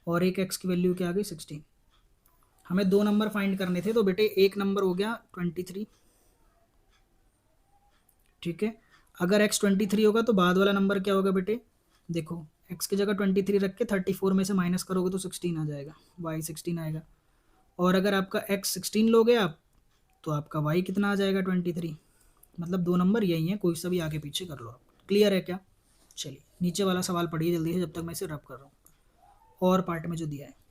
और एक x की वैल्यू क्या आ गई 16। हमें 2 नंबर फाइंड करने थे, तो बेटे एक नंबर हो गया 23, ठीक है। अगर x 23 होगा तो बाद वाला नंबर क्या होगा बेटे, देखो x की जगह 23 रख के 34 में से माइनस करोगे तो 16 आ जाएगा, y 16 आएगा। और अगर आपका x 16 लोगे आप, तो आपका y कितना आ जाएगा 23। मतलब 2 नंबर यही हैं, कोई सा भी आगे पीछे कर लो आप। क्लियर है क्या, चलिए नीचे वाला सवाल पढ़िए जल्दी से, जब तक मैं इसे रब कर रहा हूँ और पार्ट में जो दिया है।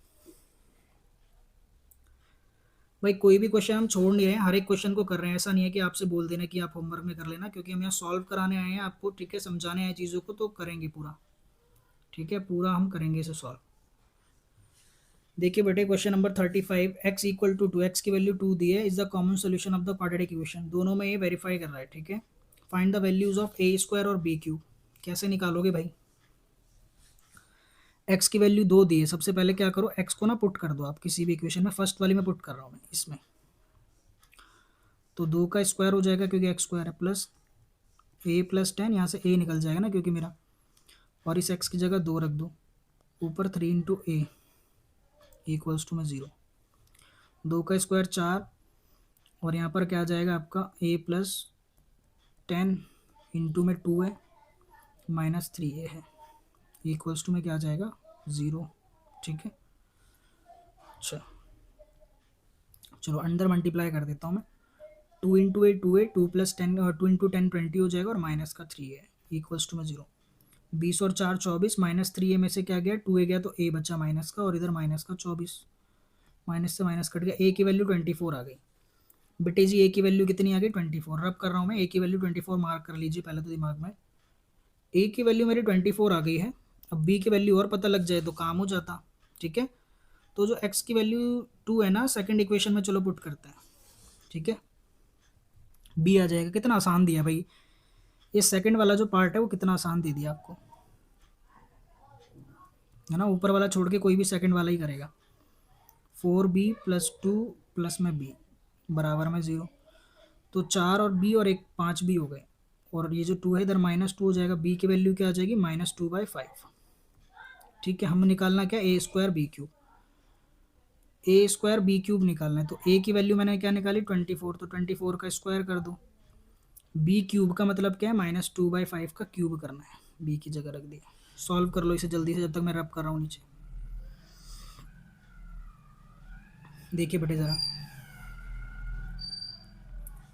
भाई कोई भी क्वेश्चन हम छोड़ नहीं रहे हैं, हर एक क्वेश्चन को कर रहे हैं। ऐसा नहीं है कि आपसे बोल देना कि आप होमवर्क में कर लेना, क्योंकि हम यहाँ सॉल्व कराने आए हैं आपको, ठीक है, समझाने आए चीज़ों को, तो करेंगे पूरा, ठीक है, पूरा हम करेंगे इसे सॉल्व। देखिए बेटे question number 35, x equal to 2, X की वैल्यू 2 दी है, is the common solution of the quadratic equation. दोनों में ये वेरीफाई कर रहा है, ठीक है। Find the values of A square और बी क्यूब। कैसे निकालोगे भाई, x की वैल्यू 2 दी है, सबसे पहले क्या करो, x को ना पुट कर दो आप किसी भी इक्वेशन में, फर्स्ट वाली में पुट कर रहा हूँ मैं इसमें। तो 2 का स्क्वायर हो जाएगा क्योंकि एक्स स्क्वायर है, प्लस a प्लस 10, यहाँ से a निकल जाएगा ना क्योंकि मेरा, और इस x की जगह 2 रख दो, ऊपर 3 इंटू ए इक्वल्स टू में 0। 2 का स्क्वायर 4, और यहाँ पर क्या आ जाएगा आपका a प्लस 10 इंटू में 2 है माइनस 3a है, इक्वल्स टू में क्या आ जाएगा 0, ठीक है। अच्छा चलो अंदर मल्टीप्लाई कर देता हूँ मैं, 2 इंटू ए 2a, 2 प्लस 10, 2 इंटू 10 20 हो जाएगा, और माइनस का 3 है इक्वल्स टू में 0। 20 और 4 24, माइनस 3a में से क्या गया 2a गया, तो a बचा माइनस का, और इधर माइनस का 24, माइनस से माइनस कट गया, a की वैल्यू 24 आ गई। बेटे जी a की वैल्यू कितनी आ गई 24, रब कर रहा हूँ मैं, a की वैल्यू 24 मार्क कर लीजिए पहले तो दिमाग में। a की वैल्यू मेरी 24 आ गई है, अब b की वैल्यू और पता लग जाए तो काम हो जाता, ठीक है। तो जो x की वैल्यू 2 है ना सेकंड इक्वेशन में, चलो पुट करते हैं, ठीक है। b आ जाएगा, कितना आसान दिया भाई, ये सेकंड वाला जो पार्ट है वो कितना आसान दे दिया आपको, है ना। ऊपर वाला छोड़ के कोई भी सेकंड वाला ही करेगा। 4b प्लस 2 प्लस में b बराबर में 0, तो 4 और b और एक 5 b हो गए, और ये जो 2 है इधर माइनस 2 हो जाएगा, b की वैल्यू क्या आ जाएगी -2/5, ठीक है। हम निकालना क्या, a square B cube, a square B cube निकालना है। तो a की वैल्यू मैंने क्या निकाली 24, तो 24 का स्क्वायर कर दो। b क्यूब का मतलब क्या है, -2/5 का क्यूब करना है, b की जगह रख दिया। सॉल्व कर लो इसे जल्दी से जब तक मैं रब कर रहा हूँ नीचे। देखिए बेटे ज़रा,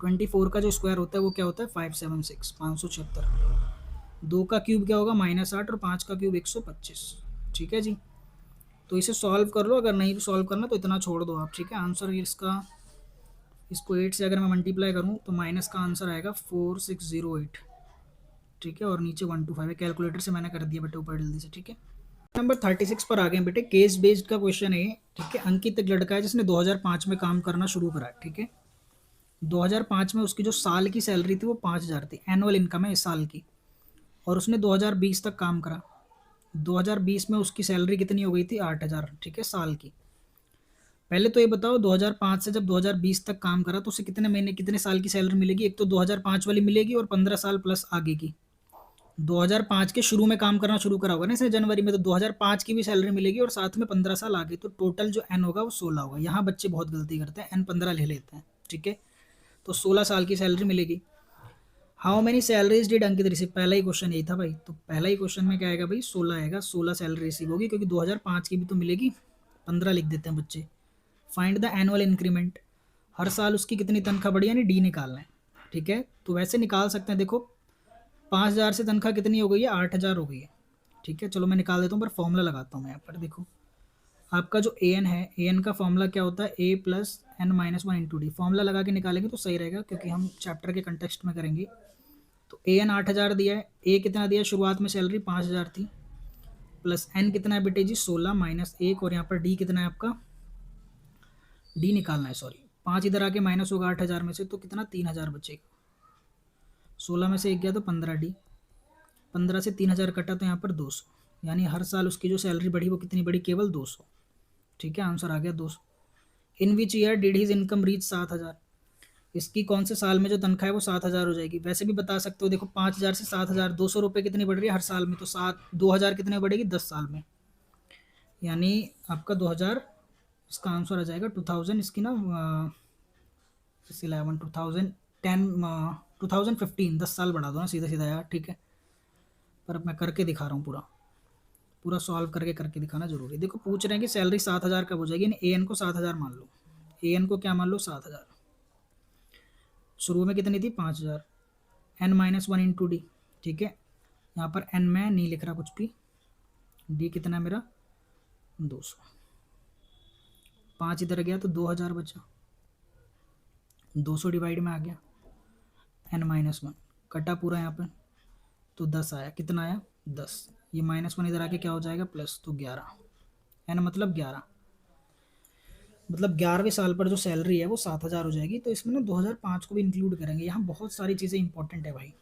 24 का जो स्क्वायर होता है वो क्या होता है 576, 576। 2 का क्यूब क्या होगा -8, और 5 का क्यूब 125, ठीक है जी। तो इसे सॉल्व कर लो, अगर नहीं भी सॉल्व करना तो इतना छोड़ दो आप, ठीक है। आंसर इसका, इसको 8 से अगर मैं मल्टीप्लाई करूँ तो माइनस का आंसर आएगा 4608, ठीक है, और नीचे 125 है। कैलकुलेटर से मैंने कर दिया बेटे ऊपर जल्दी से, ठीक है। नंबर 36 पर आ गए बेटे, केस बेस्ड का क्वेश्चन है, ठीक है। अंकित एक लड़का है जिसने 2005 में काम करना शुरू करा, ठीक है। 2005 में उसकी जो साल की सैलरी थी वो 5000 थी, एनुअल इनकम है इस साल की, और उसने 2020 तक काम करा। 2020 में उसकी सैलरी कितनी हो गई थी 8000, ठीक है, साल की। पहले तो ये बताओ 2005 से जब 2020 तक काम करा तो उसे कितने महीने कितने साल की सैलरी मिलेगी, एक तो 2005 वाली मिलेगी और 15 साल प्लस आगे की, 2005 के शुरू में काम करना शुरू करा होगा ना इसने जनवरी में, तो 2005 की भी सैलरी मिलेगी और साथ में 15 साल आगे, तो टोटल जो एन होगा वो 16 होगा। यहाँ बच्चे बहुत गलती करते हैं, एन 15 ले लेते हैं, ठीक है। तो 16 साल की सैलरी मिलेगी। How many salaries did Ankit receive, पहला ही क्वेश्चन यही था भाई, तो पहला ही क्वेश्चन में क्या आएगा भाई, 16 आएगा, 16 सैलरी रिसीव होगी, क्योंकि 2005 की भी तो मिलेगी, 15 लिख देते हैं बच्चे। फाइंड द एनुअल इंक्रीमेंट, हर साल उसकी कितनी तनख्वाह बढ़ी, यानी डी निकालना है, ठीक है। तो वैसे निकाल सकते हैं, देखो 5,000 से तनख्वाह कितनी हो गई है, 8,000 हो गई है, ठीक है। चलो मैं निकाल देता हूँ, पर फॉर्मूला लगाता हूँ मैं यहाँ पर। देखो आपका जो ए एन है, ए एन का फॉर्मूला क्या होता है, A plus N minus one into D. Formula लगा के निकालेंगे तो सही रहेगा, क्योंकि हम चैप्टर के कंटेक्स्ट में करेंगे। तो ए एन 8,000 दिया है, ए कितना दिया है, शुरुआत में सैलरी 5,000 थी, प्लस एन कितना है बेटे जी 16 माइनस 1, और यहाँ पर डी कितना है आपका, डी निकालना है, सॉरी 5 इधर आके माइनस होगा 8,000 में से, तो कितना 3,000 बचेगा। 16 में से 1 गया तो 15 डी, 15 से 3,000 कटा तो यहाँ पर 200, यानी हर साल उसकी जो सैलरी बढ़ी वो कितनी बढ़ी, केवल 200, ठीक है। आंसर आ गया 200। In which year did his income reach 7,000, इसकी कौन से साल में जो तनख्वाह है वो 7,000 हो जाएगी। वैसे भी बता सकते हो, देखो 5,000 से 7,000, 200 रुपये कितनी बढ़ रही है हर साल में, तो 2,000 कितने बढ़ेगी 10 साल में, यानी आपका 2,000, इसका आंसर आ जाएगा 2000, इसकी ना 11 2010 2015, 10 साल बढ़ा दो ना सीधा सीधा यार, ठीक है। पर अब मैं करके दिखा रहा हूँ, पूरा पूरा सॉल्व करके दिखाना जरूरी है। देखो पूछ रहे हैं कि सैलरी 7,000 कब हो जाएगी, ए एन को 7,000 मान लो, ए एन को क्या मान लो 7,000, शुरू में कितनी थी 5,000, N minus one into D, ठीक है। यहाँ पर एन में नहीं लिख रहा कुछ भी, डी कितना है मेरा 200, 5 इधर गया तो 2,000 बचा, 200 डिवाइड में आ गया, एन माइनस वन कटा पूरा यहाँ पर, तो 10 आया, कितना आया 10, ये माइनस वन इधर आके क्या हो जाएगा प्लस, तो 11, एन मतलब 11, मतलब 11वें साल पर जो सैलरी है वो 7,000 हो जाएगी। तो इसमें ना 2005 को भी इंक्लूड करेंगे, यहाँ बहुत सारी चीज़ें इंपॉर्टेंट है भाई,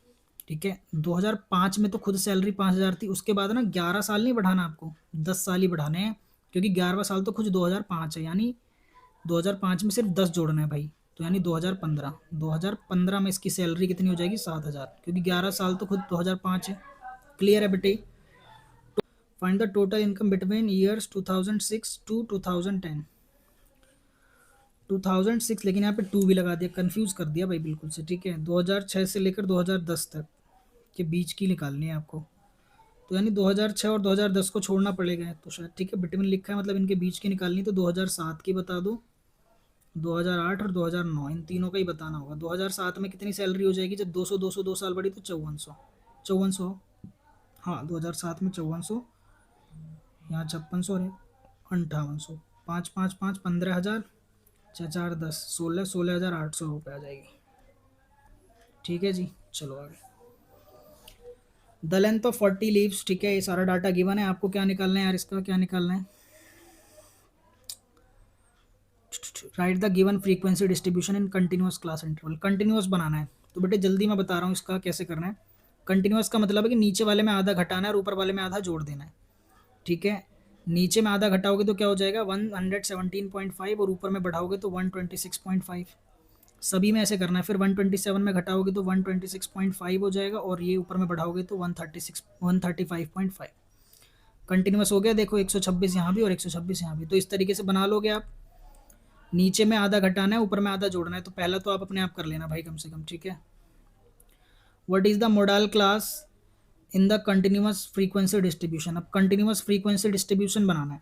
ठीक है। 2005 में तो खुद सैलरी 5,000 थी, उसके बाद ना 11 साल नहीं बढ़ाना आपको, 10 साल ही बढ़ाने हैं, क्योंकि 11वां साल तो खुद 2005 है, यानी 2005 में सिर्फ 10 जोड़ना है भाई, तो यानी 2015 में इसकी सैलरी कितनी हो जाएगी 7,000, क्योंकि 11 साल तो खुद 2005 है। क्लियर है बेटे। Find the total income between years 2006 to 2010, 2006, लेकिन यहाँ पे 2 भी लगा दिया, कंफ्यूज कर दिया भाई बिल्कुल से, ठीक है। 2006 से लेकर 2010 तक के बीच की निकालनी है आपको, तो यानी 2006 और 2010 को छोड़ना पड़ेगा, तो शायद ठीक है, बिटवीन लिखा है मतलब इनके बीच की निकालनी, तो 2007 की बता दो, 2008 और 2009, इन तीनों का ही बताना होगा। 2007 में कितनी सैलरी हो जाएगी, जब 200 200 2 साल बढ़ी तो 5400, हाँ 2007 में 5400, यहाँ 5600 और 5800, 5 5 5 15,000, 4 4 10 16 16,800 रुपये आ जाएगी, ठीक है जी। चलो आगे, द लेंथ ऑफ 40 लीव्स, ठीक है, ये सारा डाटा गिवन है, आपको क्या निकालना है यार, इसका क्या निकालना है, write the given frequency distribution in continuous class interval, continuous बनाना है। तो बेटे जल्दी मैं बता रहा हूँ इसका कैसे करना है। कंटिन्यूअस का मतलब है कि नीचे वाले में आधा घटाना है और ऊपर वाले में आधा जोड़ देना है, ठीक है। नीचे में आधा घटाओगे तो क्या हो जाएगा 117.5, और ऊपर में बढ़ाओगे तो 126.5, सभी में ऐसे करना है। फिर 127 में घटाओगे तो 126.5 हो जाएगा, और ये ऊपर में बढ़ाओगे तो 135.5। कंटिन्यूअस हो गया, देखो 126 यहाँ भी और 126 यहाँ भी, तो इस तरीके से बना लोगे आप। नीचे में आधा घटाना है, ऊपर में आधा जोड़ना है, तो पहला तो आप अपने आप कर लेना भाई कम से कम, ठीक है। What is the modal class in the continuous frequency distribution, अब कंटिन्यूअस फ्रीक्वेंसी डिस्ट्रीब्यूशन बनाना है।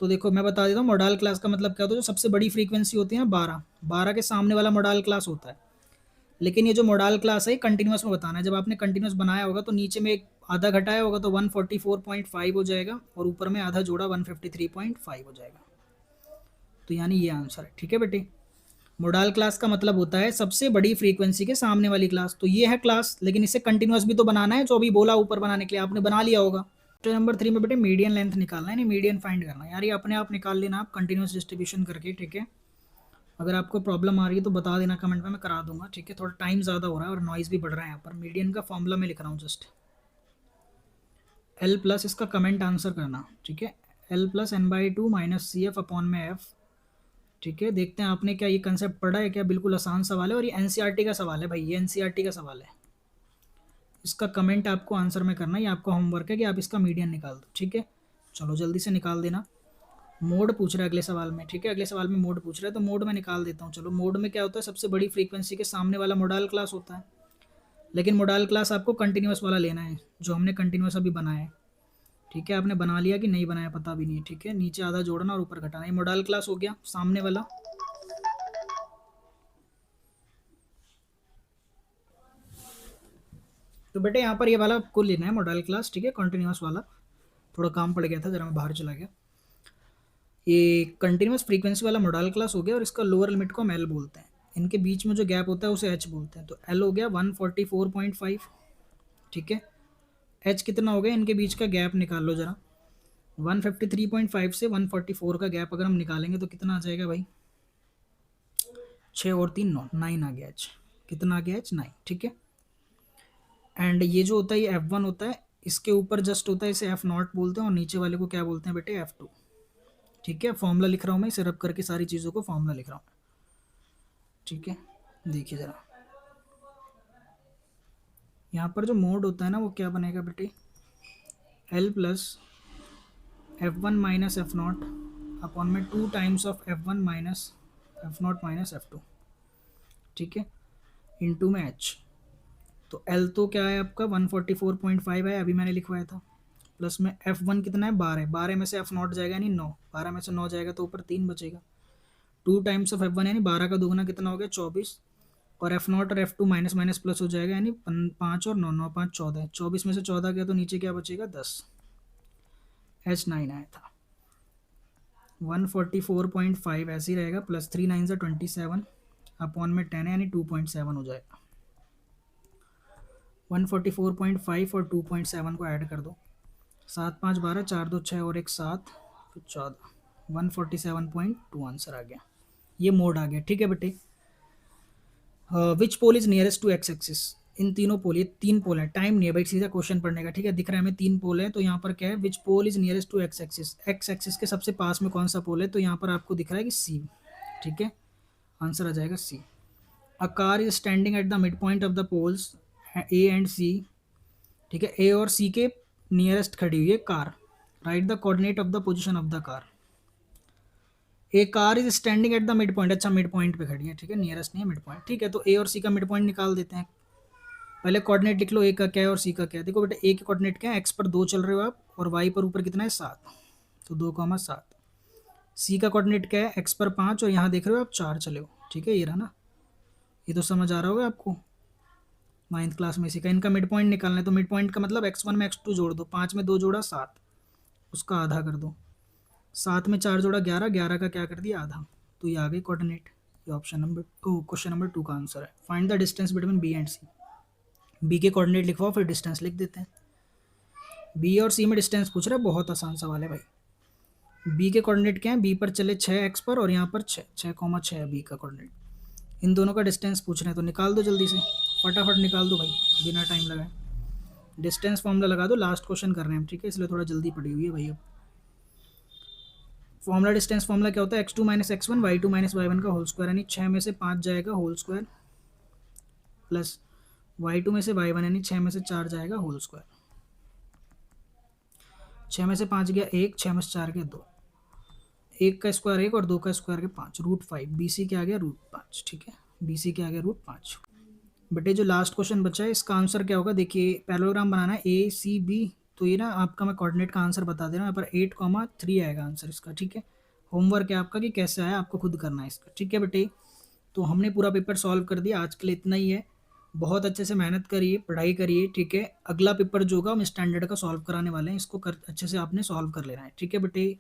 तो देखो मैं बता देता हूँ, मोडाल क्लास का मतलब क्या होता है, जो सबसे बड़ी फ्रीक्वेंसी होती है ना 12 के सामने वाला मोडाल क्लास होता है। लेकिन ये जो मोडाल क्लास है कंटिन्यूअस में बताना है। जब आपने कंटिन्यूअस बनाया होगा तो नीचे में एक आधा घटाया होगा तो 144.5 हो जाएगा, और ऊपर में आधा जोड़ा 153.5 हो जाएगा, तो यानी ये आंसर है, ठीक है बेटे। मोडाल क्लास का मतलब होता है सबसे बड़ी फ्रीक्वेंसी के सामने वाली क्लास, तो ये है क्लास, लेकिन इसे कंटिन्यूअस भी तो बनाना है, जो अभी बोला ऊपर बनाने के लिए आपने बना लिया होगा। तो नंबर 3 में बेटे मीडियन लेंथ निकालना है, नहीं मीडियन फाइंड करना है यार, ये अपने आप निकाल लेना आप कंटिन्यूअस डिस्ट्रीब्यूशन करके, ठीक है। अगर आपको प्रॉब्लम आ रही है तो बता देना कमेंट में, मैं करा दूंगा, ठीक है। थोड़ा टाइम ज़्यादा हो रहा है और नॉइज़ भी बढ़ रहा है यहाँ पर। मीडियन का फॉर्मूला मैं लिख रहा हूँ जस्ट, L प्लस इसका कमेंट आंसर करना, ठीक है। L+n/2 माइनस CF अपॉन में F, ठीक है। देखते हैं आपने क्या ये कंसेप्ट पढ़ा है क्या, बिल्कुल आसान सवाल है, और ये NCERT का सवाल है भाई, ये NCERT का सवाल है, इसका कमेंट आपको आंसर में करना है, ये आपका होमवर्क है कि आप इसका मीडियन निकाल दो, ठीक है। चलो जल्दी से निकाल देना। मोड पूछ रहा है अगले सवाल में, ठीक है, अगले सवाल में मोड पूछ रहा है, तो मोड में निकाल देता हूँ। चलो मोड में क्या होता है, सबसे बड़ी फ्रीक्वेंसी के सामने वाला मोडाल क्लास होता है, लेकिन मोडाल क्लास आपको कंटिन्यूस वाला लेना है जो हमने कंटिन्यूस अभी बनाया है, ठीक है। आपने बना लिया कि नहीं बनाया पता भी नहीं है, ठीक है। नीचे आधा जोड़ना और ऊपर घटाना, ये मोडाल क्लास हो गया सामने वाला। तो बेटे यहाँ पर ये वाला आपको लेना है मोडाल क्लास, ठीक है, कंटिन्यूस वाला। थोड़ा काम पड़ गया था, जरा मैं बाहर चला गया। ये कंटिन्यूस फ्रीक्वेंसी वाला मोडाल क्लास हो गया, और इसका लोअर लिमिट को हम एल बोलते हैं। इनके बीच में जो गैप होता है उसे एच बोलते हैं। तो एल हो गया 144.5, ठीक है। एच कितना हो गया, इनके बीच का गैप निकाल लो जरा। 153.5 से 144 का गैप अगर हम निकालेंगे तो कितना आ जाएगा भाई, 6 और 3 9, 9 आ गया एच। कितना आ गया एच, 9, ठीक है। एंड ये जो होता है ये F1 होता है, इसके ऊपर जस्ट होता है इसे F0 बोलते हैं, और नीचे वाले को क्या बोलते हैं बेटे, F2, ठीक है। फॉर्मूला लिख रहा हूँ मैं, इसे रब करके सारी चीज़ों को फॉर्मूला लिख रहा हूँ, ठीक है। देखिए ज़रा, यहाँ पर जो मोड होता है ना वो क्या बनेगा बेटे, L plus F1 minus F0 upon में 2 times of F1 minus F0 minus F2, ठीक है, इंटू में H। तो L तो क्या है आपका 144.5 है, अभी मैंने लिखवाया था, प्लस में F1 कितना है 12, 12 में से F0 जाएगा यानी 9, 12 में से 9 जाएगा तो ऊपर 3 बचेगा। 2 टाइम्स ऑफ F1 यानी 12 का दोगुना कितना हो गया 24, और F0 और F2 माइनस माइनस प्लस हो जाएगा यानी 5 और 9, 9 5 14, 24 में से 14 गया तो नीचे क्या बचेगा 10। H9 आया था 144.5 ऐसे ही रहेगा, प्लस 3 9 27 अपॉन में 10 है यानी 2.7 हो जाएगा। 144.5 और 2.7 को ऐड कर दो, 7 5 12, 4 2 6 और 1 7, फिर 14, 147.2 आंसर आ गया। ये मोड आ गया, ठीक है बेटे। Which pole is nearest to X axis, इन तीनों पोल, ये 3 पोल है, टाइम नहीं है भाई, सीधा क्वेश्चन पढ़ने का, ठीक है। दिख रहा है हमें 3 पोल है, तो यहाँ पर क्या है, which pole is nearest to X axis, X axis के सबसे पास में कौन सा पोल है, तो यहाँ पर आपको दिख रहा है कि सी, ठीक है, आंसर आ जाएगा C. A car is standing at the mid point of the poles A and C, ठीक है, ए और सी के नियरेस्ट खड़ी हुई है car, right the coordinate of the position of the car. A car is standing at the mid point, अच्छा mid point पे खड़ी है, ठीक है, नियरेस्ट नहीं है मिड पॉइंट, ठीक है। तो ए और सी का मिड पॉइंट निकाल देते हैं। पहले कोऑर्डिनेट लिख लो, ए का क्या है और सी का क्या है। देखो बेटा, ए के कोऑर्डिनेट क्या है, एक्स पर 2 चल रहे हो आप, और वाई पर ऊपर कितना है 7, तो 2,7। सी का कोऑर्डिनेट क्या है, एक्स पर 5 और यहाँ देख रहे हो आप 4 चले हो, ठीक है, ये रहा ना, ये तो समझ आ रहा होगा आपको, 9th क्लास में इसी का। इनका मिड पॉइंट निकालना है, तो मिड पॉइंट का मतलब x1 में x2 जोड़ दो, 5 में 2 जोड़ा 7, उसका आधा कर दो, 7 में 4 जोड़ा 11, 11 का क्या कर दिया आधा, तो ये आ गई कोऑर्डिनेट। ये ऑप्शन नंबर क्वेश्चन नंबर 2 का आंसर है। Find the distance between B and C, B के कोऑर्डिनेट लिखवाओ फिर डिस्टेंस लिख देते हैं। बी और सी में डिस्टेंस पूछ रहा है, बहुत आसान सवाल है भाई। बी के कोऑर्डिनेट क्या है, बी पर चले 6 एक्स पर, और यहाँ पर 6,6 है बी का कोऑर्डिनेट। इन दोनों का डिस्टेंस पूछ रहे हैं, तो निकाल दो जल्दी से, फटाफट निकाल दो भाई, बिना टाइम लगाए। डिस्टेंस फॉर्मूला लगा दो, लास्ट क्वेश्चन कर रहे हैं हम, ठीक है, इसलिए थोड़ा जल्दी पड़ी हुई है भाई। अब फॉर्मूला, डिस्टेंस फॉर्मूला क्या होता है, x2 minus x1 y2 minus y1 का होल स्क्वायर, यानी 6 में से 5 जाएगा होल स्क्वायर, प्लस y2 में से y1 यानी 6 में से 4 जाएगा होल स्क्वायर। 6 में से 5 गया 1, 6 में से 4 गया 2, 1 का स्क्वायर 1 और 2 का स्क्वायर गया 5, √5, बी सी क्या आ गया √5, ठीक है, बी सी क्या आ गया √5। बेटे जो लास्ट क्वेश्चन बचा है इसका आंसर क्या होगा, देखिए पैरेललोग्राम बनाना है ए सी बी, तो ये ना आपका मैं कोऑर्डिनेट का आंसर बता दे रहा हूँ, यहाँ पर 8,3 आएगा आंसर इसका, ठीक है। होमवर्क है आपका कि कैसे आया आपको खुद करना है इसका, ठीक है बेटे। तो हमने पूरा पेपर सॉल्व कर दिया, आज के लिए इतना ही है। बहुत अच्छे से मेहनत करिए, पढ़ाई करिए, ठीक है। अगला पेपर जो होगा हम स्टैंडर्ड का सॉल्व कराने वाले हैं, इसको अच्छे से आपने सॉल्व कर लेना है, ठीक है बेटे।